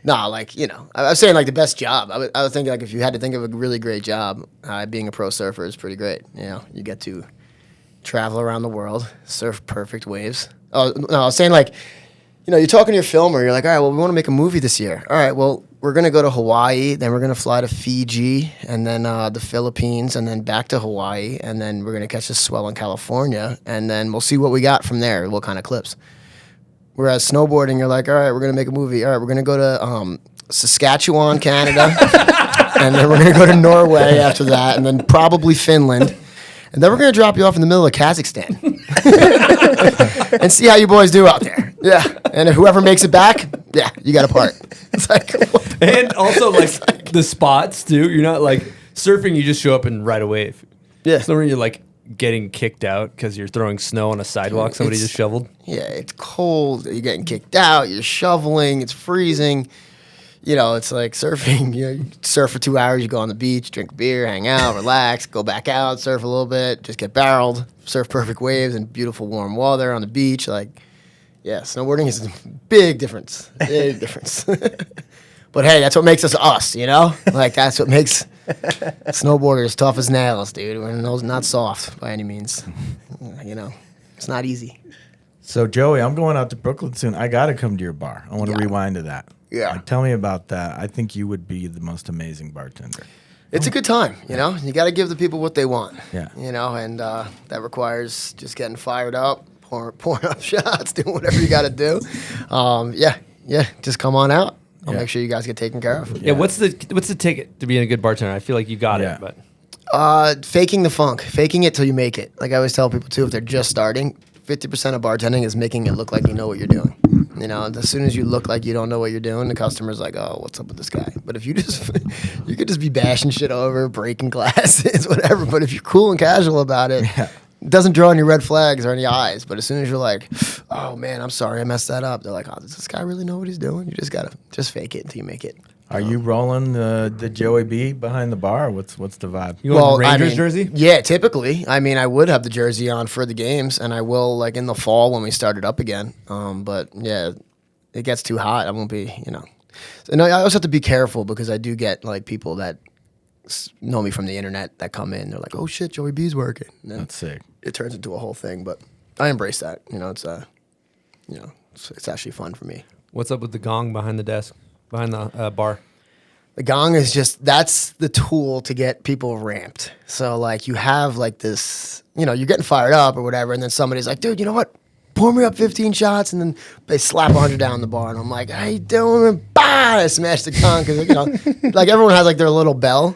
No, like, you know, I was saying like the best job. I was thinking like if you had to think of a really great job, being a pro surfer is pretty great. You know, you get to travel around the world, surf perfect waves. Oh, no, I was saying like, you know, you're talking to your filmer, you're like, all right, well, we want to make a movie this year. All right, well, we're going to go to Hawaii, then we're going to fly to Fiji, and then the Philippines, and then back to Hawaii, and then we're going to catch a swell in California, and then we'll see what we got from there, what kind of clips. Whereas snowboarding, you're like, all right, we're going to make a movie. All right, we're going to go to Saskatchewan, Canada, and then we're going to go to Norway after that, and then probably Finland. And then we're going to drop you off in the middle of Kazakhstan and see how you boys do out there. Yeah. And whoever makes it back, yeah, you got a part. It's like, and also like the spots too. You're not like surfing, you just show up and ride a wave. Yeah. Snowboarding, you're like getting kicked out because you're throwing snow on a sidewalk somebody just shoveled. Yeah, it's cold. You're getting kicked out. You're shoveling. It's freezing. You know, it's like surfing. You know, you surf for 2 hours. You go on the beach, drink beer, hang out, relax, go back out, surf a little bit, just get barreled, surf perfect waves and beautiful warm water on the beach. Like, yeah, snowboarding is a big difference. Big difference. But hey, that's what makes us, you know? Like, that's what makes snowboarders tough as nails, dude. We're not soft by any means. You know, it's not easy. So, Joey, I'm going out to Brooklyn soon. I got to come to your bar. I want to rewind to that. Yeah. Like, tell me about that. I think you would be the most amazing bartender. It's a good time, you know? You got to give the people what they want. Yeah. You know, and that requires just getting fired up, pouring up shots, doing whatever you got to do. Yeah, just come on out. I'll make sure you guys get taken care of. Yeah, what's the ticket to being a good bartender? I feel like you got it, but Faking the funk. Faking it till you make it. Like I always tell people, too, if they're just starting, 50% of bartending is making it look like you know what you're doing. You know, as soon as you look like you don't know what you're doing, the customer's like, oh, what's up with this guy? But if you you could just be bashing shit over, breaking glasses, whatever. But if you're cool and casual about it, it doesn't draw any red flags or any eyes. But as soon as you're like, oh, man, I'm sorry, I messed that up. They're like, oh, does this guy really know what he's doing? You just got to fake it until you make it. Are you rolling the Joey B behind the bar? What's the vibe? You want the Rangers jersey? Yeah, typically. I mean, I would have the jersey on for the games, and I will like in the fall when we start it up again. But yeah, it gets too hot. I won't be, you know. And I also have to be careful because I do get like people that know me from the internet that come in. They're like, "Oh shit, Joey B's working." And then That's sick. It turns into a whole thing, but I embrace that. You know, it's it's actually fun for me. What's up with the gong behind the desk, behind the bar? The gong is that's the tool to get people ramped. So like you have like this, you know, you're getting fired up or whatever, and then somebody's like, dude, you know what? Pour me up 15 shots, and then they slap 100 down the bar, and I'm like, how you doing? Bah! I smash the gong because, you know, like everyone has like their little bell.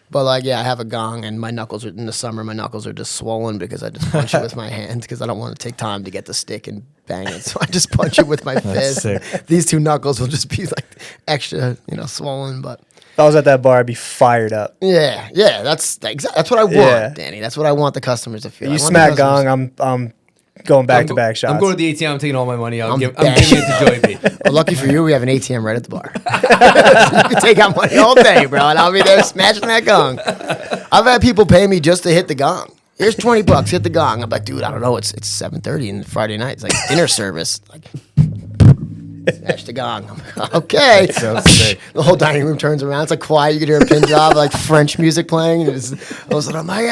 But like, yeah, I have a gong, and my knuckles are in the summer. My knuckles are just swollen because I just punch it with my hand because I don't want to take time to get the stick and bang it. So I just punch it with my fist. sick. These 2 knuckles will just be like extra, swollen. But If I was at that bar, I'd be fired up. yeah, that's what I want, Yeah. Danny. That's what I want the customers to feel. You I want the smack customers- gong, I'm going back-to-back shots. I'm going to the ATM. I'm taking all my money out. I'm giving bashing. it to Joey B. Well, lucky for you, we have an ATM right at the bar. So you can take out money all day, bro, and I'll be there smashing that gong. I've had people pay me just to hit the gong. Here's $20, hit the gong. I'm like, dude, I don't know. It's 7:30 and Friday night. It's like dinner service. Like, smash the gong. I'm like, okay. So sick. The whole dining room turns around. It's like quiet. You can hear a pin drop, like French music playing. And all of a sudden, I'm like,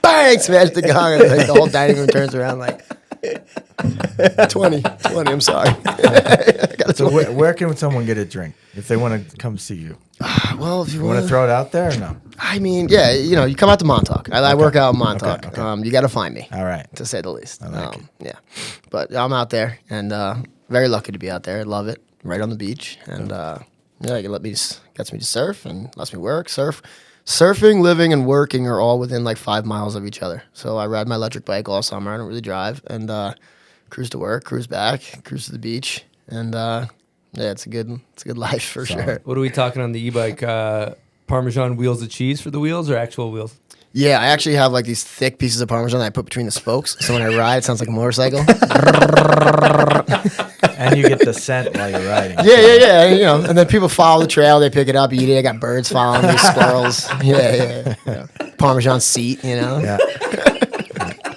bang, smash the gong. And like, the whole dining room turns around like, 20, I'm sorry. So where can someone get a drink if they want to come see you? Well, if you You want to throw it out there or no? I mean, yeah, you come out to Montauk. I work out in Montauk. Okay. You got to find me. All right. To say the least. I like it. Yeah, but I'm out there and very lucky to be out there. I love it. Right on the beach, and it gets me to surf and lets me work. Surfing, living, and working are all within like 5 miles of each other. So I ride my electric bike all summer. I don't really drive, and cruise to work, cruise back, cruise to the beach, and yeah, it's a good life for sure. What are we talking on the e-bike? Parmesan wheels of cheese for the wheels or actual wheels? Yeah, I actually have like these thick pieces of Parmesan that I put between the spokes. So when I ride, it sounds like a motorcycle. And you get the scent while you're riding. Yeah. And then people follow the trail, they pick it up, eat it. I got birds following me, squirrels. Yeah. Parmesan seat, Yeah.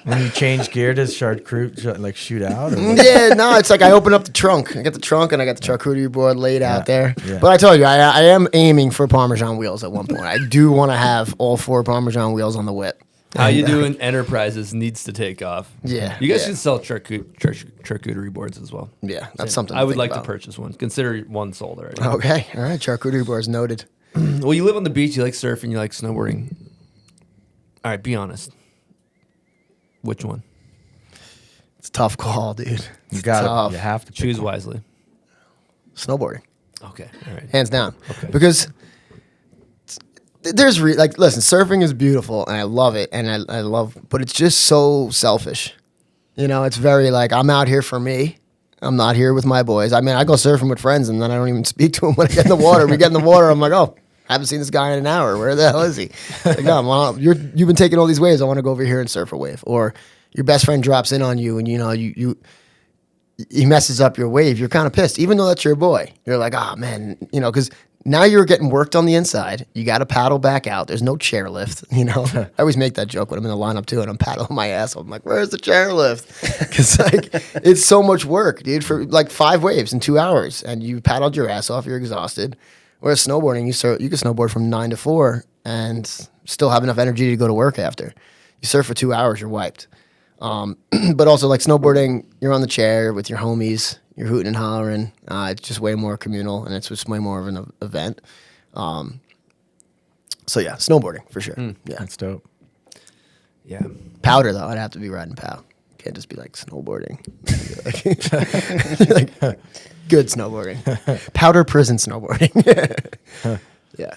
When you change gear, does charcuterie like shoot out? Or what? Yeah, no, it's like I open up the trunk. I got the trunk and I got the charcuterie board laid out there. Yeah. But I told you, I am aiming for Parmesan wheels at one point. I do want to have all 4 Parmesan wheels on the whip. How you doing? Enterprises needs to take off. Yeah, You guys yeah. should sell charcuterie boards as well. Yeah, that's something I would think like about. to purchase one. Consider one sold already. Okay, all right, charcuterie boards noted. Well, you live on the beach. You like surfing. You like snowboarding. All right, be honest. Which one? It's a tough call, dude. You got tough. it. You have to pick Choose one. wisely. Snowboarding. Okay. All right. Hands down. Okay. Because there's listen, surfing is beautiful and I love it and I love, but it's just so selfish. It's very like I'm out here for me. I'm not here with my boys. I mean, I go surfing with friends and then I don't even speak to them when I get in the water. We get in the water, I'm like, oh, I haven't seen this guy in an hour. Where the hell is he? Like, no, well, you've been taking all these waves. I want to go over here and surf a wave. Or your best friend drops in on you and he messes up your wave. You're kind of pissed, even though that's your boy. You're like, oh man, because now you're getting worked on the inside. You got to paddle back out. There's no chairlift. I always make that joke when I'm in the lineup too, and I'm paddling my ass off. I'm like, where's the chairlift? Because it's so much work, dude. For like 5 waves in 2 hours, and you paddled your ass off. You're exhausted. Whereas snowboarding, you can snowboard from 9 to 4 and still have enough energy to go to work after. You surf for 2 hours, you're wiped. But also like snowboarding, you're on the chair with your homies, you're hooting and hollering. It's just way more communal and it's just way more of an event. So yeah, snowboarding for sure. Yeah, That's dope. Yeah. powder though, I'd have to be riding pow. Can't just be like snowboarding. Like, good snowboarding, powder prison snowboarding. Yeah.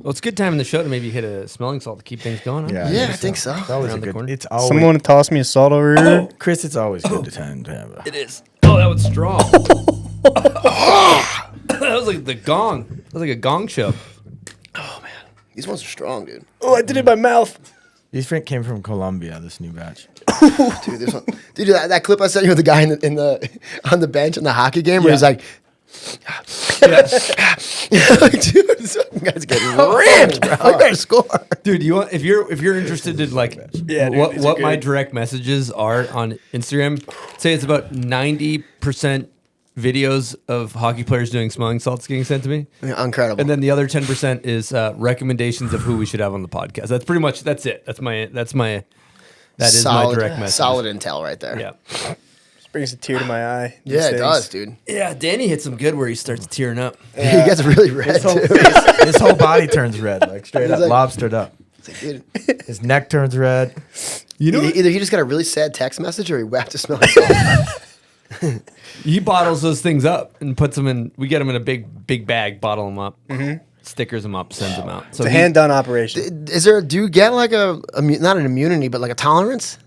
Well, it's a good time in the show to maybe hit a smelling salt to keep things going. Huh? Yeah, I think so. It's always Around a the good. corner. It's always. Someone want to toss me a salt over here? Chris, it's always good to time to have a. It is. Oh, that was strong. That was like the gong. That was like a gong show. These ones are strong, dude. Oh, I did it in my mouth. These came from Colombia. This new batch. Dude, this one, dude, that clip I sent you with the guy in the on the bench in the hockey game where he's like, like, dude, this fucking guy's getting rammed, bro. I gotta score. Dude, you want if you're interested in like what my direct messages are on Instagram, say it's about 90% videos of hockey players doing smelling salts getting sent to me. Yeah, incredible. And then the other 10% is recommendations of who we should have on the podcast. That's pretty much that's it. That is my direct message. Solid intel right there. Yeah. Brings a tear to my eye. Yeah, These it things. does, dude. Yeah, Danny hits some good where he starts tearing up. He gets really red, His whole, too. his whole body turns red, like straight He's up, like- lobstered up. It's like, dude. His neck turns red. Either he just got a really sad text message or he whacked a smelling salt. He bottles those things up and puts them in. We get them in a big bag, bottle them up. Mm-hmm. stickers them up, sends them out. So It's a hand-done operation. Do you get like not an immunity, but like a tolerance?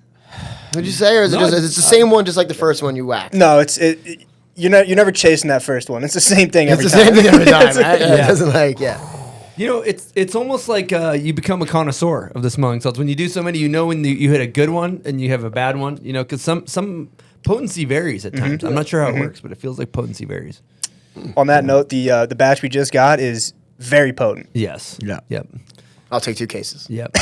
Would you say, or is it's the same one, just like the first one you whacked? No, you're never chasing that first one. It's the same thing every time. It's the same thing every time, right? It doesn't You know, it's almost like you become a connoisseur of the smelling salts. When you do so many, you know when you hit a good one and you have a bad one. You know, because some potency varies at times. I'm not sure how it works, but it feels like potency varies. On that note, the batch we just got is very potent. Yes. Yeah. Yep. I'll take 2 cases. Yep.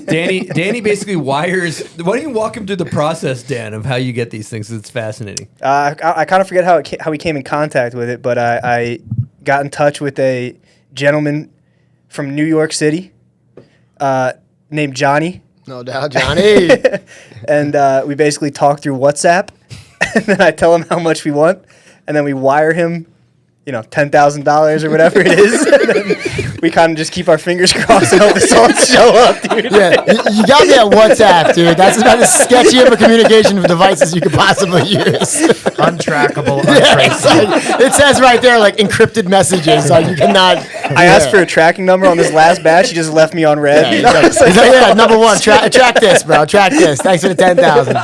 Danny basically wires. Why don't you walk him through the process, Dan, of how you get these things? It's fascinating. I kind of forget how we came in contact with it, but I got in touch with a gentleman from New York City named Johnny. No doubt, Johnny. And we basically talk through WhatsApp, and then I tell him how much we want, and then we wire him, $10,000 or whatever it is. And then we kind of just keep our fingers crossed and hope the salts show up, dude. Yeah, you got me at WhatsApp, dude. That's about as sketchy of a communication devices you could possibly use. Untrackable, untraceable. It says right there, like, encrypted messages, so you cannot... I asked for a tracking number on this last batch. He just left me on red. He's like, number one, track this, bro. Track this. Thanks for the 10,000.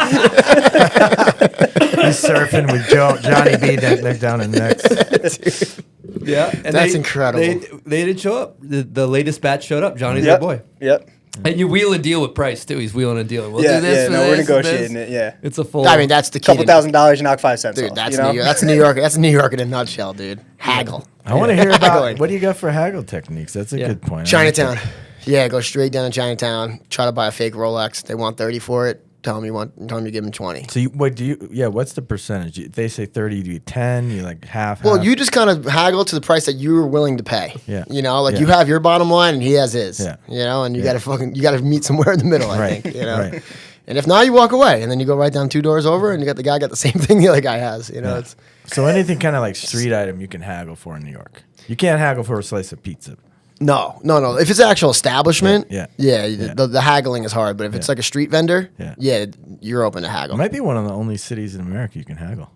He's surfing with Johnny B. down in next. Yeah, and that's incredible. They did show up. The latest batch showed up. Johnny's our boy. Yep. And you wheel a deal with price too. He's wheeling a deal. We'll do Yeah, this. no, we're negotiating it. Yeah, it's a full. I mean, that's the key. Couple $1,000, you knock 5 cents dude. off. That's New York. That's New York. That's New York in a nutshell, dude. Haggle. I want to hear about what do you got for haggle techniques. That's a good point. Chinatown. Yeah, go straight down to Chinatown. Try to buy a fake Rolex. They want 30 for it. Tell them you give them 20. So what's the percentage? If they say 30, do you 10? You like half? Well, half? you just kind of haggle to the price that you were willing to pay. Yeah. You have your bottom line and he has his. Yeah. And you gotta meet somewhere in the middle, I think. Right. And if not, you walk away and then you go right down 2 doors over and the guy got the same thing the other guy has. It's so anything kind of like street item you can haggle for in New York. You can't haggle for a slice of pizza. No. If it's an actual establishment, Yeah. The haggling is hard. But if it's like a street vendor, you're open to haggle. It might be one of the only cities in America you can haggle.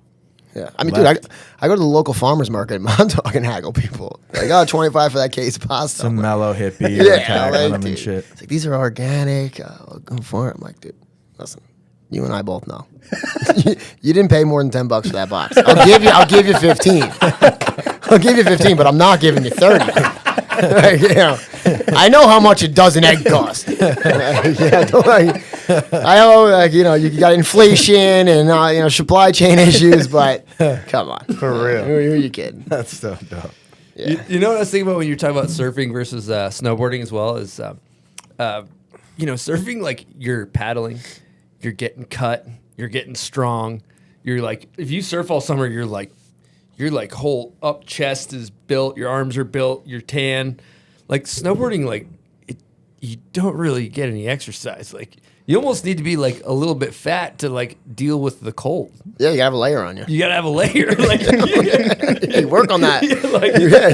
Yeah, I mean, dude, I go to the local farmer's market in Montauk and haggle people. Like, 25 for that case of pasta. Some mellow hippie, haggling them and shit. It's like, these are organic. I'll go for it. I'm like, dude, listen, you and I both know. You didn't pay more than $10 for that box. I'll give you 15. I'll give you 15, but I'm not giving you 30. I know how much a dozen egg cost. I know, you got inflation and supply chain issues, but come on, for real. Who are you kidding? That's so dope. Yeah. You know what I was thinking about when you're talking about surfing versus snowboarding as well is, surfing, like, you're paddling, you're getting cut, you're getting strong. You're like, if you surf all summer, you're like whole up chest is built, your arms are built, you're tan. Like snowboarding, like you don't really get any exercise. Like you almost need to be like a little bit fat to like deal with the cold. Yeah, you gotta have a layer on you. You gotta have a layer. Like you work on that. You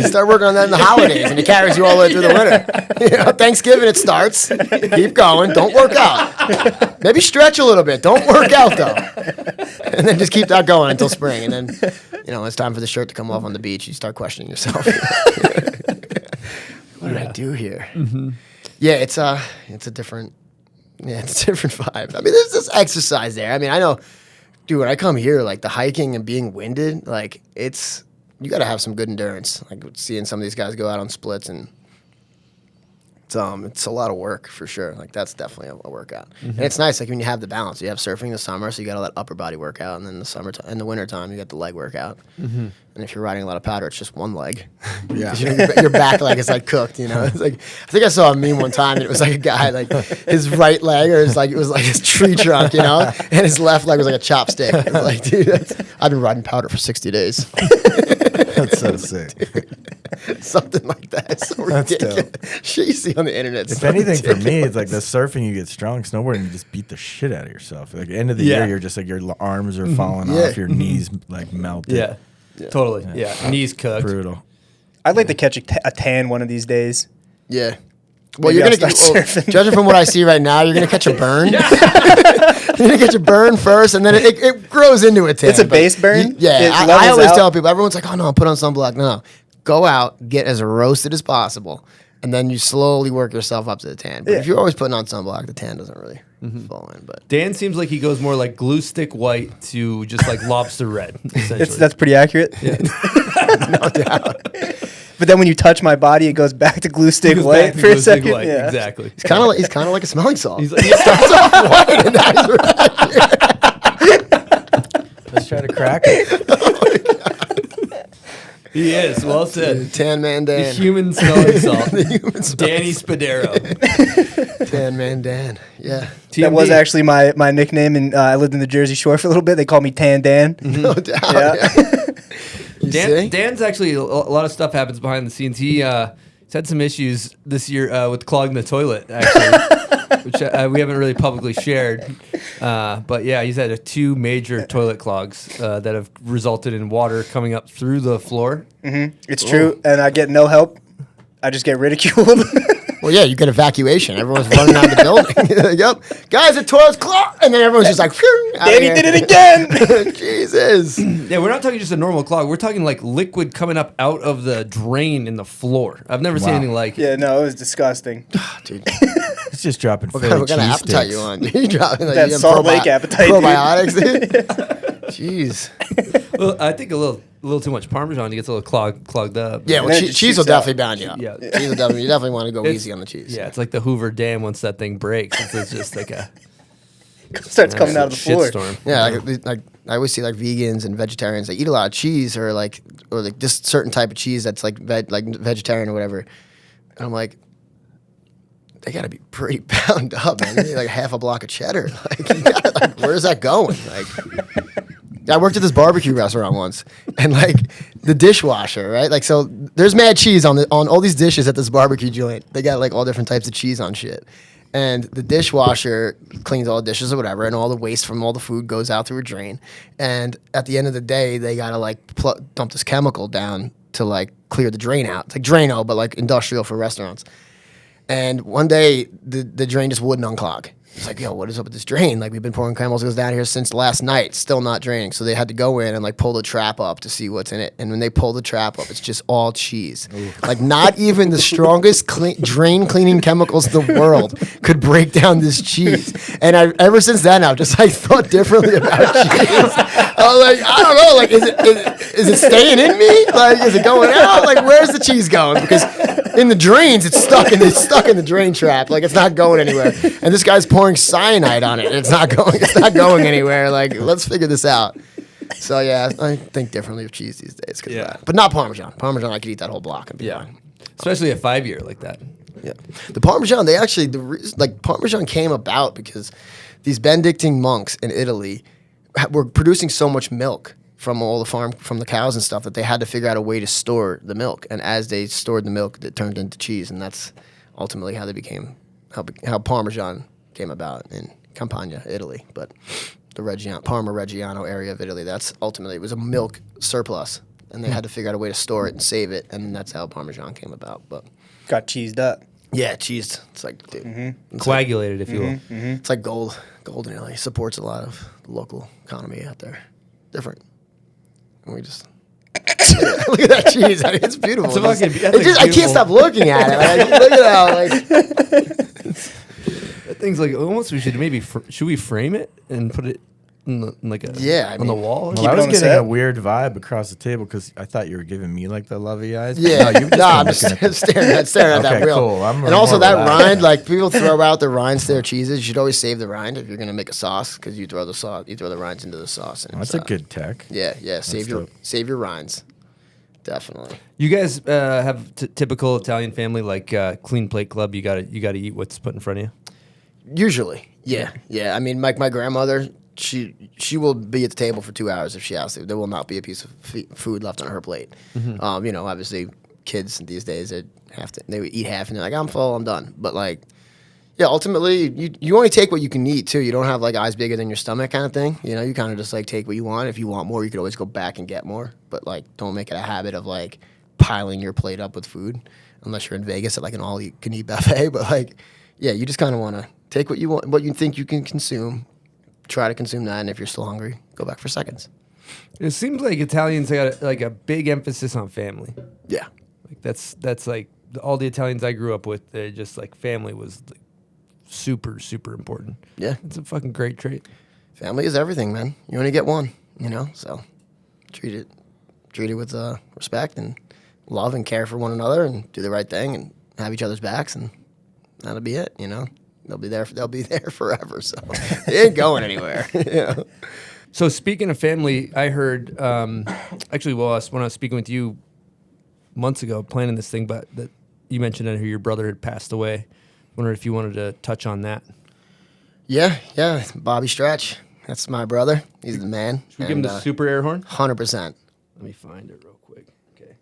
start working on that in the holidays, and it carries you all the way through the winter. Thanksgiving it starts. Keep going. Don't work out. Maybe stretch a little bit. Don't work out though. And then just keep that going until spring, and then it's time for the shirt to come off on the beach. You start questioning yourself. What did I do here? Mm-hmm. Yeah, it's a different vibe. I mean, there's this exercise there. I mean, I know, dude, when I come here, like the hiking and being winded, like you got to have some good endurance. Like seeing some of these guys go out on splits, and it's a lot of work for sure. Like that's definitely a workout. Mm-hmm. And it's nice, like when you have the balance. You have surfing in the summer, so you got all that upper body workout, and then in the wintertime, you got the leg workout. Mm-hmm. And if you're riding a lot of powder, it's just one leg. Yeah, your back leg is like cooked. It's like I think I saw a meme one time, and it was like a guy like his right leg it was like his tree trunk, and his left leg was like a chopstick. It was like, dude, I've been riding powder for 60 days. That's so sick. Dude, something like that. It's so ridiculous. Shit you see on the internet. If anything, ridiculous. For me, it's like the surfing, you get strong. Snowboarding, you just beat the shit out of yourself. Like end of the year, you're just like your arms are falling off, your knees like melted. Yeah. Totally. Yeah. Knees cooked. Brutal. I'd like to catch a tan one of these days. Yeah. Well, you're gonna surfing. Judging from what I see right now, you're gonna catch a burn. You're gonna catch a burn first, and then it grows into a tan. It's a base burn. I always tell people, everyone's like, "Oh no, put on sunblock." No. go out, get as roasted as possible, and then you slowly work yourself up to the tan. But if you're always putting on sunblock, the tan doesn't really fall in. But Dan seems like he goes more like glue stick white to just like lobster red. That's pretty accurate. Yeah. no doubt. But then when you touch my body, it goes back to glue stick white for a second. Yeah. Exactly. He's kind of like a smelling salt. He's like, He starts off white and now he's red. Let's try to crack it. He is. Well said. Tan Man The Dan. human smelling salt. human smelling Danny Spadero. Tan Man Dan. Yeah. That was actually my nickname, and I lived in the Jersey Shore for a little bit. They called me Tan Dan. No doubt. Yeah. Dan's actually a lot of stuff happens behind the scenes. He's had some issues this year with clogging the toilet, actually, which we haven't really publicly shared. But yeah, he's had 2 major toilet clogs that have resulted in water coming up through the floor. It's true, and I get no help. I just get ridiculed. Well, yeah, you get evacuation. Everyone's running out of the building. Yep. Guys, the toilet's clogged. And then everyone's just like, phew, Danny did it again. Jesus. Yeah, we're not talking just a normal clog. We're talking like liquid coming up out of the drain in the floor. I've never seen anything like it. Yeah, no, it was disgusting. Dude. It's just dropping What Philly kind of appetite cheesesteaks. you on? You dropping like That Salt Lake appetite, dude. Probiotics, dude. Jeez. Well, I think a little too much Parmesan, it gets a little clogged up. Yeah, well, then it just cheese will shoots out. definitely bound you up. Yeah. Cheese will definitely, you definitely want to go easy on the cheese. Yeah, it's like the Hoover Dam once that thing breaks. It's just like a Starts coming out of the floor. shitstorm. Yeah, like I always see like vegans and vegetarians. They eat a lot of cheese, or like just certain type of cheese that's like vegetarian or whatever. And I'm like, they got to be pretty bound up, man. They need like half a block of cheddar. Like, you gotta, like, where's that going? Like, I worked at this barbecue restaurant once, and like the dishwasher, right? Like, so there's mad cheese on all these dishes at this barbecue joint. They got like all different types of cheese on shit. And the dishwasher cleans all the dishes or whatever, and all the waste from all the food goes out through a drain. And at the end of the day, they gotta like dump this chemical down to like clear the drain out. It's like Drano, but like industrial for restaurants. And one day, the drain just wouldn't unclog. It's like, yo, what is up with this drain? Like, we've been pouring chemicals down here since last night, still not draining. So they had to go in and like pull the trap up to see what's in it. And when they pull the trap up, it's just all cheese. Like, not even the strongest drain cleaning chemicals in the world could break down this cheese. And ever since then, I've just like thought differently about cheese. I was like, I don't know, like, is it staying in me? Like, is it going out? Like, where's the cheese going? Because in the drains, it's stuck in the drain trap. Like, it's not going anywhere. And this guy's pouring cyanide on it. It's not going anywhere. Like, let's figure this out. So yeah, I think differently of cheese these days. But not Parmesan. Parmesan, I could eat that whole block and be fine. Especially a 5-year like that. Yeah, the Parmesan. Parmesan came about because these Benedictine monks in Italy were producing so much milk from all the cows and stuff that they had to figure out a way to store the milk. And as they stored the milk, it turned into cheese, and that's ultimately how they became how Parmesan came about in Campania, Italy. But the Parma Reggiano area of Italy, that's ultimately, it was a milk surplus, and they had to figure out a way to store it and save it, and that's how Parmesan came about. But Got cheesed up. yeah, cheese. It's like, dude, Coagulated, if you will. it's like gold. Gold in Italy supports a lot of the local economy out there. Different. And we just look at that cheese. I mean, it's beautiful. That's I can't stop looking at it. Like, look at how That thing's like almost. We should maybe should we frame it and put it in like a on the wall? Well, I it was on the getting set? a weird vibe across the table because I thought you were giving me like the lovey eyes. but yeah. no, you've just I'm been just looking at staring at that Okay, wheel. cool. I'm And also more that relaxed. rind, like people throw out the rinds to their cheeses. You should always save the rind if you're gonna make a sauce because you throw the rinds into the sauce. And That's a good tech. Yeah. Save dope. your rinds. Definitely. You guys have typical Italian family like clean plate club. You gotta eat what's put in front of you. Usually, yeah. I mean, like my grandmother, she will be at the table for 2 hours if she has to. There will not be a piece of food left on her plate. Obviously, kids these days they would eat half and they're like, I'm full, I'm done. But like, yeah, ultimately, you only take what you can eat too. You don't have like eyes bigger than your stomach kind of thing. You know, you kind of just like take what you want. If you want more, you could always go back and get more. But like, don't make it a habit of like piling your plate up with food, unless you're in Vegas at like an all-you-can-eat buffet. But like, yeah, you just kind of want to take what you want, what you think you can consume, try to consume that, and if you're still hungry, go back for seconds. It seems like Italians got like a big emphasis on family. Yeah. Like that's like all the Italians I grew up with. They just like family was like super important. Yeah. It's a fucking great trait. Family is everything, man. You only get one, so treat it with respect and love and care for one another and do the right thing and have each other's backs, and that'll be it, They'll be there forever, so they ain't going anywhere. So speaking of family, I heard actually when I was speaking with you months ago planning this thing, but that you mentioned that your brother had passed away. Wondered if you wanted to touch on that. Yeah, Bobby Stretch. That's my brother. He's the man. Should we give him the super air horn? 100%. Let me find it real quick. Okay.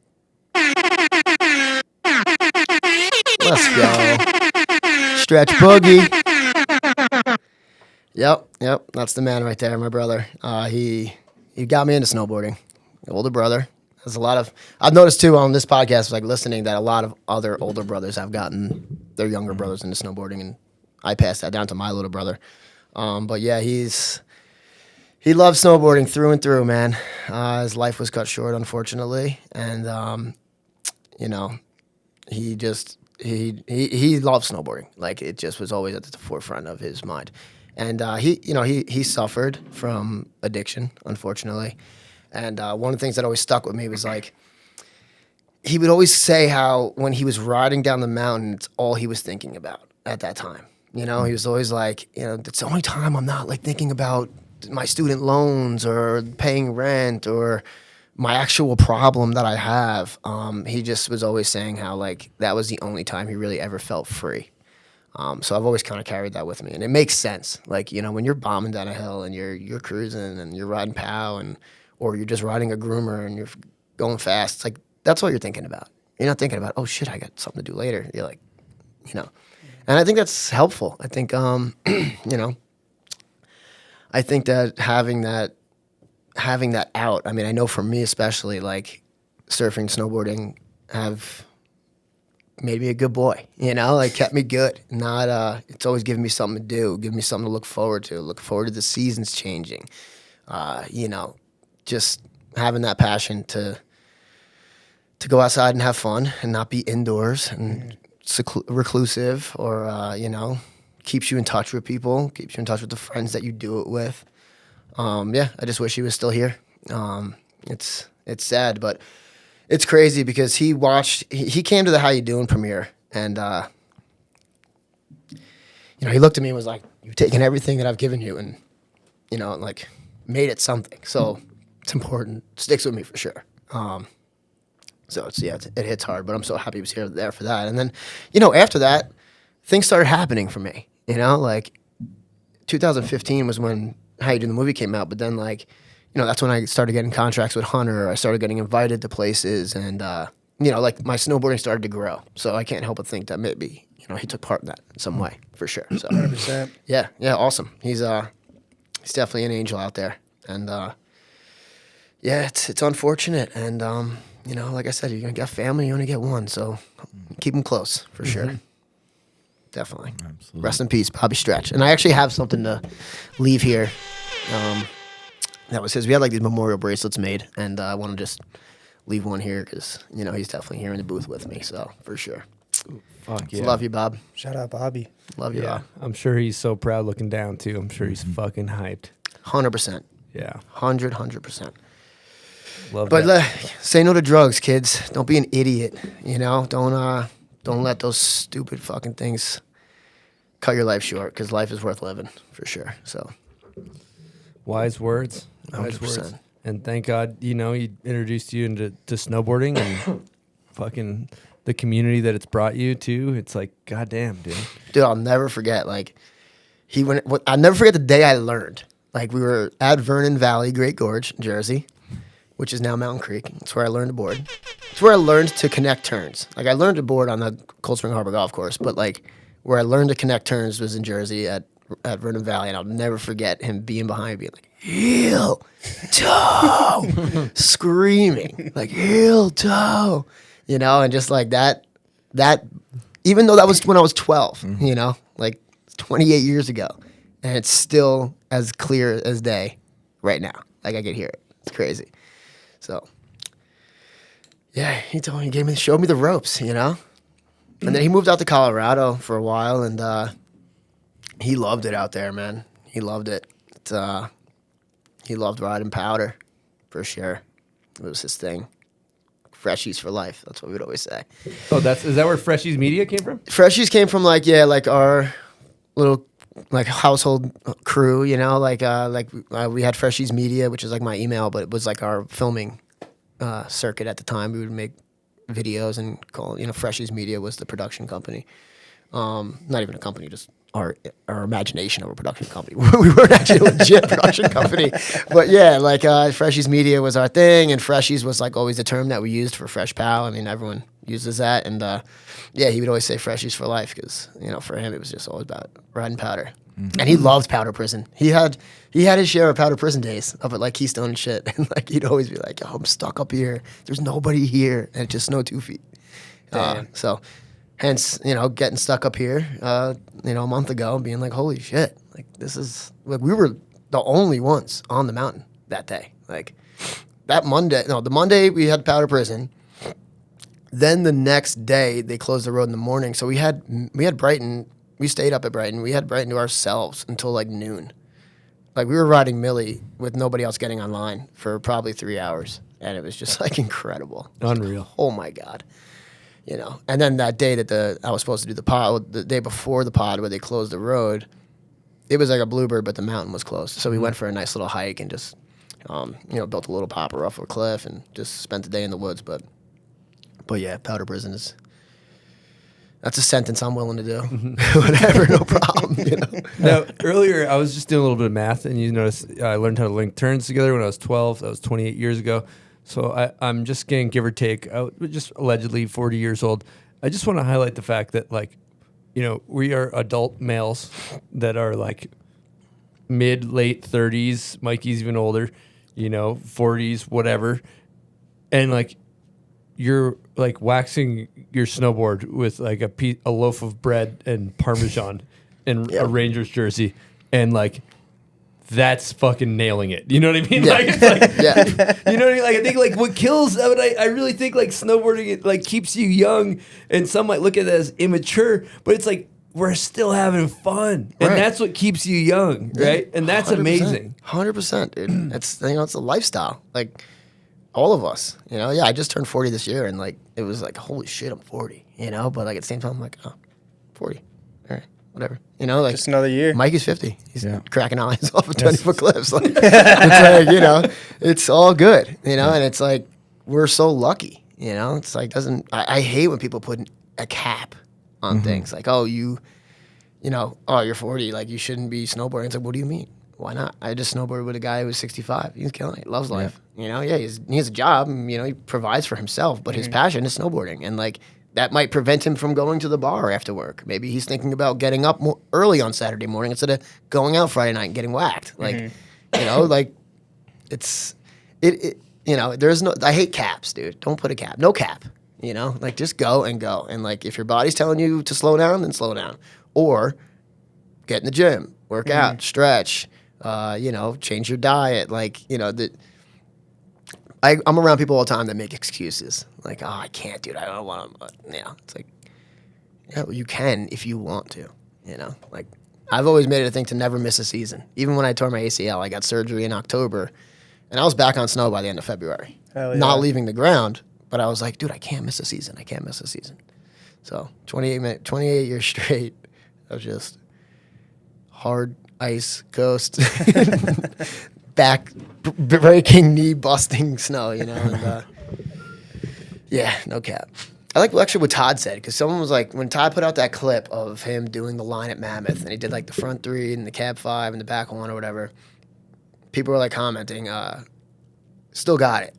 Let's go. Stretch Boogie. Yep. That's the man right there, my brother. He got me into snowboarding. Older brother. There's a lot of, I've noticed too on this podcast, like listening, that a lot of other older brothers have gotten their younger brothers into snowboarding, and I passed that down to my little brother. But yeah, he loves snowboarding through and through, man. His life was cut short, unfortunately, and he loves snowboarding. Like, it just was always at the forefront of his mind. And he suffered from addiction, unfortunately. And one of the things that always stuck with me was, like, he would always say how when he was riding down the mountain, it's all he was thinking about at that time. He was always like, it's the only time I'm not, like, thinking about my student loans or paying rent or my actual problem that I have. He just was always saying how, like, that was the only time he really ever felt free. So I've always kind of carried that with me, and it makes sense. Like, when you're bombing down a hill and you're cruising and you're riding POW or you're just riding a groomer and you're going fast, it's like, that's all you're thinking about. You're not thinking about, oh shit, I got something to do later. You're like, and I think that's helpful. I think, I think that having that out, I mean, I know for me especially, like, surfing, snowboarding have made me a good boy, like, kept me good. Not, it's always given me something to do, given me something to look forward to the seasons changing. Just having that passion to go outside and have fun and not be indoors and reclusive, or, keeps you in touch with people, keeps you in touch with the friends that you do it with. I just wish he was still here. It's sad, but it's crazy because he came to the How You Doing premiere, and, he looked at me and was like, you've taken everything that I've given you and, like, made it something. So it's important. Sticks with me for sure. So it hits hard, but I'm so happy he was there for that. And then, after that, things started happening for me. Like 2015 was when How You Do the movie came out, but then, like, that's when I started getting contracts with Hunter. I started getting invited to places, and like, my snowboarding started to grow. So I can't help but think that maybe he took part in that in some way, for sure. So 100%. Yeah, awesome. He's definitely an angel out there, and it's unfortunate, and like I said, you're gonna get family, you only get one, so keep them close for sure. Definitely. Absolutely. Rest in peace, Bobby Stretch. And I actually have something to leave here. That was his. We had, like, these memorial bracelets made, and I want to just leave one here because he's definitely here in the booth with me. So for sure. Fuck So love you, Bob. Shout out Bobby. Love you, Yeah, Bob. I'm sure he's so proud looking down too. I'm sure he's fucking hyped. 100%. Yeah, 100%. love But that. say no to drugs, kids. Don't be an idiot. Don't let those stupid fucking things cut your life short, because life is worth living for sure. So Wise words. Wise 100%. words. And thank God, he introduced you into snowboarding and fucking the community that it's brought you to. It's like, goddamn, dude. Dude, I'll never forget. Like, I'll never forget the day I learned. Like, we were at Vernon Valley, Great Gorge, Jersey, which is now Mountain Creek. It's where I learned to board. It's where I learned to connect turns. Like, I learned to board on the Cold Spring Harbor Golf Course, but, like, where I learned to connect turns was in Jersey at Vernon Valley, and I'll never forget him being behind me, being like, heel toe, screaming, like, heel toe, and just like that, even though that was when I was 12, like 28 years ago, and it's still as clear as day right now. Like, I could hear it. It's crazy. So, yeah, he showed me the ropes, you know? And then he moved out to Colorado for a while, and he loved it out there, man. He loved it. He loved riding powder, for sure. It was his thing. Freshies for life. That's what we'd always say. Oh, is that where Freshies Media came from? Freshies came from like our little like household crew, you know, we had Freshies Media, which is like my email, but it was like our filming circuit at the time. We would make videos and call, you know, Freshies Media was the production company. Not even a company, just our imagination of a production company. We weren't actually a legit production company. But yeah, like Freshies Media was our thing, and Freshies was like always the term that we used for Fresh Pow. I mean, everyone uses that. And yeah, he would always say Freshies for life because, you know, for him it was just always about riding powder. Mm-hmm. And he loved Powder Prison. He had his share of Powder Prison days up at like Keystone and shit. And like he'd always be like, "Oh, I'm stuck up here. There's nobody here, and it just snowed 2 feet." So hence, you know, getting stuck up here, you know, a month ago, being like, "Holy shit!" Like this is like we were the only ones on the mountain that day. Like the Monday we had Powder Prison. Then the next day they closed the road in the morning. So we had Brighton. We stayed up at Brighton. We had Brighton to ourselves until like noon. Like we were riding Millie with nobody else getting online for probably 3 hours, and it was just like incredible. Unreal. Like, oh my god, you know. And then that day that I was supposed to do the pod, the day before the pod where they closed the road, it was like a bluebird, but the mountain was closed. So we went for a nice little hike and just, you know, built a little popper off a cliff and just spent the day in the woods. But yeah, Powder Prison is. That's a sentence I'm willing to do. Whatever, no problem. You know? Now, earlier I was just doing a little bit of math, and you notice I learned how to link turns together when I was 12. That was 28 years ago. So I'm just getting, give or take, just allegedly 40 years old. I just want to highlight the fact that, like, you know, we are adult males that are like late 30s. Mikey's even older, you know, 40s, whatever. And like, you're like waxing your snowboard with like a loaf of bread and Parmesan and a Rangers jersey, and like that's fucking nailing it. You know what I mean? Yeah. Like, it's like, you know what I mean? Like I think like what kills. I really think like snowboarding it like keeps you young, and some might look at it as immature, but it's like we're still having fun, and that's what keeps you young, right? And that's 100%, amazing. 100%, dude. It's, you know, it's a lifestyle. Like. All of us, you know, I just turned 40 this year, and like it was like, holy shit, I'm 40, you know. But like at the same time, I'm like, 40, all right, whatever, you know. Like just another year. Mike is 50. He's cracking eyes off of 20-foot cliffs. Like, it's like, you know, it's all good, you know. And it's like we're so lucky, you know. It's like I hate when people put a cap on things like, oh, you know, oh, you're 40, like you shouldn't be snowboarding. It's like, what do you mean? Why not? I just snowboarded with a guy who was 65. He's killing it. Loves life. You know, he has a job. And, you know, he provides for himself, but his passion is snowboarding. And, like, that might prevent him from going to the bar after work. Maybe he's thinking about getting up more early on Saturday morning instead of going out Friday night and getting whacked. Like, you know, like, it you know, there's no, I hate caps, dude. Don't put a cap. No cap, you know? Like, just go and go. And, like, if your body's telling you to slow down, then slow down. Or get in the gym, work out, stretch. You know, change your diet. Like, you know, I'm around people all the time that make excuses. Like, oh, I can't, dude. I don't want to. Yeah, it's like, yeah, well, you can if you want to. You know, like I've always made it a thing to never miss a season. Even when I tore my ACL, I got surgery in October, and I was back on snow by the end of February. Not leaving the ground, but I was like, dude, I can't miss a season. I can't miss a season. So 28 years straight of just hard ice, ghost, back breaking, knee busting snow, you know. And, yeah, no cap. I like actually what Todd said, because someone was like, when Todd put out that clip of him doing the line at Mammoth, and he did like the front 3 and the cab 5 and the back 1 or whatever, people were like commenting, still got it.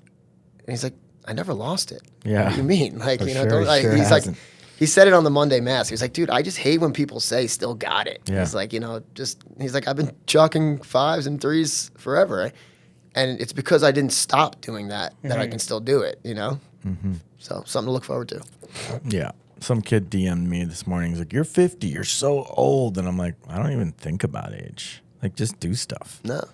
And he's like, I never lost it. Yeah. What do you mean? Like, For you know, sure, don't, like, sure he's hasn't. like, he said it on the Monday Mass. He was like, dude, I just hate when people say still got it. Yeah. He's like, you know, he's like, I've been chucking 5s and 3s forever. And it's because I didn't stop doing that I can still do it, you know? So something to look forward to. Yeah. Some kid DM'd me this morning. He's like, you're 50. You're so old. And I'm like, I don't even think about age. Like, just do stuff. No.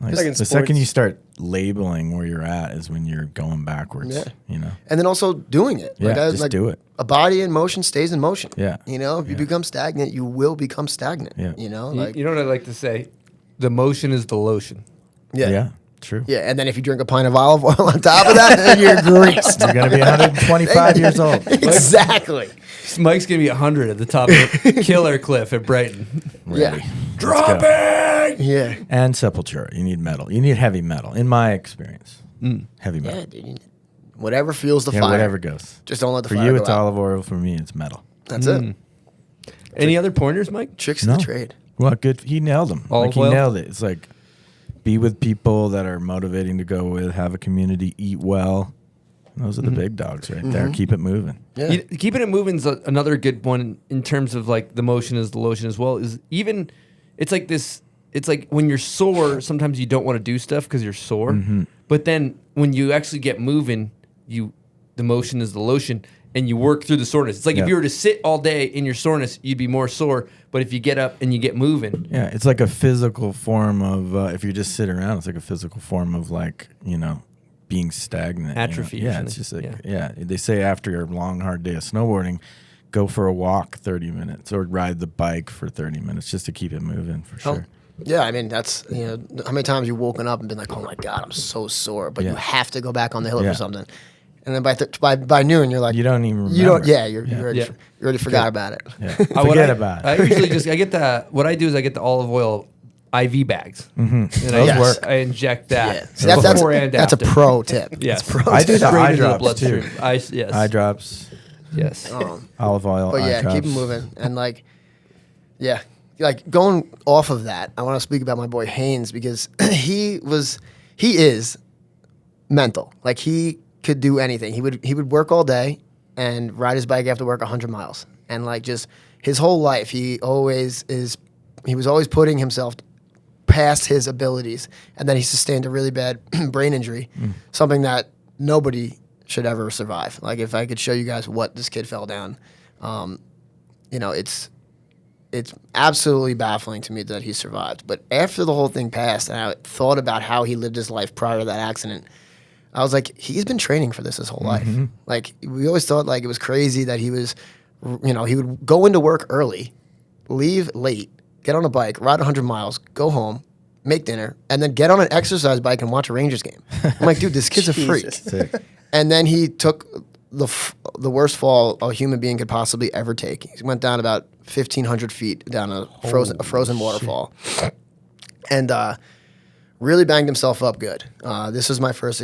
Like, like in the sports. second you start labeling where you're at is when you're going backwards. Yeah. You know. And then also doing it. Yeah, I- just do it. A body in motion stays in motion. Yeah. You know, if you become stagnant, you will become stagnant. Yeah. You know, You know what I like to say? The motion is the lotion. yeah. Yeah. True. Yeah, and then if you drink a pint of olive oil on top of that, then you're greased. You're gonna be 125 years old. Exactly. Mike's gonna be 100 at the top of the killer cliff at Brighton. Yeah. Ready. Dropping. Yeah. And Sepultura. You need metal. You need heavy metal. In my experience, heavy metal. Yeah, dude. Whatever fuels the Yeah, fire. whatever goes. Just don't let the For fire you, go it's out. olive oil. For me, it's metal. That's it. Any other pointers, Mike? Tricks of the trade. Well, good. He nailed them. Olive Like he oil? nailed it. It's like be with people that are motivating to go with. Have a community. Eat well. Those are the big dogs right there. Keep it moving. Yeah. Keeping it moving is another good one in terms of like the motion is the lotion as well. Is even it's like this. It's like when you're sore, sometimes you don't want to do stuff because you're sore. But then when you actually get moving, the motion is the lotion, and you work through the soreness. It's like if Yeah. you were to sit all day in your soreness, you'd be more sore. But if you get up and you get moving, Yeah, it's like a physical form of if you just sit around, it's like a physical form of like being stagnant. you know? Atrophy or Yeah, something. it's just like They say after your long hard day of snowboarding, go for a walk 30 minutes or ride the bike for 30 minutes just to keep it moving for sure. Yeah, I mean, that's, how many times you've woken up and been like, oh my God, I'm so sore, but you Yeah. have to go back on the hill Yeah. for something. And then by noon, you're like, You don't even remember. you don't, yeah, you already, Yeah. you already forgot about it. Yeah. What Forget I- about it. I usually I get what I do is I get the olive oil IV bags. And Those Yes. work. I inject that Yeah. See, that's before and a after. pro tip. Yes. I do the Straight eye into the drops bloodstream. too. Yes. Eye drops, Yes. olive oil, But eye yeah, drops. keep it moving. And like going off of that, I want to speak about my boy Haynes because he is mental. Like he could do anything. He would work all day and ride his bike after work 100 miles. And like just his whole life, he was always putting himself past his abilities. And then he sustained a really bad brain injury, something that nobody should ever survive. Like if I could show you guys what this kid fell down, it's absolutely baffling to me that he survived. But after the whole thing passed and I thought about how he lived his life prior to that accident, I was like, he's been training for this his whole life. Like we always thought like it was crazy that he was, he would go into work early, leave late, get on a bike, ride 100 miles, go home, make dinner, and then get on an exercise bike and watch a Rangers game. I'm like, dude, this kid's a freak. Sick. And then he took the worst fall a human being could possibly ever take. He went down about 1,500 feet down a frozen waterfall, and really banged himself up good. This was my first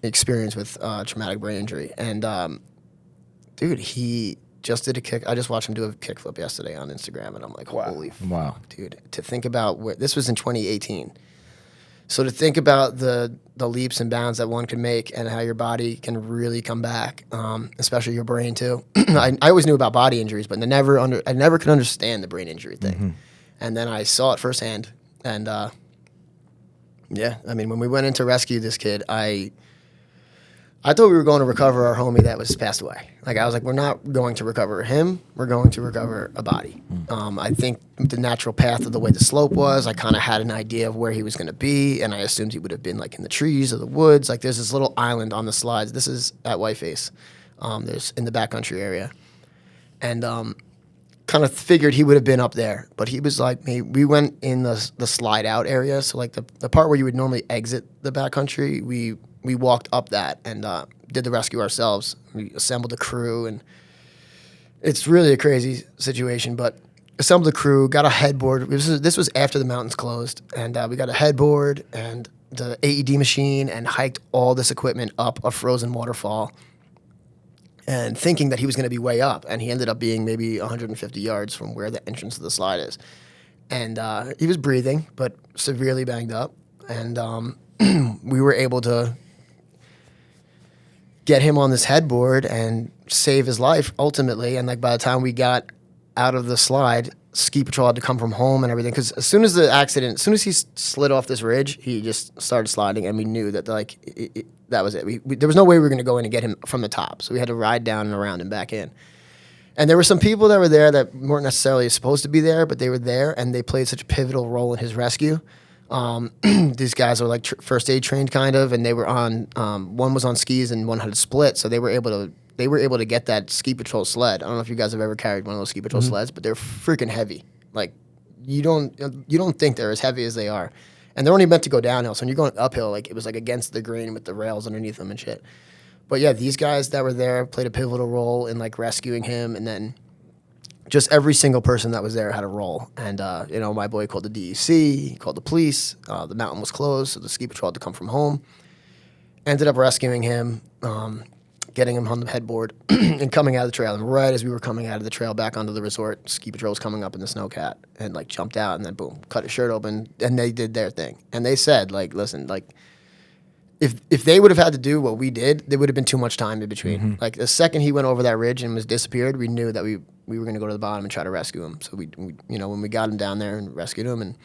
experience with traumatic brain injury, and dude, he just did a kick. I just watched him do a kickflip yesterday on Instagram, and I'm like, holy Wow. dude! To think about this was in 2018. So to think about the leaps and bounds that one can make and how your body can really come back, especially your brain too. I always knew about body injuries, but I never could understand the brain injury thing. And then I saw it firsthand. And yeah, I mean, when we went in to rescue this kid, I thought we were going to recover our homie that was passed away. Like I was like, we're not going to recover him. We're going to recover a body. I think the natural path of the way the slope was, I kind of had an idea of where he was going to be, and I assumed he would have been like in the trees or the woods. Like there's this little island on the slides. This is at Whiteface. There's in the backcountry area, and kind of figured he would have been up there. But he was like, we went in the slide out area, so like the part where you would normally exit the backcountry, we walked up that and did the rescue ourselves. We assembled a crew, and it's really a crazy situation, but assembled a crew, got a headboard. This was after the mountains closed, and we got a headboard and the AED machine and hiked all this equipment up a frozen waterfall and thinking that he was going to be way up, and he ended up being maybe 150 yards from where the entrance to the slide is. And he was breathing, but severely banged up, and we were able to get him on this headboard and save his life ultimately. And like by the time we got out of the slide, ski patrol had to come from home and everything, because as soon as he slid off this ridge, he just started sliding, and we knew that that was it. There was no way we were going to go in and get him from the top, so we had to ride down and around and back in. And there were some people that were there that weren't necessarily supposed to be there, but they were there, and they played such a pivotal role in his rescue. These guys are like first aid trained kind of, and they were on one was on skis and one had a split, so they were able to get that ski patrol sled. I don't know if you guys have ever carried one of those ski patrol sleds, but they're freaking heavy. Like you don't think they're as heavy as they are, and they're only meant to go downhill. So when you're going uphill, like it was like against the grain with the rails underneath them and shit. But yeah, these guys that were there played a pivotal role in like rescuing him, and then just every single person that was there had a role. And, my boy called the DEC, he called the police. The mountain was closed, so the ski patrol had to come from home. Ended up rescuing him, getting him on the headboard, and coming out of the trail. And right as we were coming out of the trail back onto the resort, ski patrol was coming up in the snowcat and, like, jumped out and then, boom, cut his shirt open. And they did their thing. And they said, like, listen, like, if they would have had to do what we did, there would have been too much time in between. Like, the second he went over that ridge and was disappeared, we knew that we were going to go to the bottom and try to rescue him. So we when we got him down there and rescued him and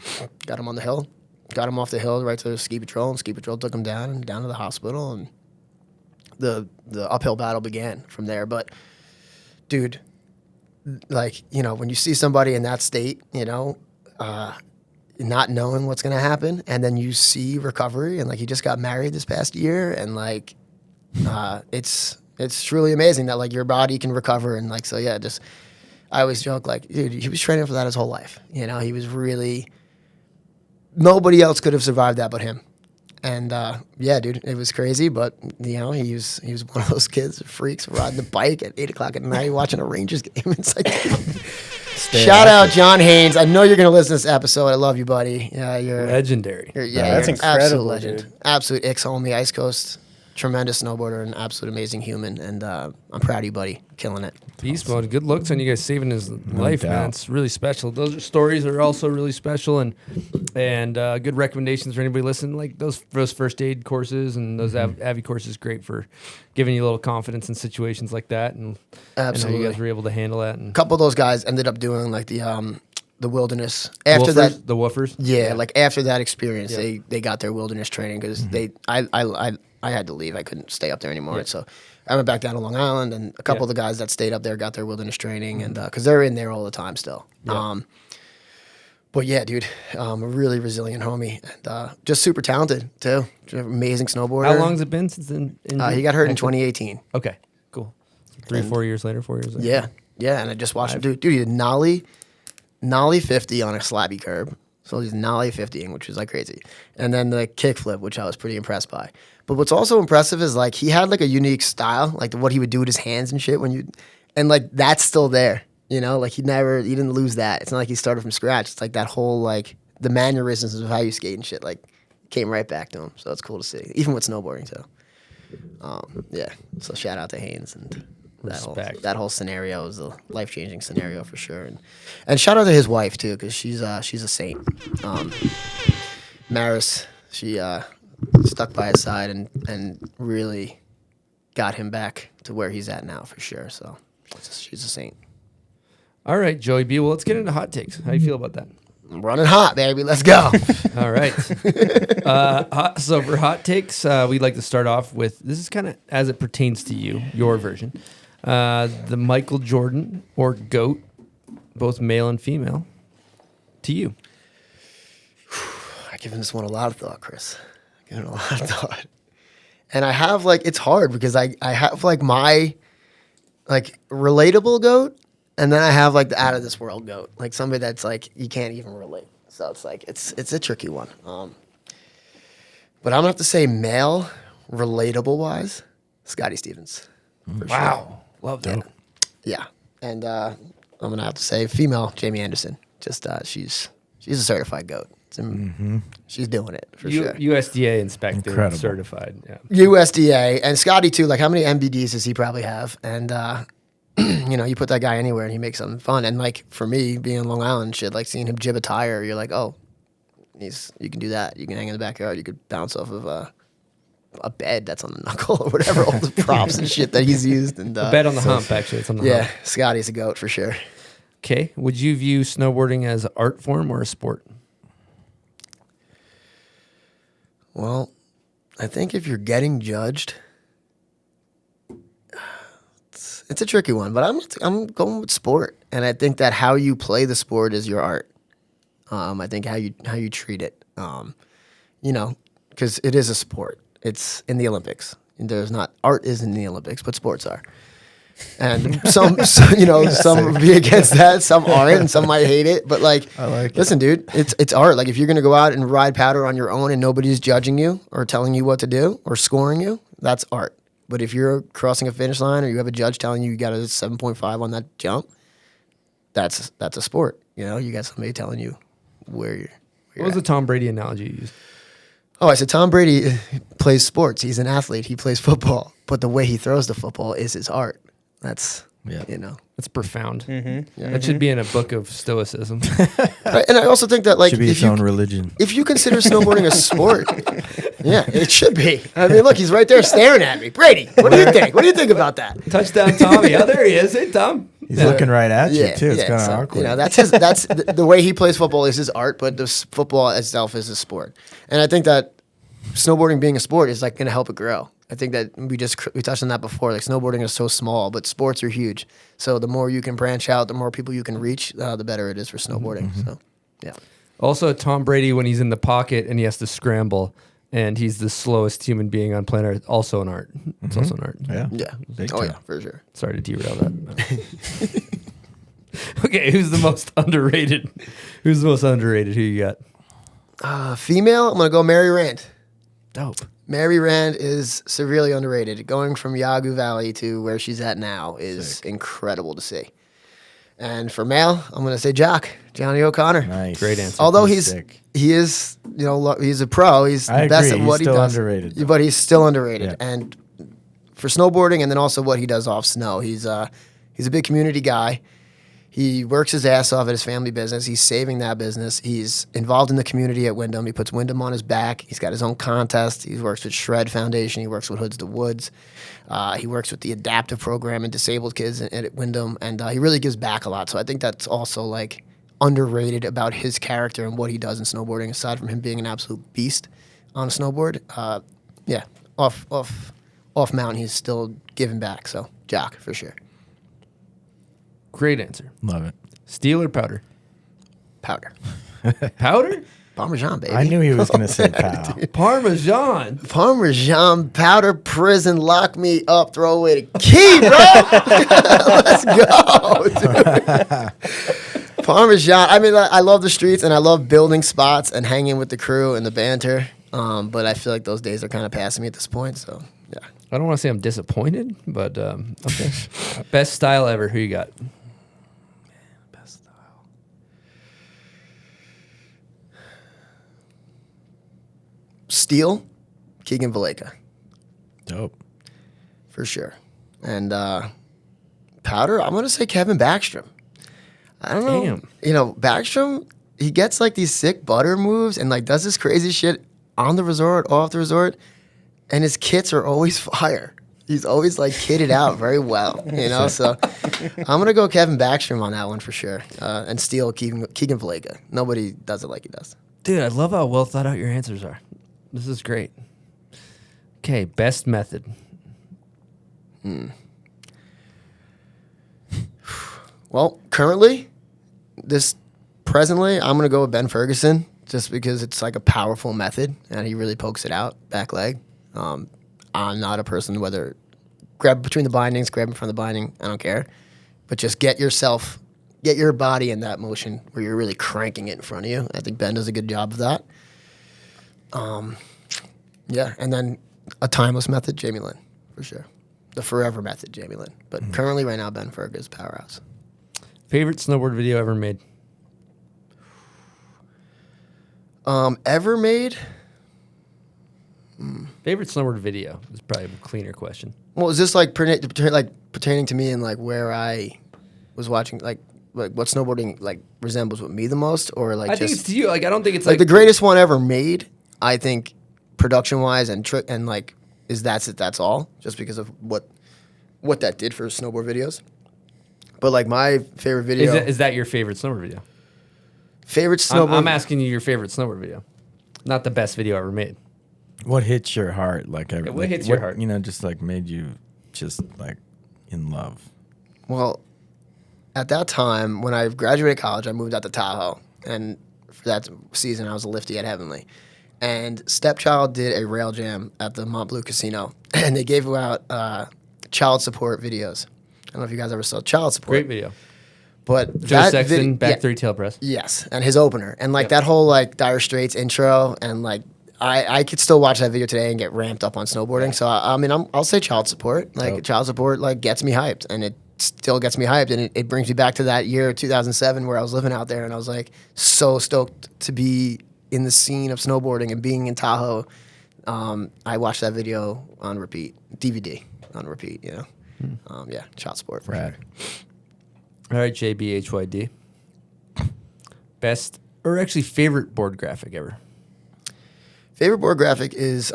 got him on the hill, got him off the hill right to the ski patrol, and ski patrol took him down to the hospital, and the uphill battle began from there. But dude, like, when you see somebody in that state, not knowing what's going to happen, and then you see recovery, and like he just got married this past year, and like it's truly amazing that like your body can recover. And like, so yeah, just I always joke, like, dude, he was training for that his whole life. He was really, nobody else could have survived that but him. And yeah, dude, it was crazy, but he was one of those kids, freaks, riding the bike at 8 o'clock at night watching a Rangers game. It's like, shout out John Haynes. I know you're gonna listen to this episode. I love you, buddy. Yeah, you're legendary. That's you're an incredible, absolute legend, dude. absolute ex-homie, Ice Coast, tremendous snowboarder, and absolute amazing human. And I'm proud of you, buddy, killing it. Beast mode. Good looks on you guys saving his life, doubt. man. It's really special. Those stories are also really special, and good recommendations for anybody listening. Like those first aid courses and those Avi courses, great for giving you a little confidence in situations like that. And Absolutely, you guys were able to handle that. And a couple of those guys ended up doing like the wilderness after that. The woofers. Yeah, like after that experience, they got their wilderness training because I had to leave. I couldn't stay up there anymore. Yeah. So I went back down to Long Island, and a couple of the guys that stayed up there got their wilderness training, and because they're in there all the time still. Yeah. But yeah, dude, a really resilient homie, and just super talented too. Amazing snowboarder. How long has it been since he got hurt in 2018? Okay, cool. 4 years later, 4 years later. Yeah, and I just watched him do. Dude, he did nollie 50 on a slabby curb. So he's nollie 50ing, which was like crazy. And then the kickflip, which I was pretty impressed by. But what's also impressive is like he had like a unique style, like what he would do with his hands and shit and like that's still there, like he didn't lose that. It's not like he started from scratch. It's like that whole like the mannerisms of how you skate and shit like came right back to him. So it's cool to see, even with snowboarding too. Yeah. So shout out to Haynes and that whole scenario was a life-changing scenario for sure. And shout out to his wife too, because she's a saint. Maris, she stuck by his side and really got him back to where he's at now for sure. So she's a saint. All right, Joey B. Well, let's get into hot takes. How do you feel about that? I'm running hot, baby. Let's go. All right. So for hot takes, we'd like to start off with, this is kind of as it pertains to you, your version. The Michael Jordan or GOAT, both male and female, to you. I've given this one a lot of thought, Chris. I've given it a lot of thought. And I have like, it's hard because I have like my like relatable GOAT, and then I have like the out of this world GOAT, like somebody that's like, you can't even relate. So it's like, it's a tricky one. But I'm gonna have to say male, relatable wise, Scotty Stevens. Wow. Sure. Love that. Yeah. And I'm gonna have to say female, Jamie Anderson. Just she's a certified GOAT. She's doing it for sure. USDA inspected, Incredible. certified. Yeah. USDA and Scotty too. Like how many MBDs does he probably have? And you put that guy anywhere and he makes something fun. And like for me, being in Long Island, shit, like seeing him jib a tire, you're like, oh, you can do that. You can hang in the backyard. You could bounce off of a bed that's on the knuckle or whatever. All the props and shit that he's used. And a bed on the hump, actually. It's on the hump. Scotty's a GOAT for sure. Okay. Would you view snowboarding as an art form or a sport? Well, I think if you're getting judged, it's a tricky one. But I'm going with sport, and I think that how you play the sport is your art. I think how you treat it. You know, because it is a sport. It's in the Olympics. There's not art isn't in the Olympics, but sports are. And some would be against that, some aren't, and some might hate it. But like, listen, dude, it's art. Like if you're gonna go out and ride powder on your own and nobody's judging you or telling you what to do or scoring you, that's art. But if you're crossing a finish line or you have a judge telling you got a 7.5 on that jump, that's a sport. You know, you got somebody telling you where you're. What was the Tom Brady analogy you used? Oh, I said Tom Brady plays sports. He's an athlete. He plays football. But the way he throws the football is his art. That's, you know. That's profound. Mm-hmm. Yeah. That should be in a book of stoicism. Right, and I also think that, like, should be its own religion. If you consider snowboarding a sport, yeah, it should be. I mean, look, he's right there staring at me. Brady, what do you think? What do you think about that? Touchdown, Tommy. Oh, there he is. Hey, Tom. He's looking right at you, too. It's kind of awkward. You know, that's the way he plays football is his art, but the football itself is a sport. And I think that snowboarding being a sport is like going to help it grow. I think that we touched on that before. Like snowboarding is so small, but sports are huge. So the more you can branch out, the more people you can reach, the better it is for snowboarding. Mm-hmm. So, yeah. Also, Tom Brady when he's in the pocket and he has to scramble, and he's the slowest human being on planet Earth. Also an art. It's also an art. Yeah. Yeah. Big Oh time. yeah, for sure. Sorry to derail that. Okay, who's the most underrated? Who's the most underrated? Who you got? Female, I'm gonna go Mary Rand. Dope. Mary Rand is severely underrated. Going from Yawgoo Valley to where she's at now is incredible to see. And for male, I'm going to say Johnny O'Connor. Nice. Great answer. Although He's sick. he is, you know, he's a pro. He's I the best agree. at what He's he still does. underrated, though. But he's still underrated. Yeah. And for snowboarding, and then also what he does off snow, he's a big community guy. He works his ass off at his family business. He's saving that business. He's involved in the community at Wyndham. He puts Wyndham on his back. He's got his own contest. He works with Shred Foundation. He works with Hoods to Woods. He works with the adaptive program and disabled kids at Wyndham. And he really gives back a lot. So I think that's also like underrated about his character and what he does in snowboarding, aside from him being an absolute beast on a snowboard. Yeah, off mountain, he's still giving back. So Jock, for sure. Great answer. Love it. Steel or powder? Powder. Powder? Parmesan, baby. I knew he was going to say pow. Parmesan. Parmesan, powder, prison, lock me up, throw away the key, bro. Let's go, dude. Parmesan. I mean, I love the streets and I love building spots and hanging with the crew and the banter. But I feel like those days are kind of passing me at this point. So, yeah. I don't want to say I'm disappointed, but okay. Best style ever. Who you got? Best style. Steel, Keegan Valeka, Dope. for sure. And powder, I'm going to say Kevin Backstrom. I don't know. Damn. You know, Backstrom, he gets like these sick butter moves and like does this crazy shit on the resort, off the resort, and his kits are always fire. He's always like kitted out very well, you know. So I'm gonna go Kevin Backstrom on that one for sure, and steal Keegan Valeka. Nobody does it like he does. Dude, I love how well thought out your answers are. This is great. Okay, best method. Well, presently, I'm gonna go with Ben Ferguson just because it's like a powerful method and he really pokes it out, back leg. I'm not a person whether grab between the bindings, grab in front of the binding, I don't care. But just get your body in that motion where you're really cranking it in front of you. I think Ben does a good job of that. Yeah, and then a timeless method, Jamie Lynn, for sure. The forever method, Jamie Lynn. But currently right now, Ben Ferg is powerhouse. Favorite snowboard video ever made? Ever made? Favorite snowboard video is probably a cleaner question. Well, is this like pertaining to me and like where I was watching, like what snowboarding like resembles with me the most, or like I think it's to you. Like I don't think it's like the greatest one ever made. I think production wise and trick and like is that's it. That's all. Just because of what that did for snowboard videos. But like my favorite video is that your favorite snowboard video? Favorite snowboard. I'm asking you your favorite snowboard video, not the best video ever made. What hits your heart? What hits your heart? You know, just like made you just like in love. Well, at that time when I graduated college, I moved out to Tahoe, and for that season. I was a lifty at Heavenly. And Stepchild did a rail jam at the Mont Bleu Casino, and they gave out child support videos. I don't know if you guys ever saw child support. Great video. But Joe that Sexton, back three tail press. Yes, and his opener. And like that whole like Dire Straits intro, and like I could still watch that video today and get ramped up on snowboarding. So I mean, I'll say child support. Like child support like gets me hyped, and it still gets me hyped, and it brings me back to that year 2007 where I was living out there, and I was like so stoked to be in the scene of snowboarding and being in Tahoe. I watched that video on repeat, DVD on repeat. You know, yeah, child support for sure. All right, JBHYD. Best or actually favorite board graphic ever? Favorite board graphic is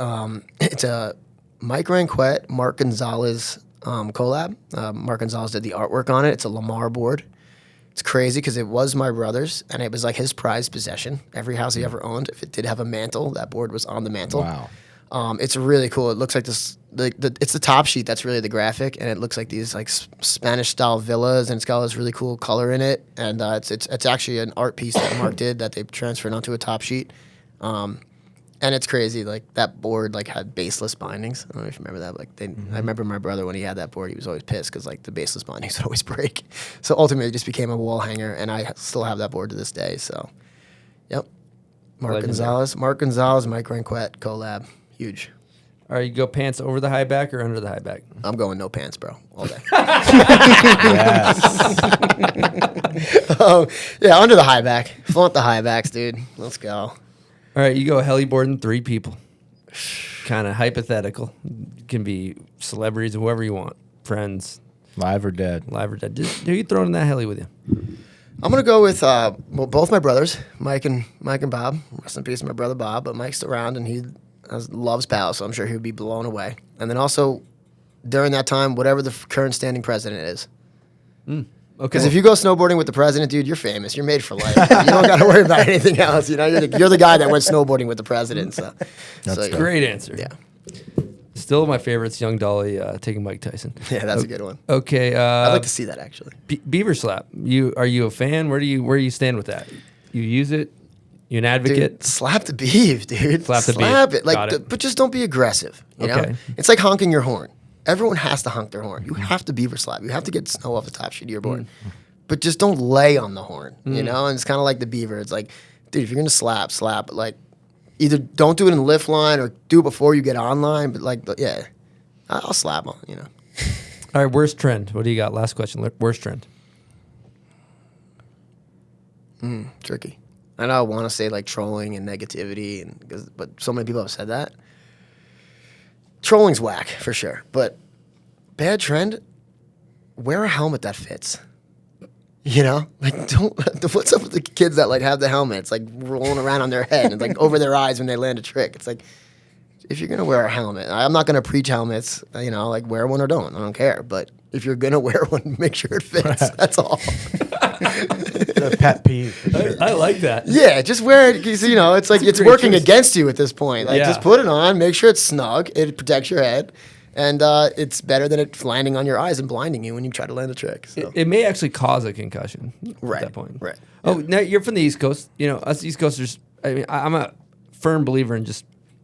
it's a Mike Ranquette, Mark Gonzalez collab. Mark Gonzalez did the artwork on it. It's a Lamar board. It's crazy because it was my brother's, and it was like his prized possession. Every house he ever owned, if it did have a mantle, that board was on the mantle. Wow. It's really cool. It looks like this. It's the top sheet that's really the graphic, and it looks like these like Spanish style villas, and it's got this really cool color in it. And it's actually an art piece that Mark did that they transferred onto a top sheet. And it's crazy. Like that board like had baseless bindings. I don't know if you remember that. Like I remember my brother when he had that board, he was always pissed because like the baseless bindings would always break. So ultimately, it just became a wall hanger, and I still have that board to this day. So, yep. Mark Gonzalez, Mike Ranquette collab, huge. All right, you go pants over the high back or under the high back? I'm going no pants, bro, all day. Yeah, under the high back. Flaunt the high backs, dude. Let's go. All right, you go heliboarding 3 people. Kind of hypothetical. It can be celebrities or whoever you want. Friends. Live or dead? Live or dead. Who are you throwing in that heli with you? I'm going to go with both my brothers, Mike and Bob. Rest in peace, my brother Bob. But Mike's around, and he loves PAL, so I'm sure he'll be blown away. And then also, during that time, whatever the current standing president is. Okay. Because if you go snowboarding with the president, dude, you're famous. You're made for life. You don't got to worry about anything else. You know, you're the guy that went snowboarding with the president. So That's a great answer. Yeah. Still my favorite's Young Dolly taking Mike Tyson. Yeah, that's a good one. Okay. I'd like to see that actually. Beaver slap. Are you a fan? Where do you stand with that? You use it? You an advocate? Dude, slap the beef, dude. Slap the beef. It. Like, but just don't be aggressive. You know, it's like honking your horn. Everyone has to honk their horn. You have to beaver slap. You have to get snow off the top sheet of your board. But just don't lay on the horn, you know? And it's kind of like the beaver. It's like, dude, if you're going to slap. But like, either don't do it in the lift line or do it before you get online. But like, yeah, I'll slap on, you know. All right, worst trend. What do you got? Last question. Worst trend. Tricky. I know I want to say like trolling and negativity, but so many people have said that. Trolling's whack for sure, but bad trend. Wear a helmet that fits. You know, like don't. What's up with the kids that like have the helmets like rolling around on their head and like over their eyes when they land a trick? It's like, if you're gonna wear a helmet, I'm not gonna preach helmets. You know, like wear one or don't. I don't care. But if you're gonna wear one, make sure it fits. That's all. A pet peeve. For sure. I like that. Yeah, just wear it because, you know, it's like it's working against you at this point. Like, just put it on, make sure it's snug, it protects your head, and it's better than it landing on your eyes and blinding you when you try to land a trick. So. It may actually cause a concussion at that point. Right. Oh, now you're from the East Coast. You know, us East Coasters, I mean, I'm a firm believer in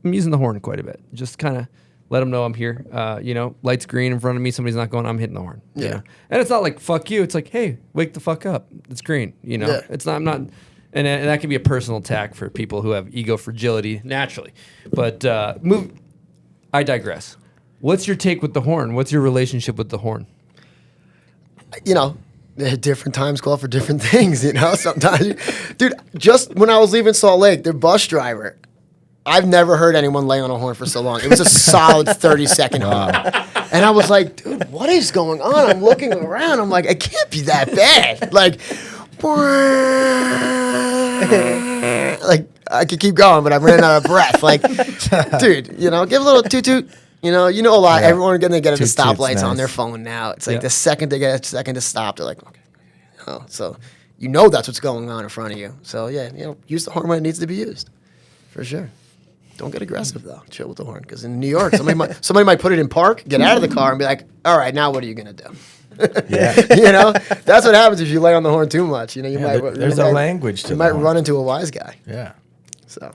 I'm using the horn quite a bit. Just kind of let them know I'm here. You know, lights green in front of me, somebody's not going, I'm hitting the horn. Yeah. You know? And it's not like, fuck you. It's like, hey, wake the fuck up. It's green. You know, it's not, I'm not, and that can be a personal attack for people who have ego fragility naturally. But I digress. What's your take with the horn? What's your relationship with the horn? You know, different times call for different things, you know? Sometimes, dude, just when I was leaving Salt Lake, their bus driver, I've never heard anyone lay on a horn for so long. It was a solid 30-second horn. And I was like, dude, what is going on? I'm looking around. I'm like, it can't be that bad. Like I could keep going, but I'm running out of breath. Like, dude, you know, give a little toot-toot. You know a lot. Yeah. Everyone gonna get at the stoplights on their phone now. It's like the second they get a second to stop, they're like, okay. Oh, so you know that's what's going on in front of you. So yeah, you know, use the horn when it needs to be used, for sure. Don't get aggressive though. Chill with the horn, because in New York, somebody might put it in park, get out of the car, and be like, "All right, now what are you gonna do?" Yeah. You know, that's what happens if you lay on the horn too much. You know, There's a language to You the might horn. run into a wise guy. Yeah. So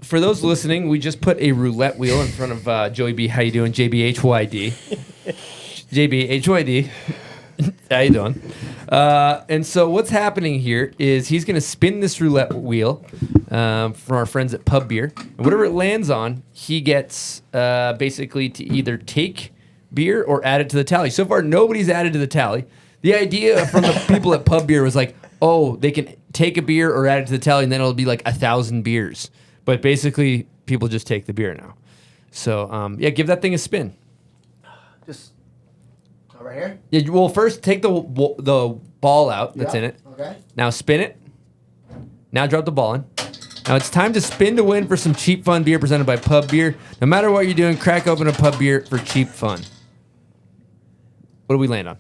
For those listening, we just put a roulette wheel in front of Joey B. How you doing? JBHYD. JBHYD. How you doing? And so what's happening here is he's going to spin this roulette wheel from our friends at Pub Beer. And whatever it lands on, he gets basically to either take beer or add it to the tally. So far, nobody's added to the tally. The idea from the people at Pub Beer was like, oh, they can take a beer or add it to the tally, and then it'll be like 1,000 beers. But basically, people just take the beer now. So, yeah, give that thing a spin. just right here. Yeah, well, first take the ball out that's in it. Okay. Now spin it. Now drop the ball in. Now it's time to spin to win for some cheap fun beer presented by Pub Beer. No matter what you're doing, crack open a Pub Beer for cheap fun. What do we land on?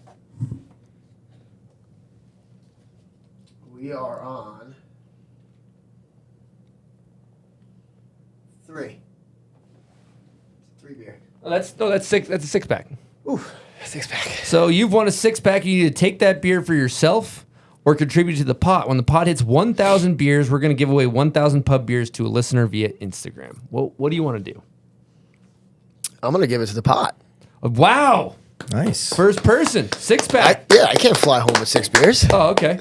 We are on 3. 3 beer. Oh, that's six. That's a 6-pack. Ooh, 6-pack. So you've won a 6-pack. You need to take that beer for yourself or contribute to the pot. When the pot hits 1,000 beers, we're going to give away 1,000 Pub Beers to a listener via Instagram. What do you want to do? I'm gonna give it to the pot. Wow. Nice. First person. 6-pack. I can't fly home with 6 beers. Oh, okay.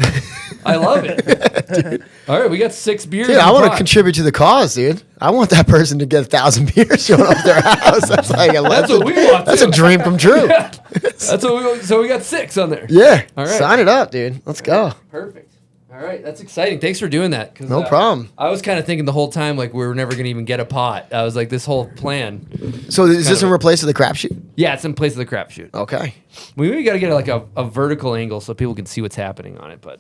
I love it. All right, we got 6 beers. Dude, in I the want to pot. contribute to the cause, dude. I want that person to get 1,000 beers shown up their house. That's like That's what we want. That's too. a dream come true. That's what we want. So we got 6 on there. Yeah. All right. Sign it up, dude. Let's go. Perfect. All right, that's exciting. Thanks for doing that. 'Cause, No problem. I was kind of thinking the whole time like we were never going to even get a pot. I was like, this whole plan. So is this of in replace of the crapshoot? Yeah, it's in place of the crapshoot. Okay. We maybe got to get like a vertical angle so people can see what's happening on it. But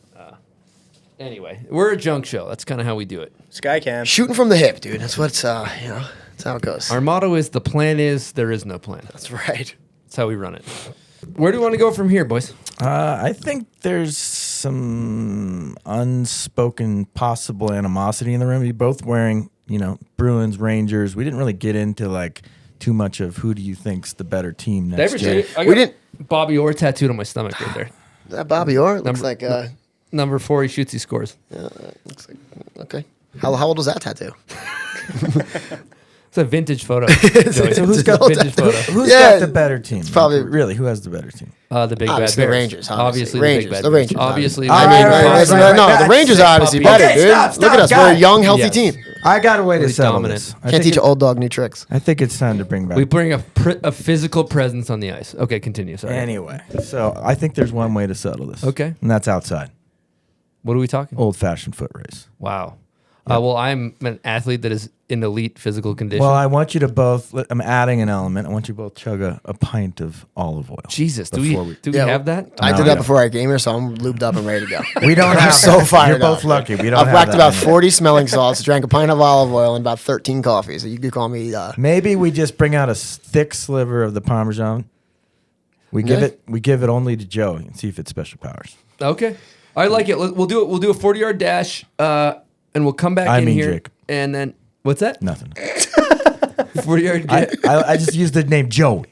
anyway, we're a junk show. That's kind of how we do it. Skycam. Shooting from the hip, dude. That's what's that's how it goes. Our motto is the plan is there is no plan. That's right. That's how we run it. Where do we want to go from here, boys? I think there's some unspoken possible animosity in the room. You're both wearing, Bruins, Rangers. We didn't really get into like too much of who do you think's the better team Did I ever next show year. you? I We got didn't- Bobby Orr tattooed on my stomach right there. That Bobby Orr looks like Number 4, he shoots, he scores. looks like okay. How old was that tattoo? It's a vintage photo. Joey. So who's It's got an old vintage tattoo. photo? Who's Yeah, got the better team? it's probably- really who has the better team? The big Obviously bad the Bears. Rangers, Obviously obviously. the big Rangers, bad the Bears. Rangers, Obviously All the right, big all bad right, Bears. all right, no, right. the Rangers are obviously Puppies. better, Okay, dude. stop, Look at us. We're a guys. young, healthy Yes. team. I got a way to Really settle dominant. this. Can't teach an old dog new tricks. I think it's time to bring back. We bring a physical presence on the ice. Okay, continue. Sorry. Anyway, so I think there's one way to settle this. Okay. And that's outside. What are we talking? Old-fashioned foot race. Wow. Well, I'm an athlete that is in elite physical condition. Well, I want you to both. I'm adding an element. I want you both chug a pint of olive oil. Jesus, do before we have that? I No, did we that don't. before I came here, so I'm lubed up and ready to go. We don't I'm have so that. fired You're up. both lucky. We don't I've have racked that about in 40 smelling salts, drank a pint of olive oil, and about 13 coffees. So you could call me. Maybe we just bring out a thick sliver of the Parmesan. We give it only to Joe and see if it's special powers. Okay. I like it. We'll do it. We'll do a 40-yard dash, and we'll come back in here. Jake. And then, what's that? Nothing. 40-yard dash. I just used the name Joey.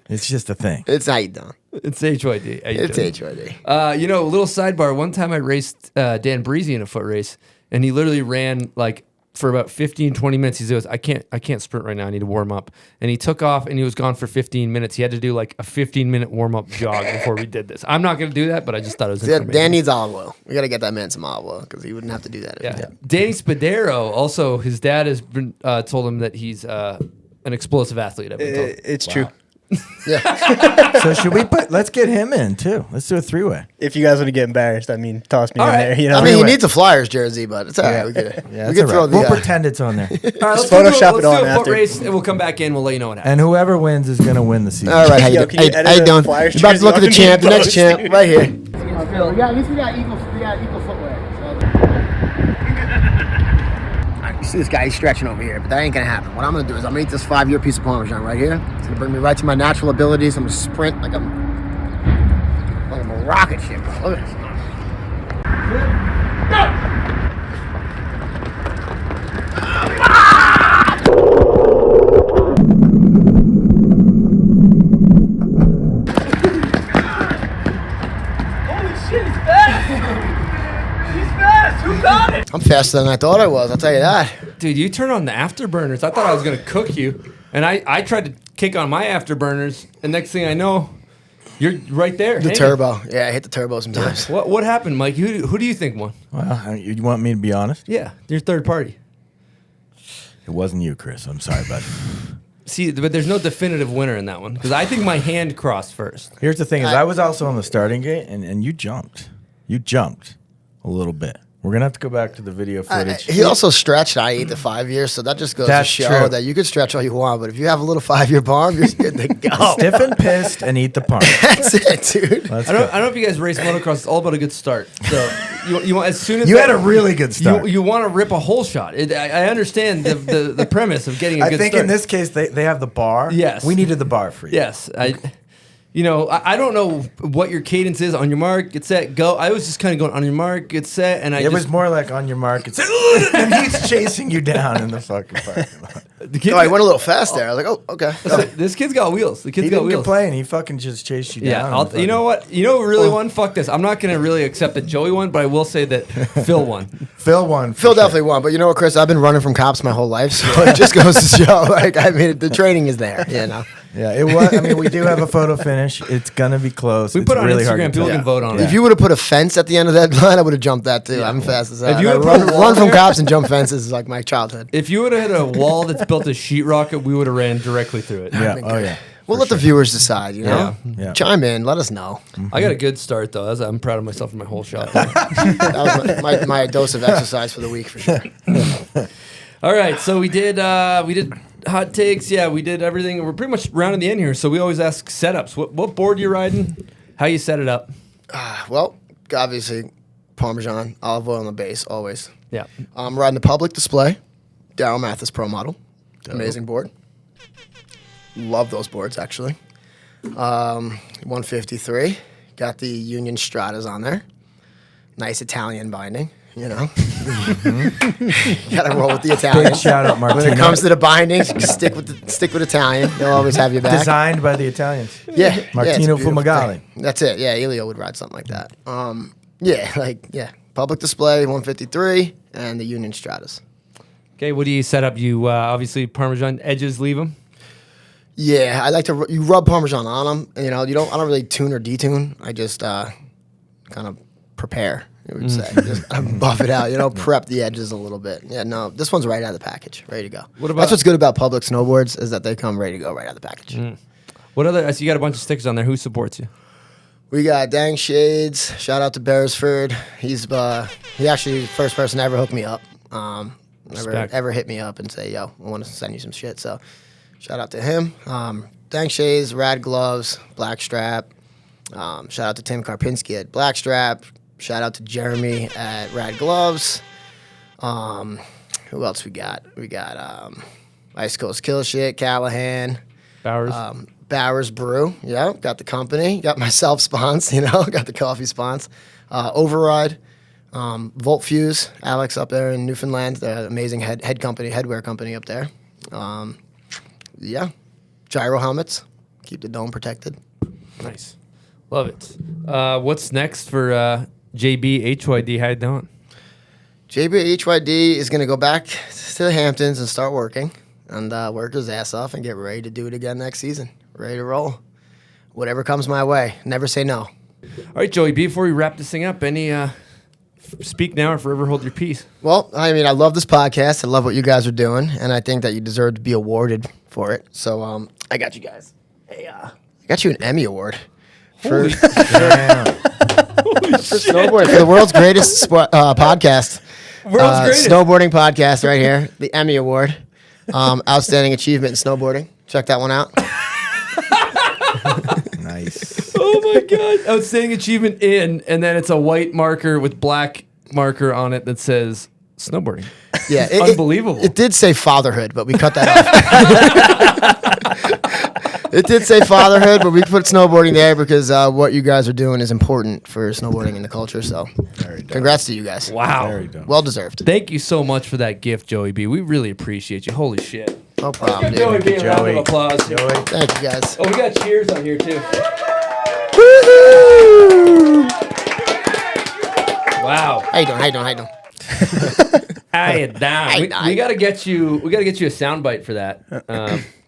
It's just a thing. It's how you done. It's HYD. It's HYD. A little sidebar. One time I raced Dan Breezy in a foot race, and he literally ran like for about 15, 20 minutes. He goes, I can't sprint right now. I need to warm up. And he took off, and he was gone for 15 minutes. He had to do like a 15-minute warm-up jog before we did this. I'm not going to do that, but I just thought it was information. Dan needs olive oil. We got to get that man some olive oil because he wouldn't have to do that. If he Yeah. did. Danny Spadero, also, his dad has been told him that he's an explosive athlete. I've been told. It's true. So should we let's get him in too. Let's do a 3-way. If you guys want to get embarrassed, toss me All in right. there. You know, I mean, he Anyway. needs a Flyers jersey, but it's all right. We could, Yeah, we that's could throw all right. the. We'll pretend it's on there. All right, let's Photoshop do it a on foot after. race, and we'll come back in. We'll let you know what happens. And whoever wins is going to win the season. All right, how you Yo, doing? can you Hey, edit how you a doing? Flyers You're about to jersey look at the on champ, the next post, champ, dude. right here. Yeah, at least we got equal footwear. You see this guy, he's stretching over here, but that ain't gonna happen. What I'm gonna do is I'm gonna eat this 5-year piece of Parmesan right here. It's gonna bring me right to my natural abilities. I'm gonna sprint like I'm a rocket ship, bro. Look at this. I'm faster than I thought I was. I'll tell you that. Dude, you turn on the afterburners. I thought I was going to cook you. And I tried to kick on my afterburners. And next thing I know, you're right there. The turbo. Yeah, I hit the turbo sometimes. What happened, Mike? Who do you think won? Well, you want me to be honest? Yeah, your third party. It wasn't you, Chris. I'm sorry, bud. See, but there's no definitive winner in that one. Because I think my hand crossed first. Here's the thing: is I was also on the starting gate, and you jumped. You jumped a little bit. We're gonna have to go back to the video footage. He also stretched. I ate the 5 years, so that just goes That's to show true. that you can stretch all you want, but if you have a little 5-year barm, you're good to go. Stiff and pissed and eat the parm. That's it, dude. Let's I go. don't know if you guys race motocross. It's all about a good start. So you want as soon as You had a really good start. You want to rip a hole shot. I understand the premise of getting a good I think start. in this case they have the bar. Yes. We needed the bar for you. Yes, I don't know what your cadence is. On your mark, get set, go. I was just kind of going on your mark, get set, and It was more like on your mark. It's and he's chasing you down in the fucking parking lot. the Oh, I went a little fast there. I was like, oh, okay. This kid's got wheels. The kid's He got didn't wheels. complain. He fucking just chased you Yeah, down. you know what? You know who really won? Fuck this. I'm not going to really accept that Joey won, but I will say that Phil won. Phil won. Phil definitely won, but you know what, Chris? I've been running from cops my whole life, so it just goes to show. Like, I mean, the training is there. You know. Yeah, it was. I mean, we do have a photo finish. It's gonna be close. We It's put it on really Instagram. hard to People tell. can vote on If it. you would have put a fence at the end of that line, I would have jumped that too. I'm fast as that. If you would've run, put a wall run from there- cops and jump fences is like my childhood. If you would have had a wall that's built of sheetrock, we would have ran directly through it. Yeah. Oh yeah. We'll let the viewers decide. You know, Yeah. chime in, let us know. I got a good start though. I'm proud of myself for my whole shot. That was my dose of exercise for the week for sure. All right, so we did hot takes. Yeah, we did everything. We're pretty much rounding the end here. So we always ask setups. What board you riding? How you set it up? Well, obviously, Parmesan, olive oil on the base, always. Yeah. I'm riding the public display, Darryl Mathis Pro Model. Amazing board. Love those boards, actually. 153. Got the Union Stratas on there. Nice Italian binding, you know. Gotta roll with the Italian. Big shout out, Martino. When it comes to the bindings, stick with Italian. They'll always have your back. Designed by the Italians. Yeah, Martino it's a beautiful Fumagalli. thing. That's it. Yeah, Elio would ride something like that. Public display 153 and the Union Stratas. Okay, what do you set up? You obviously Parmesan edges, leave them. Yeah, I like to. You rub Parmesan on them. You know, I don't really tune or detune. I just kind of prepare. You would say, just buff it out. You know, prep the edges a little bit. Yeah, no, this one's right out of the package, ready to go. What about- That's what's good about public snowboards is that they come ready to go right out of the package. What other? I see you got a bunch of stickers on there. Who supports you? We got Dang Shades. Shout out to Beresford. He actually the first person to ever hook me up. Ever hit me up and say, yo, I want to send you some shit. So shout out to him. Dang Shades, Rad Gloves, Blackstrap. Shout out to Tim Karpinski at Blackstrap. Shout out to Jeremy at Rad Gloves. Who else we got? We got Ice Coast Kill Shit, Callahan. Bowers. Bauer's Brew, yeah, got the company, got myself sponsor, got the coffee sponsor. Override, Volt Fuse, Alex up there in Newfoundland, the amazing headwear company up there. Gyro helmets, keep the dome protected. Nice, love it. What's next for JB HYD? How you doing? JB HYD is going to go back to the Hamptons and start working and work his ass off and get ready to do it again next season. Ready to roll. Whatever comes my way. Never say no. All right, Joey B, before we wrap this thing up, any speak now or forever hold your peace? Well, I mean, I love this podcast. I love what you guys are doing, and I think that you deserve to be awarded for it. So I got you guys. I got you an Emmy Award. For snowboarding. For the world's greatest podcast. World's greatest. Snowboarding podcast right here. The Emmy Award. Outstanding achievement in snowboarding. Check that one out. Nice. Oh my God! Outstanding achievement in, and then it's a white marker with black marker on it that says snowboarding. Yeah, Unbelievable. It did say fatherhood, but we cut that off. It did say fatherhood, but we put snowboarding there because what you guys are doing is important for snowboarding in the culture. So, congrats to you guys. Wow. Very dope. Well deserved. Thank you so much for that gift, Joey B. We really appreciate you. Holy shit. No problem, Give Joey dude. B a round of Joey. applause. Thank you, guys. Oh, we got cheers on here too. Wow. How you doing? How you doing? We gotta get you. We gotta get you a soundbite for that.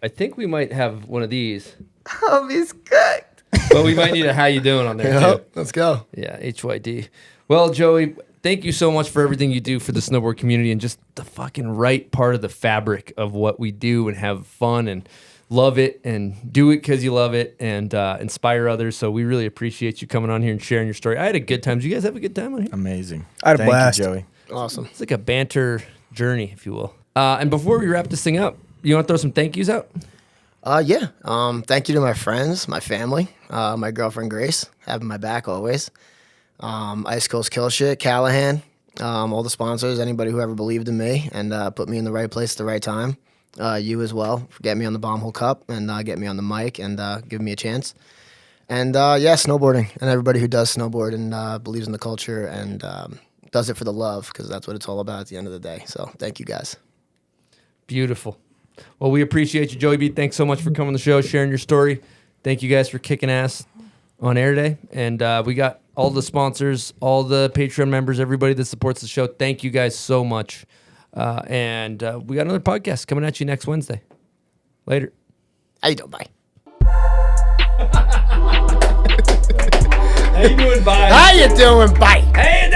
I think we might have one of these. Homies cooked. But we might need a how you doing on there too. Let's go. Yeah, HYD. Well, Joey, thank you so much for everything you do for the snowboard community and just the fucking right part of the fabric of what we do and have fun and love it and do it because you love it and inspire others. So we really appreciate you coming on here and sharing your story. I had a good time. Did you guys have a good time on here? Amazing. I had a Thank blast. you, Joey. Awesome. It's like a banter journey, if you will. And before we wrap this thing up, you want to throw some thank yous out? Yeah. Thank you to my friends, my family, my girlfriend Grace, having my back always. Ice Coast Kill Shit, Callahan, all the sponsors, anybody who ever believed in me and put me in the right place at the right time. You as well, for getting me on the Bombhole Cup and get me on the mic and give me a chance. And yeah, snowboarding and everybody who does snowboard and believes in the culture and does it for the love because that's what it's all about at the end of the day. So thank you guys. Beautiful. Well, we appreciate you, Joey B. Thanks so much for coming on the show, sharing your story. Thank you guys for kicking ass on air day. And we got all the sponsors, all the Patreon members, everybody that supports the show. Thank you guys so much. And we got another podcast coming at you next Wednesday. Later. How you doing? Bye. How you doing? Bye. How you doing? Bye. Hey,